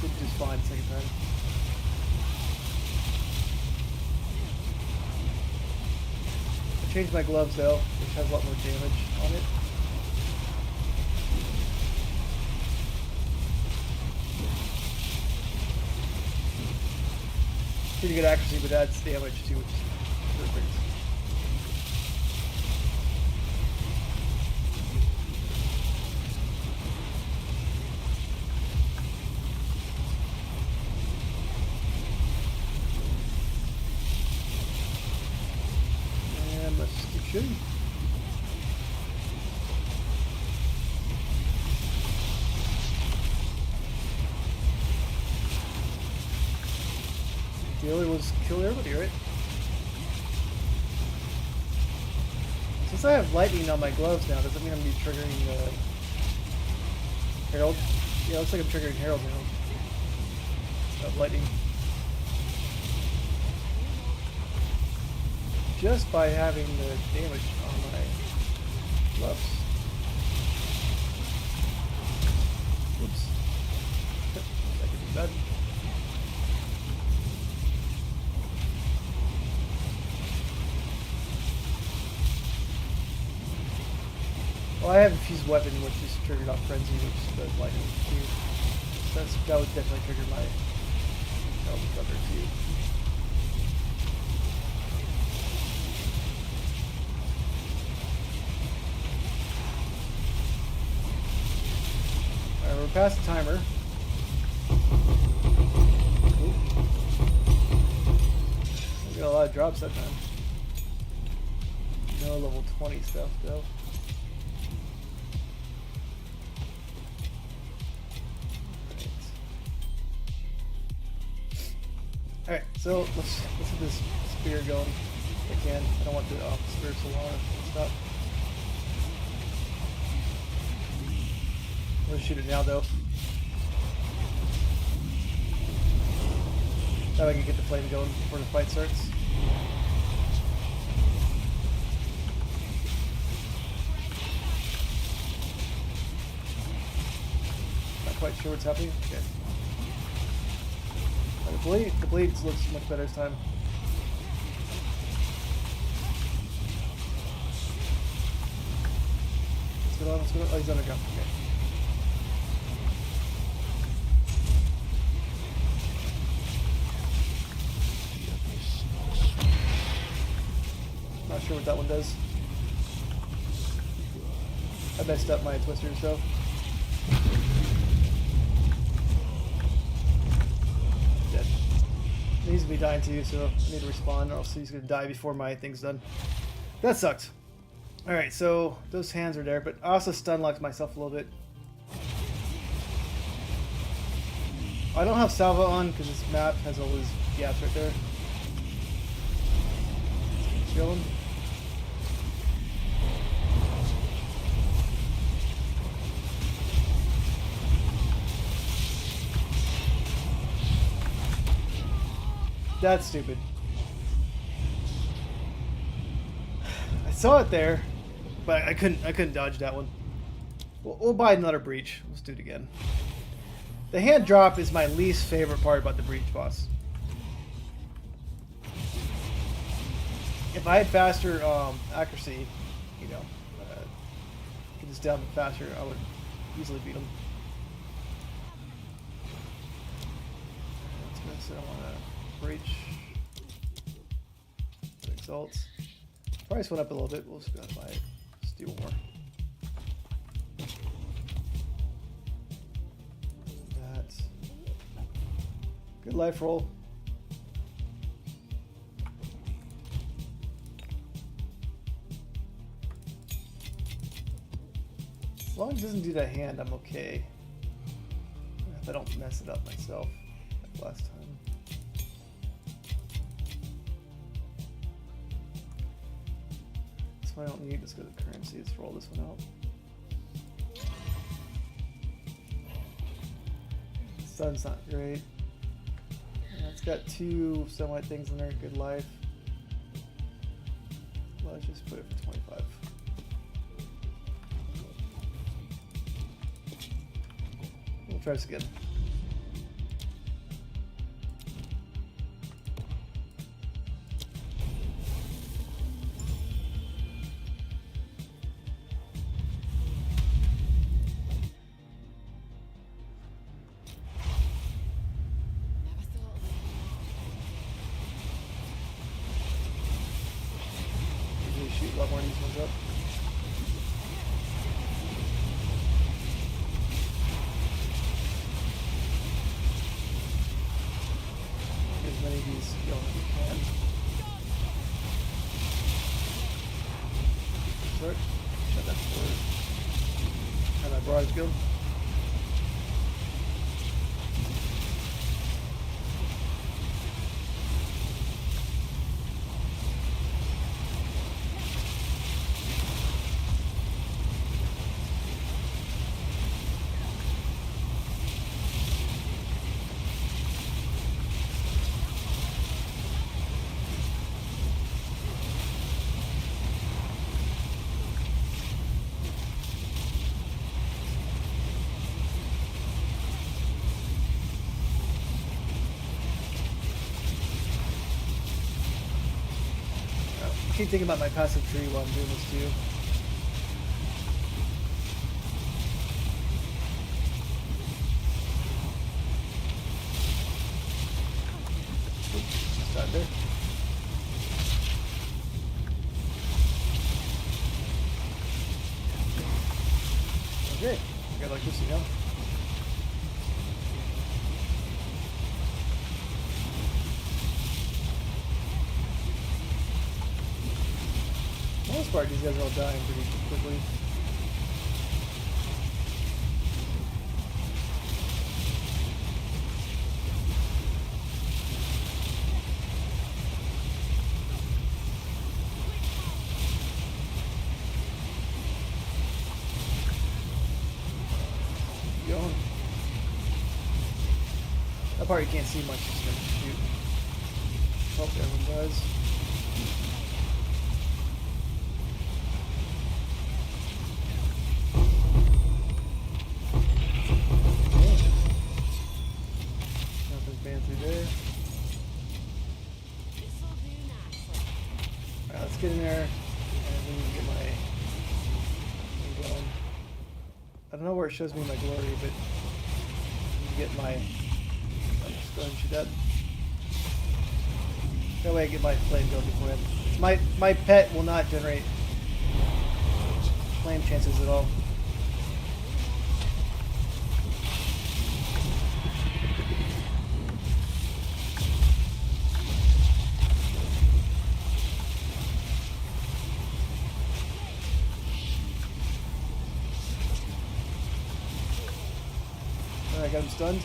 Speaker 1: did just fine the second time. I changed my gloves though, which has a lot more damage on it. Pretty good accuracy, but adds damage too, which is perfect. And let's just keep shooting. The other was kill everybody, right? Since I have lightning on my gloves now, does that mean I'm going to be triggering the Herald? Yeah, it looks like I'm triggering Herald now. Lightning. Just by having the damage on my gloves. Oops. That could be bad. Well, I have a fused weapon, which is triggered off Frenzy, which does lightning too. So that would definitely trigger my element cover too. Alright, we're past the timer. Ooh. We got a lot of drops that time. No level 20 stuff though. Alright, so let's get this spear going if I can. I don't want the spear so long. Stop. I'm gonna shoot it now though. That way I can get the flame going before the fight starts. Not quite sure what's happening. Okay. The blade looks much better this time. Let's go on, let's go on. Oh, he's underground. Okay. Not sure what that one does. I messed up my twister so. He needs to be dying too, so I need to respawn, or else he's gonna die before my thing's done. That sucked. Alright, so those hands are there, but I also stun locked myself a little bit. I don't have Salva on because this map has all those gaps right there. Chilling. That's stupid. I saw it there, but I couldn't dodge that one. We'll buy another breach. Let's do it again. The hand drop is my least favorite part about the breach boss. If I had faster accuracy, you know, get this down faster, I would easily beat him. Let's go sit on breach. Exalts. Price went up a little bit. We'll just go and buy it. Let's do more. That's good life roll. As long as it doesn't do that hand, I'm okay. If I don't mess it up myself like last time. I don't need. Let's go to currency. Let's roll this one out. Sun's not great. It's got 2 somewhat things in there. Good life. Let's just put it for 25. We'll try this again. Shoot a lot more of these ones up. Get as many of these going as we can. Start. Shut that door. How my barrage go? I keep thinking about my passive tree while I'm doing this too. Oops, start there. Okay, I got electricity now. For the most part, these guys are all dying pretty quickly. Keep going. That part you can't see much, just gonna shoot. Oh, everyone does. Let's get in there and then get my thing going. I don't know where it shows me my glory, but get my. I'm just going to shoot that. That way I get my flame going before him. My pet will not generate flame chances at all. I got him stunned.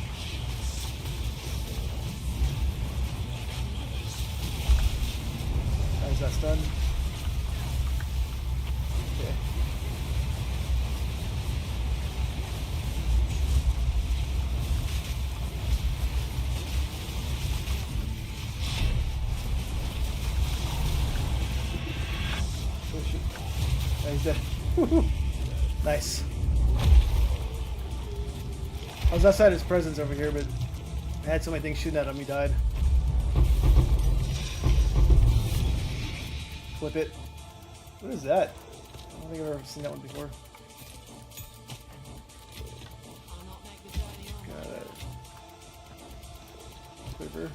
Speaker 1: He's not stunned. Okay. Oh shit. Oh, he's dead. Nice. I was outside his presence over here, but I had so many things shooting at him, he died. Flip it. What is that? I don't think I've ever seen that one before. Got it. Quiver.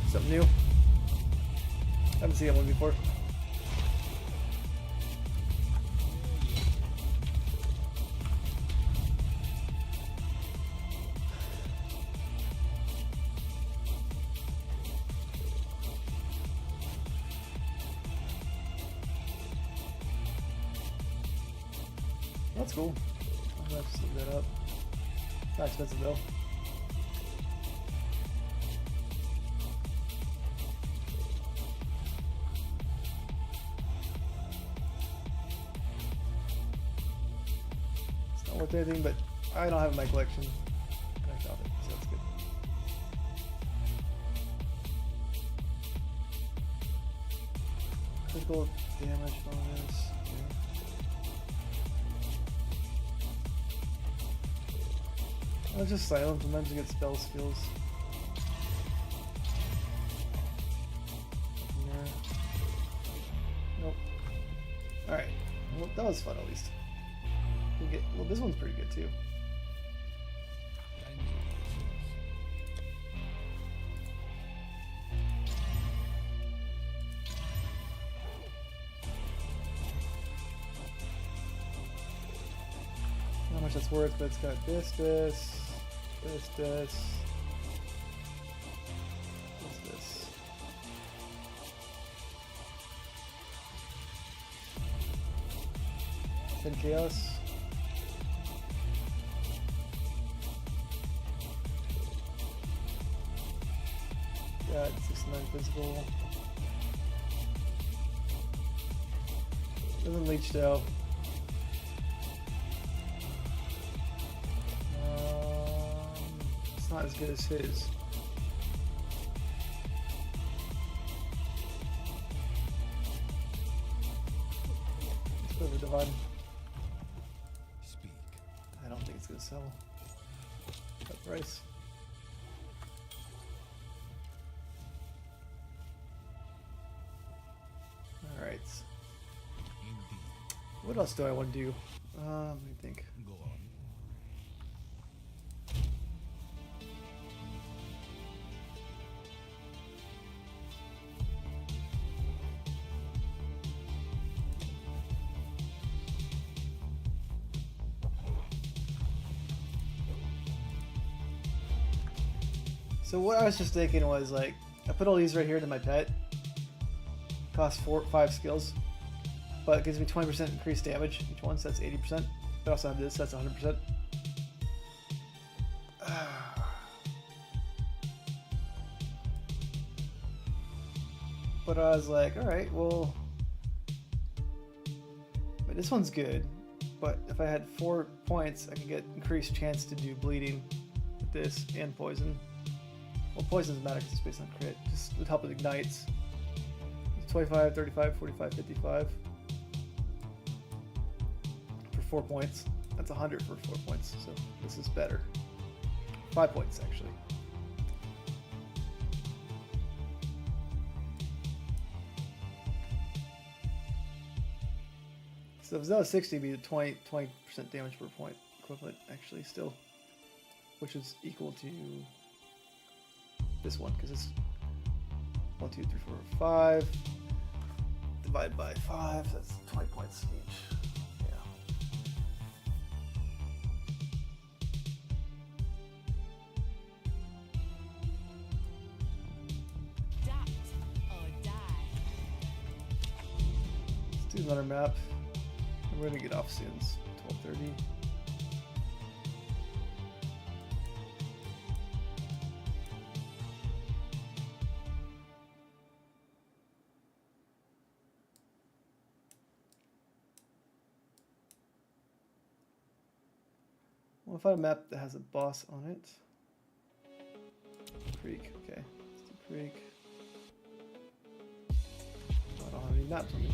Speaker 1: Something new. Haven't seen that one before. That's cool. I'm gonna have to look that up. Not expensive though. equipped anything, but I don't have it in my collection. I found it, so that's good. Critical damage bonus. Okay. I was just silent, sometimes you get spell skills. Nope. Alright. Well, that was fun at least. We get, well, this one's pretty good too. How much that's worth, but it's got this. This. This. 10 chaos. Got 69 physical. Doesn't leech though. It's not as good as his. Let's go over divide. I don't think it's gonna sell. That price. All right. What else do I want to do? Let me think.
Speaker 2: Go on.
Speaker 1: So what I was just thinking was like, I put all these right here to my pet. Costs 5 skills, but it gives me 20% increased damage each one, so that's 80%. I also have this, that's 100%. But I was like, all right, well, but this one's good. But if I had 4 points, I could get increased chance to do bleeding with this and poison. Well, poison doesn't matter because it's based on crit. Just with help it ignites. 25, 35, 45, 55. For 4 points. That's 100 for 4 points. So this is better. 5 points actually. So if it's not 60, it'd be 20% damage per point equivalent actually still. Which is equal to this one, because it's 1, 2, 3, 4, 5 divided by 5, so that's 20 points each. Yeah.
Speaker 3: Dot or die.
Speaker 1: Let's do another map. We're gonna get off soon. It's 12:30. We'll find a map that has a boss on it. Creek, okay. Let's do Creek. I don't have any maps on me.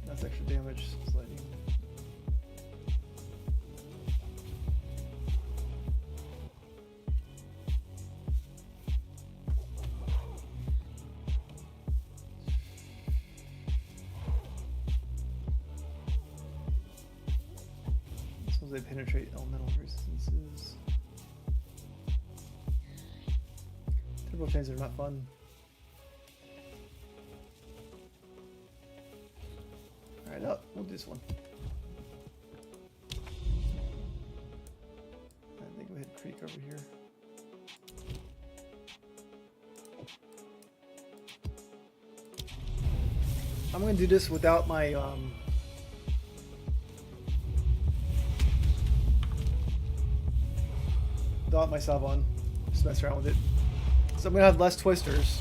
Speaker 1: That's extra damage, lightning. They penetrate elemental resistances. Turbo chains are not fun. Alright, we'll do this one. I think we hit Creek over here. I'm gonna do this without my without my Savon. Just mess around with it. So I'm gonna have less twisters,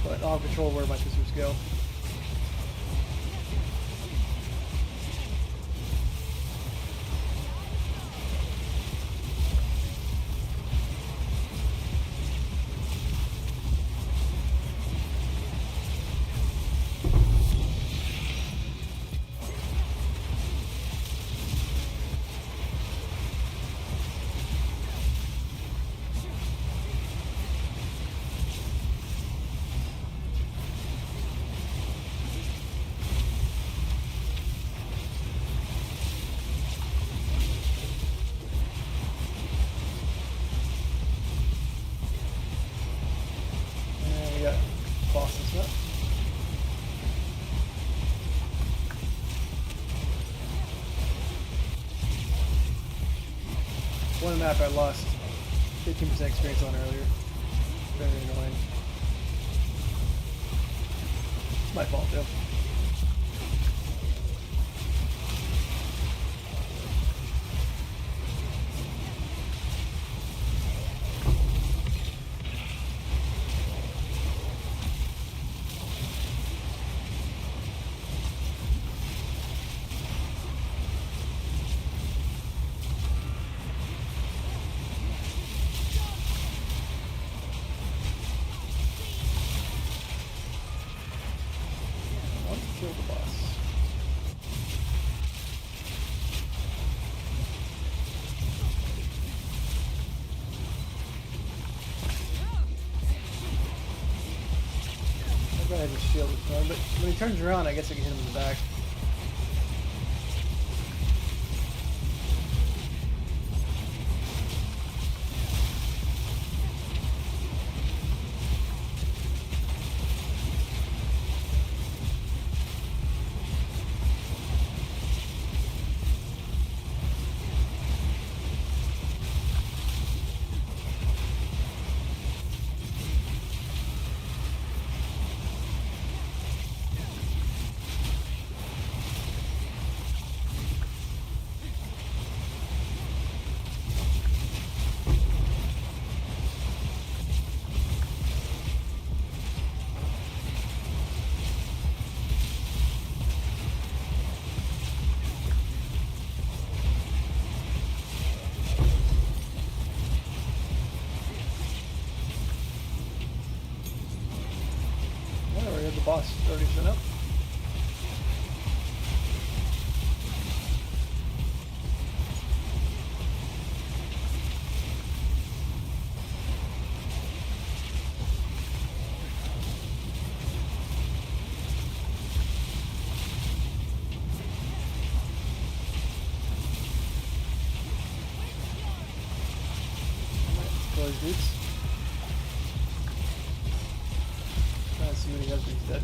Speaker 1: but I'll control where my twisters go. And we got bosses up. One map I lost 15% experience on earlier. Very annoying. It's my fault though. I want to kill the boss. I bet I just shield this one, but when he turns around, I guess I can hit him in the back. Yeah, we have the boss already set up. Let's kill his dudes. Trying to see what he has when he's dead.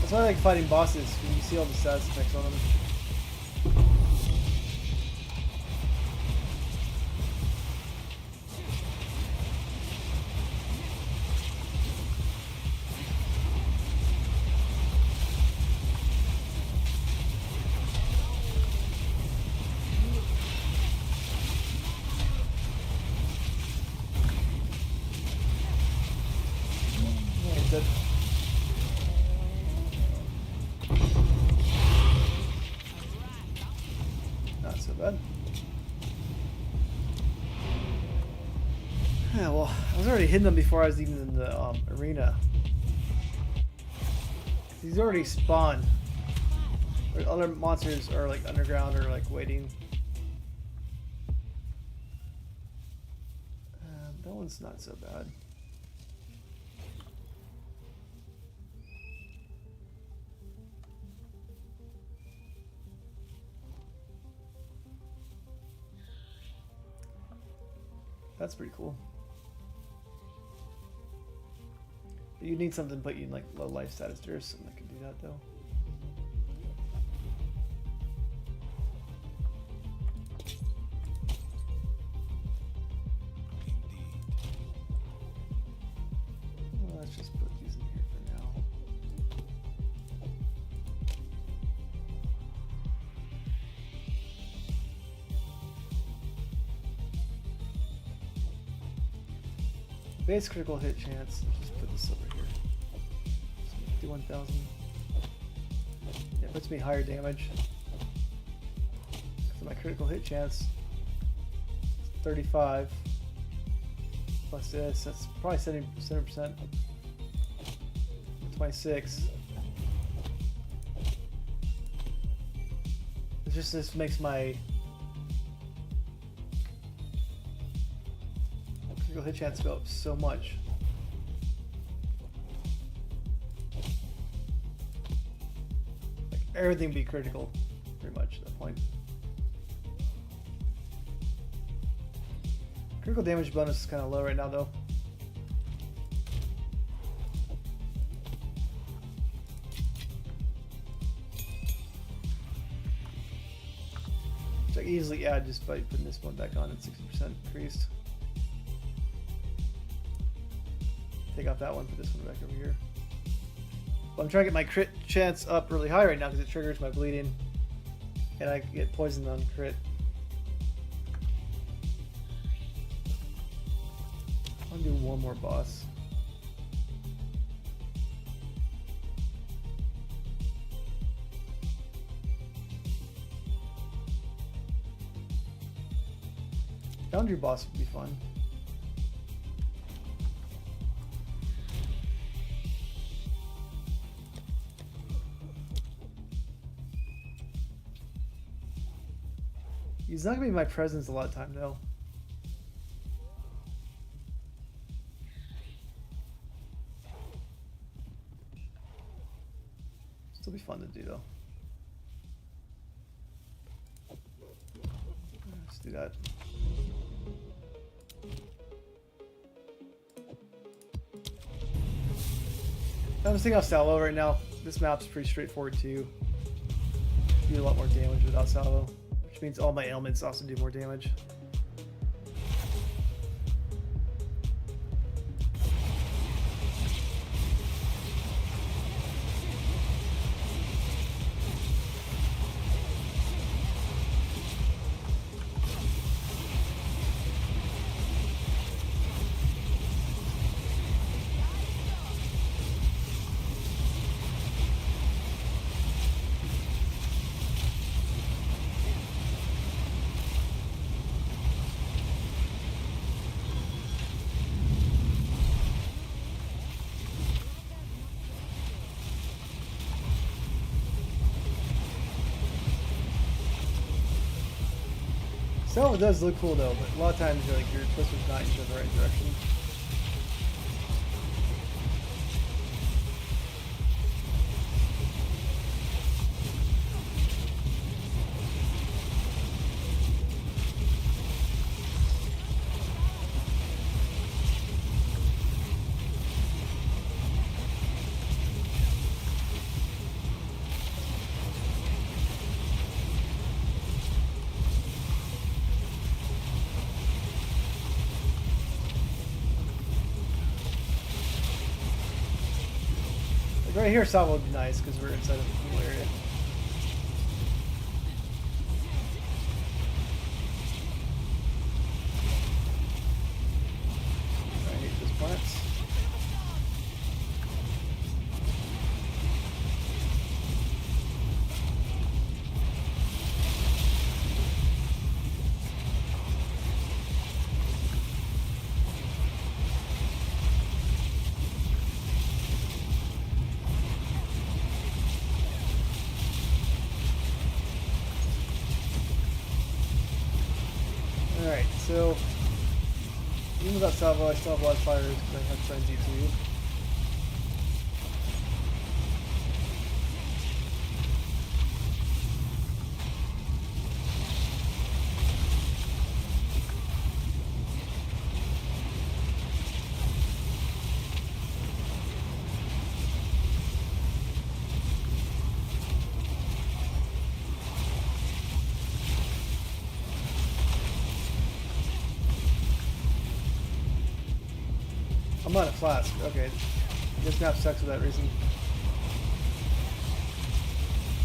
Speaker 1: That's why I like fighting bosses, because you see all the status effects on them. Yeah, he's dead. Not so bad. Yeah, well, I was already hitting them before I was even in the arena. He's already spawned. Or other monsters are like underground or like waiting. That one's not so bad. That's pretty cool. But you need something to put you in like low life status. There's something that can do that though. Well, let's just put these in here for now. Base critical hit chance. Let's just put this over here. 51,000. Yeah, it puts me higher damage. So my critical hit chance is 35. Plus this, that's probably 70%. 26. It's just this makes my critical hit chance go up so much. Like everything be critical, pretty much at that point. Critical damage bonus is kind of low right now, though. Which I can easily add just by putting this one back on at 60% increased. Take off that one, put this one back over here. But I'm trying to get my crit chance up really high right now because it triggers my bleeding. And I get poisoned on crit. I'll do one more boss. Foundry boss would be fun. He's not gonna be in my presence a lot of time though. Still be fun to do though. Let's do that. I'm just thinking of Salvo right now. This map's pretty straightforward too. Do a lot more damage without Salvo, which means all my ailments also do more damage. Salvo does look cool though, but a lot of times you're like your twister's not in the right direction. Right here, Salvo would be nice because we're inside of a cool area. I hate those plants. Alright, so even without Salvo, I still have a lot of fires because I have Frenzy too. I'm on a flask. Okay. This map sucks for that reason.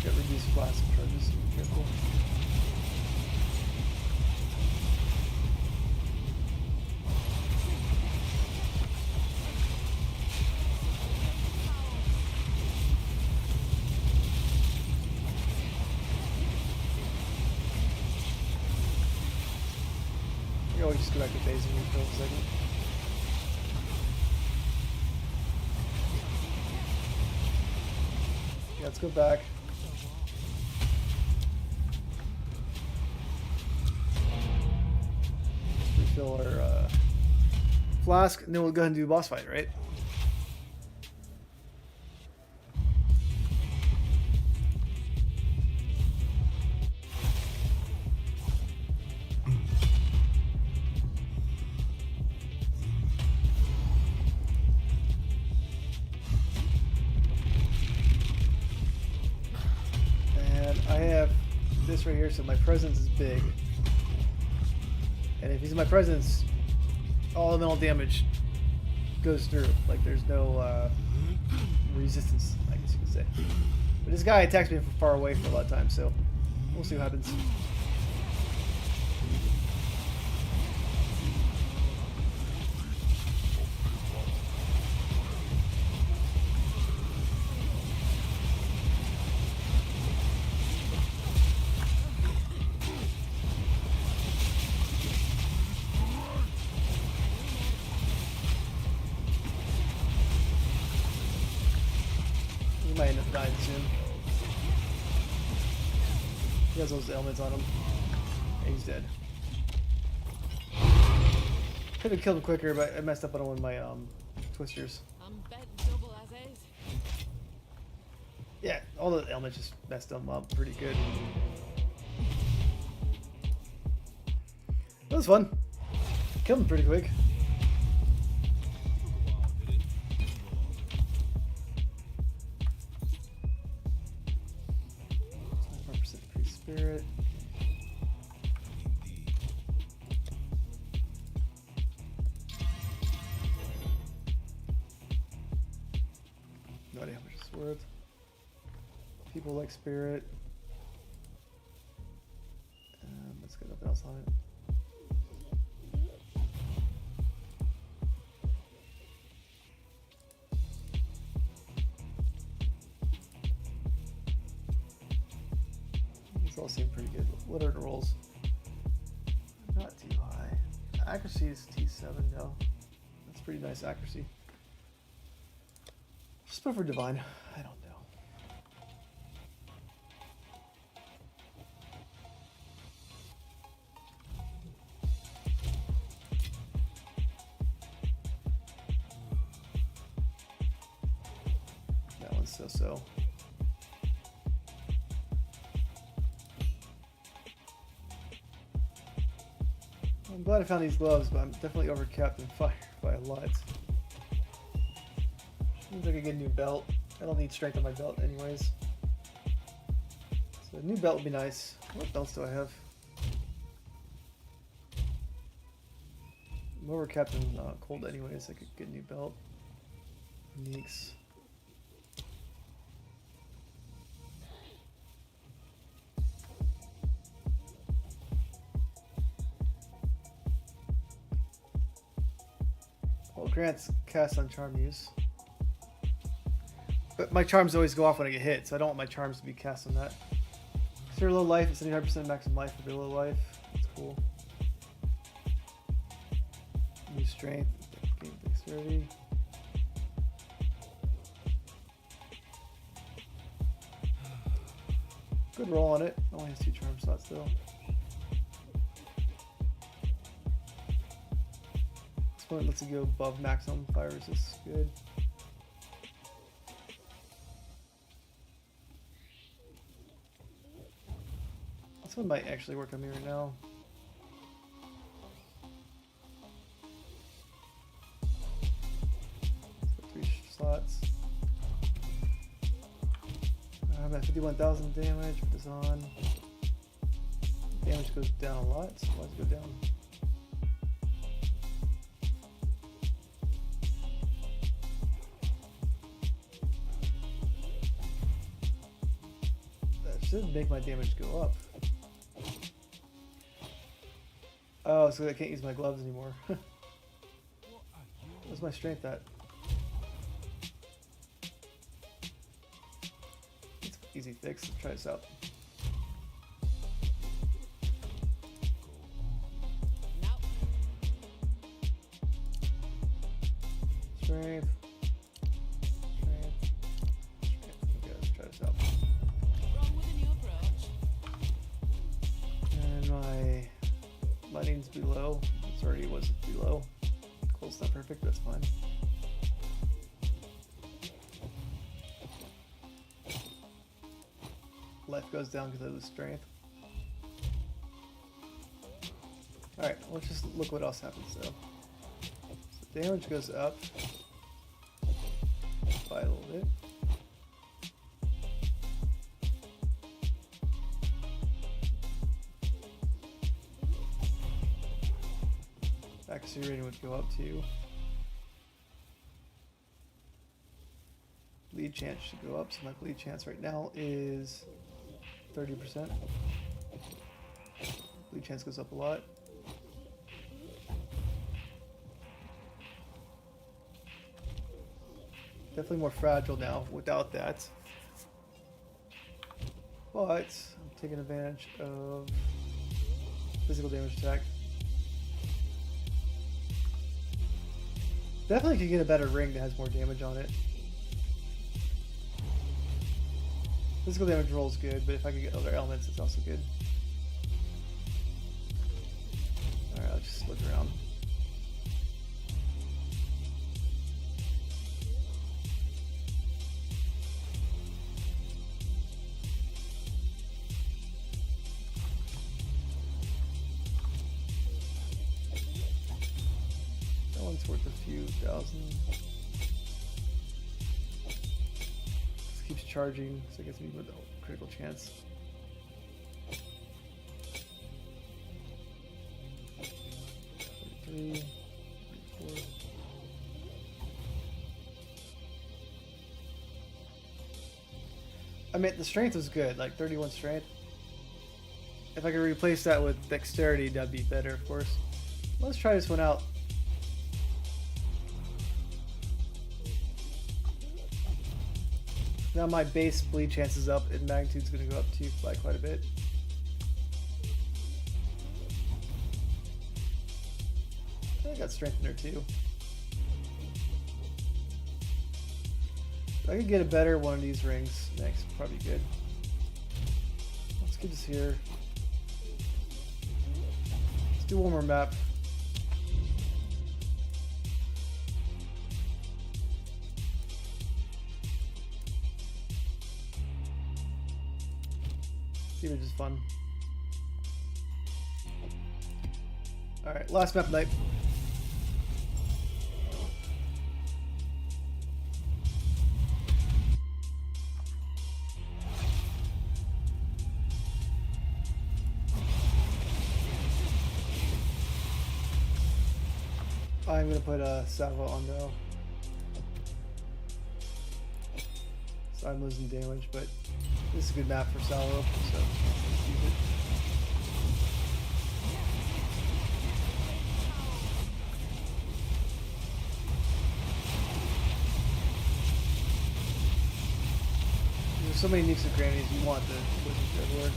Speaker 1: Get reduced flask charges. Be careful. probably just go back to base and refill in a second. Yeah, let's go back. Refill our flask, and then we'll go ahead and do a boss fight, right? And I have this right here, so my presence is big. And if he's in my presence, all elemental damage goes through. Like there's no resistance, I guess you could say. But this guy attacks me from far away for a lot of times, so we'll see what happens. He might end up dying soon. He has those elements on him. And he's dead. Could have killed him quicker, but I messed up on one of my twisters.
Speaker 3: I'm bent double as is.
Speaker 1: Yeah, all the elements just messed him up pretty good. That was fun. Killed him pretty quick. Spirit. No idea how much it's worth. People like spirit. Let's get nothing else on it. These all seem pretty good. What are the rolls? Not too high. Accuracy is T7 though. That's pretty nice accuracy. Just put for divine. I don't know. That one's so-so. I'm glad I found these gloves, but I'm definitely overcapped in fire by a lot. Seems like I get a new belt. I don't need strength on my belt anyways. So a new belt would be nice. What belts do I have? I'm overcapped in cold anyways. I could get a new belt. Neeks. Well, grants cast on charm use. But my charms always go off when I get hit, so I don't want my charms to be cast on that. Clear low life, it's 75% maximum life for low life. That's cool. New strength, gain dexterity. Good roll on it. Only has 2 charm slots though. This one lets it go above maximum fire resist. Good. This one might actually work on me right now. So 3 slots. I'm at 51,000 damage. Put this on. Damage goes down a lot, so why does it go down? That should make my damage go up. Oh, so I can't use my gloves anymore. Where's my strength at? It's an easy fix. Let's try this out.
Speaker 3: Now,
Speaker 1: too low. It's already was too low. Cold's not perfect, that's fine. Life goes down because I lose strength. Alright, let's just look what else happens though. So damage goes up by a little bit. Accuracy rating would go up too. Bleed chance should go up, so my bleed chance right now is 30%. Bleed chance goes up a lot. Definitely more fragile now without that. But I'm taking advantage of physical damage attack. Definitely could get a better ring that has more damage on it. Physical damage roll is good, but if I could get other elements, it's also good. Alright, let's just look around. That one's worth a few thousand. Keeps charging, so I guess we with a critical chance. Three, 4. I mean, the strength was good, like 31 strength. If I could replace that with dexterity, that'd be better, of course. Let's try this one out. Now my base bleed chance is up, and magnitude's going to go up too by quite a bit. I got strength in there too. If I could get a better one of these rings next, probably good. Let's get this here. Let's do one more map. See, which is fun. Alright, last map night. I'm gonna put a salvo on though. So I'm losing damage, but this is a good map for salvo, so let's use it. There's so many nooks and crannies, you want the wizards everywhere.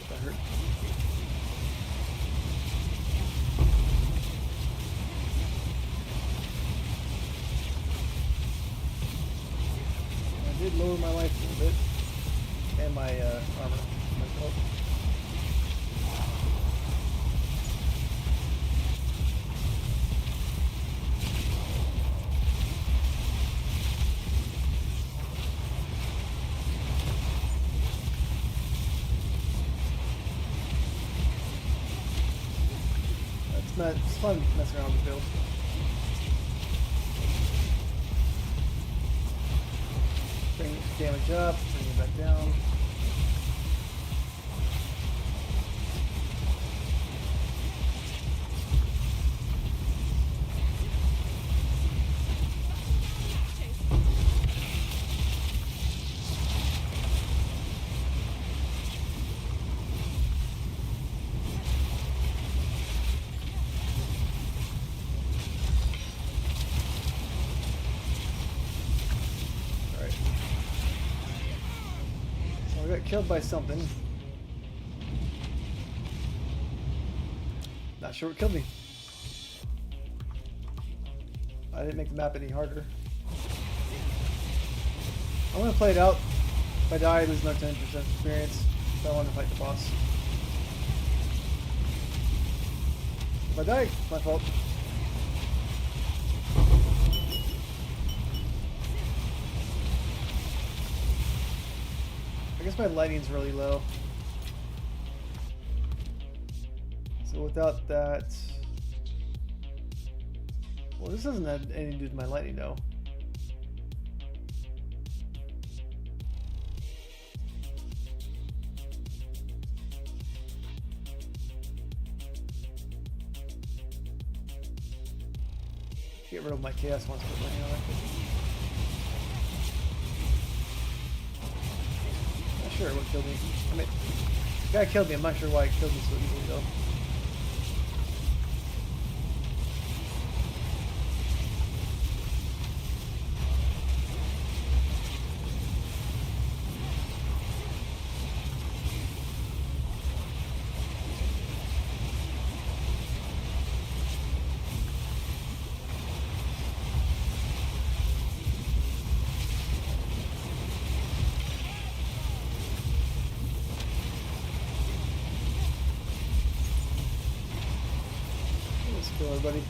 Speaker 1: That hurt. I did lower my life a little bit, and my armor, my belt. It's fun messing around with the build. Bring damage up, bring it back down. get killed by something. Not sure what killed me. I didn't make the map any harder. I'm gonna play it out. If I die, I lose another 10% experience. So I want to fight the boss. If I die, it's my fault. I guess my lighting's really low. So without that... Well, this doesn't have anything to do with my lighting, though. Get rid of my chaos once for lighting on it. Not sure what killed me. I mean, the guy killed me. I'm not sure why he killed me so easily, though. Kill everybody.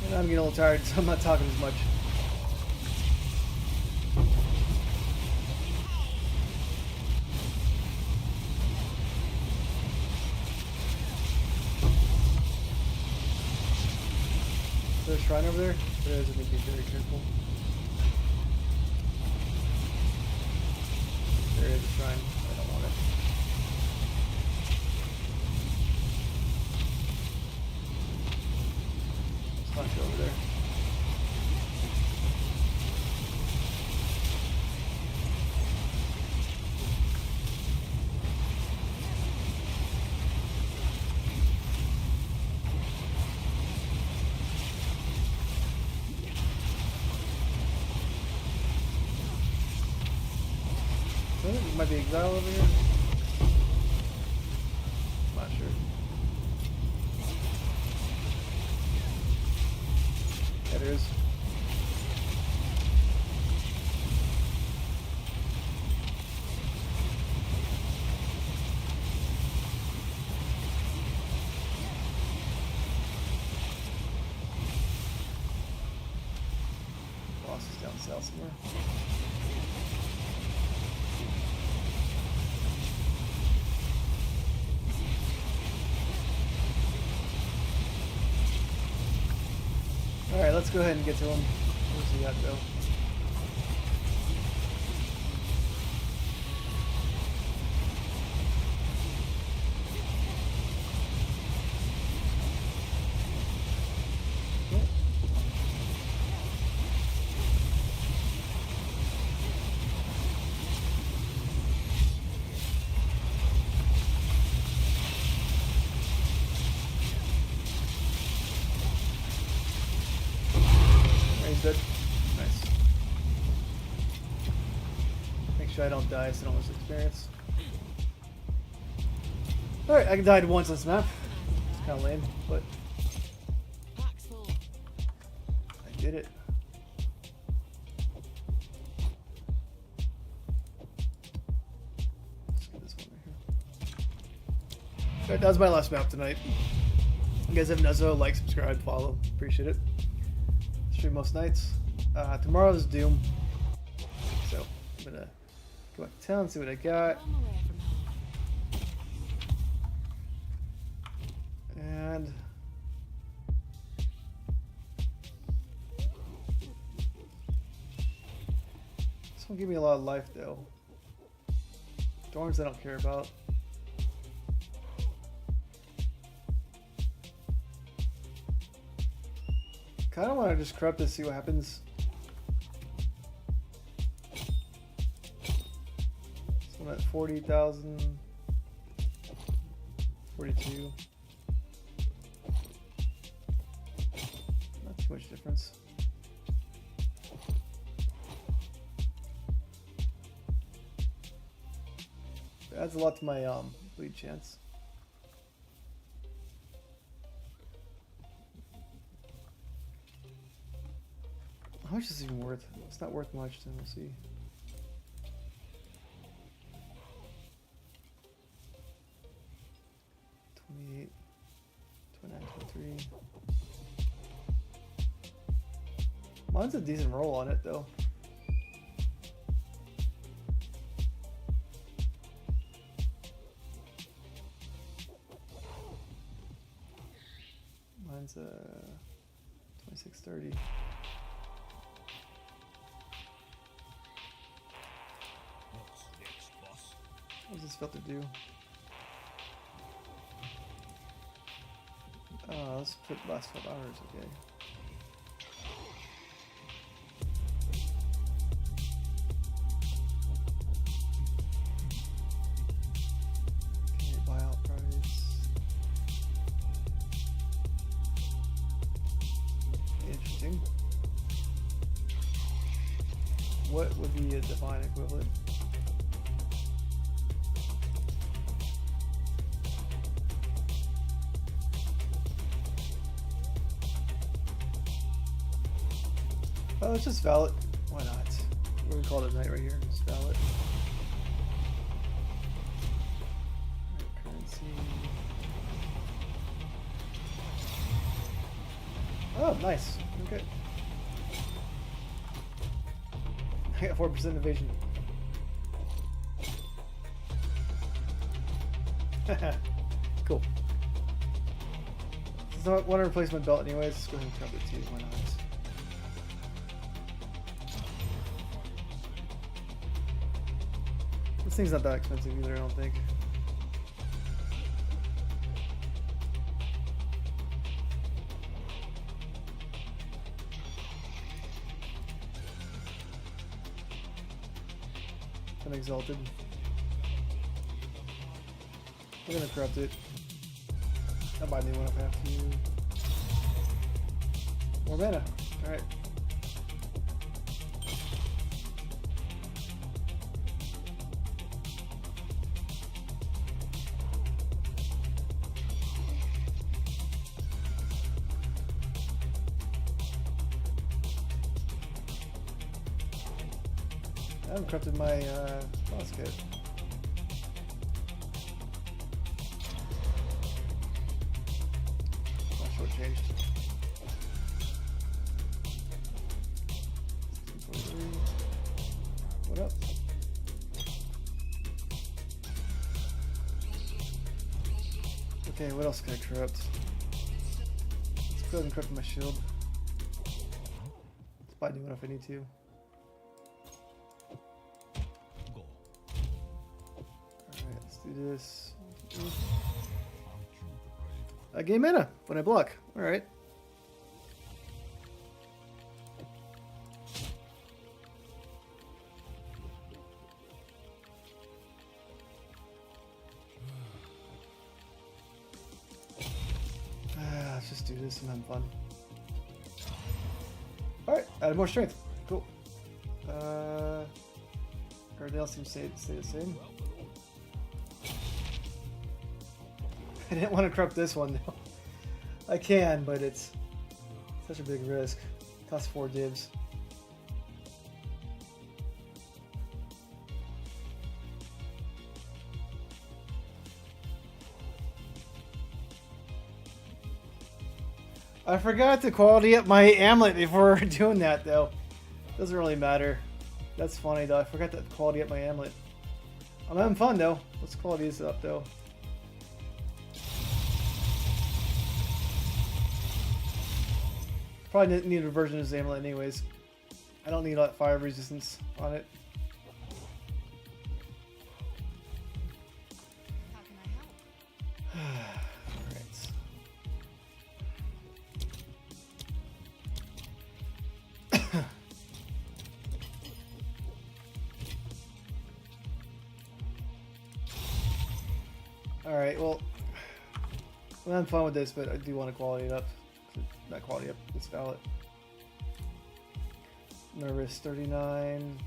Speaker 1: And I'm getting a little tired, so I'm not talking as much. Is there a shrine over there? There is, I need to be very careful. There is a shrine. I don't want it. Let's go over there. I think there might be Exile over here. Not sure. Yeah, there is. Boss is down south somewhere. Alright, let's go ahead and get to him. Where's he at, though? He's dead. Nice. Make sure I don't die so I don't lose experience. Alright, I died once on this map. It's kind of lame, but
Speaker 3: Box full.
Speaker 1: I did it. Let's get this one right here. Alright, that was my last map tonight. You guys haven't done so, like, subscribe, follow. Appreciate it. Stream most nights. Tomorrow's Doom. So, I'm gonna go back to town, see what I got.
Speaker 3: On the way from home.
Speaker 1: And this will give me a lot of life, though. Thorns I don't care about. Kinda wanna just corrupt this, see what happens. So I'm at 40,000. 42. Not too much difference. Adds a lot to my bleed chance. How much is this even worth? It's not worth much, then we'll see. $28, $29, $23. Mine's a decent roll on it though. Mine's a 2630.
Speaker 2: What's next, boss?
Speaker 1: What does this filter do? Let's put last 12 hours, okay. Okay, buyout price. Interesting. What would be a divine equivalent? Oh, it's just valid. Why not? We're gonna call it a night right here. Just valid. Alright, currency. Oh, nice. Okay. I got 4% evasion. Cool. Since I want to replace my belt anyways, let's go ahead and grab it too. Why not? This thing's not that expensive either, I don't think. I'm exalted. We're gonna corrupt it. I'll buy a new one if I have to. More mana. Alright. I haven't corrupted my boss kit. Not sure what changed. 1643. What else? Okay, what else can I corrupt? Let's go ahead and corrupt my shield. Let's buy a new one if I need to. Do this. I gain mana when I block. Alright. Let's just do this and have fun. Alright, added more strength. Cool. Everything else seems to stay the same. I didn't want to corrupt this one though. I can, but it's such a big risk. Costs 4 divs. I forgot to quality up my amulet before doing that though. Doesn't really matter. That's funny though. I forgot to quality up my amulet. I'm having fun though. Let's quality this up though. Probably need a version of this amulet anyways. I don't need a lot of fire resistance on it.
Speaker 3: How can I help?
Speaker 1: Alright, well, I'm having fun with this, but I do want to quality it up. Not quality up, it's valid. Nervous 39.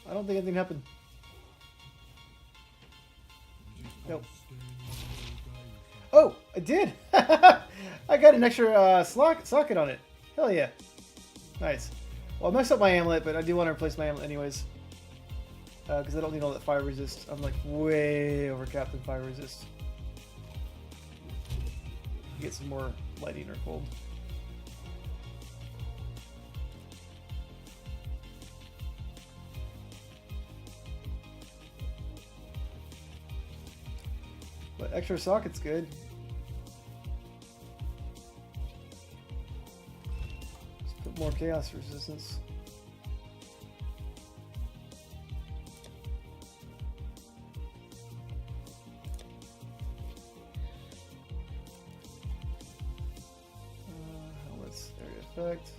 Speaker 1: I don't think anything happened. Nope. Oh, I did! I got an extra socket on it. Hell yeah. Nice. Well, I messed up my amulet, but I do want to replace my amulet anyways. Because I don't need all that fire resist. I'm like way over capped in fire resist. Get some more lightning or cold. But extra socket's good. Let's put more chaos resistance. Helmet's area effect.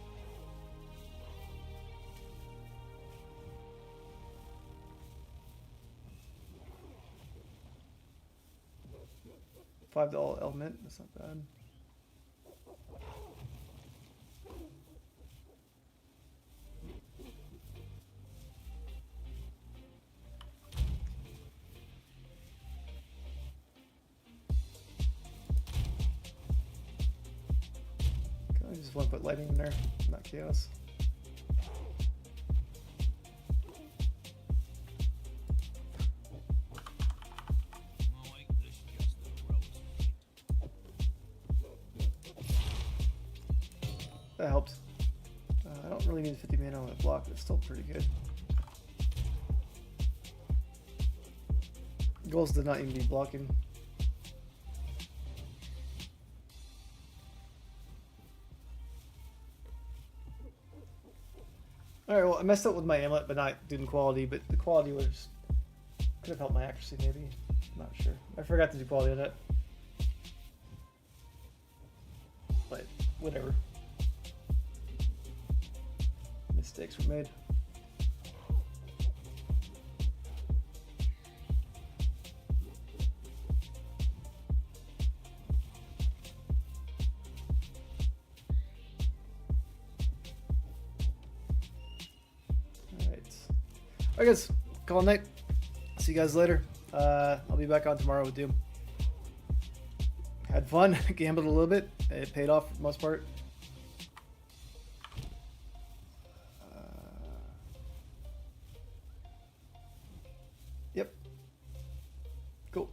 Speaker 1: $5 element, that's not bad. I just want to put lightning in there, not chaos.
Speaker 2: Mike, this just a rose.
Speaker 1: That helped. I don't really need 50 mana on that block, but it's still pretty good. Goals did not even be blocking. Alright, well, I messed up with my amulet, but not doing quality, but the quality was... could have helped my accuracy, maybe. I'm not sure. I forgot to do quality on it. But, whatever. Mistakes were made. Alright guys, call it night. See you guys later. I'll be back on tomorrow with Doom. Had fun, gambled a little bit. It paid off for the most part. Yep. Cool.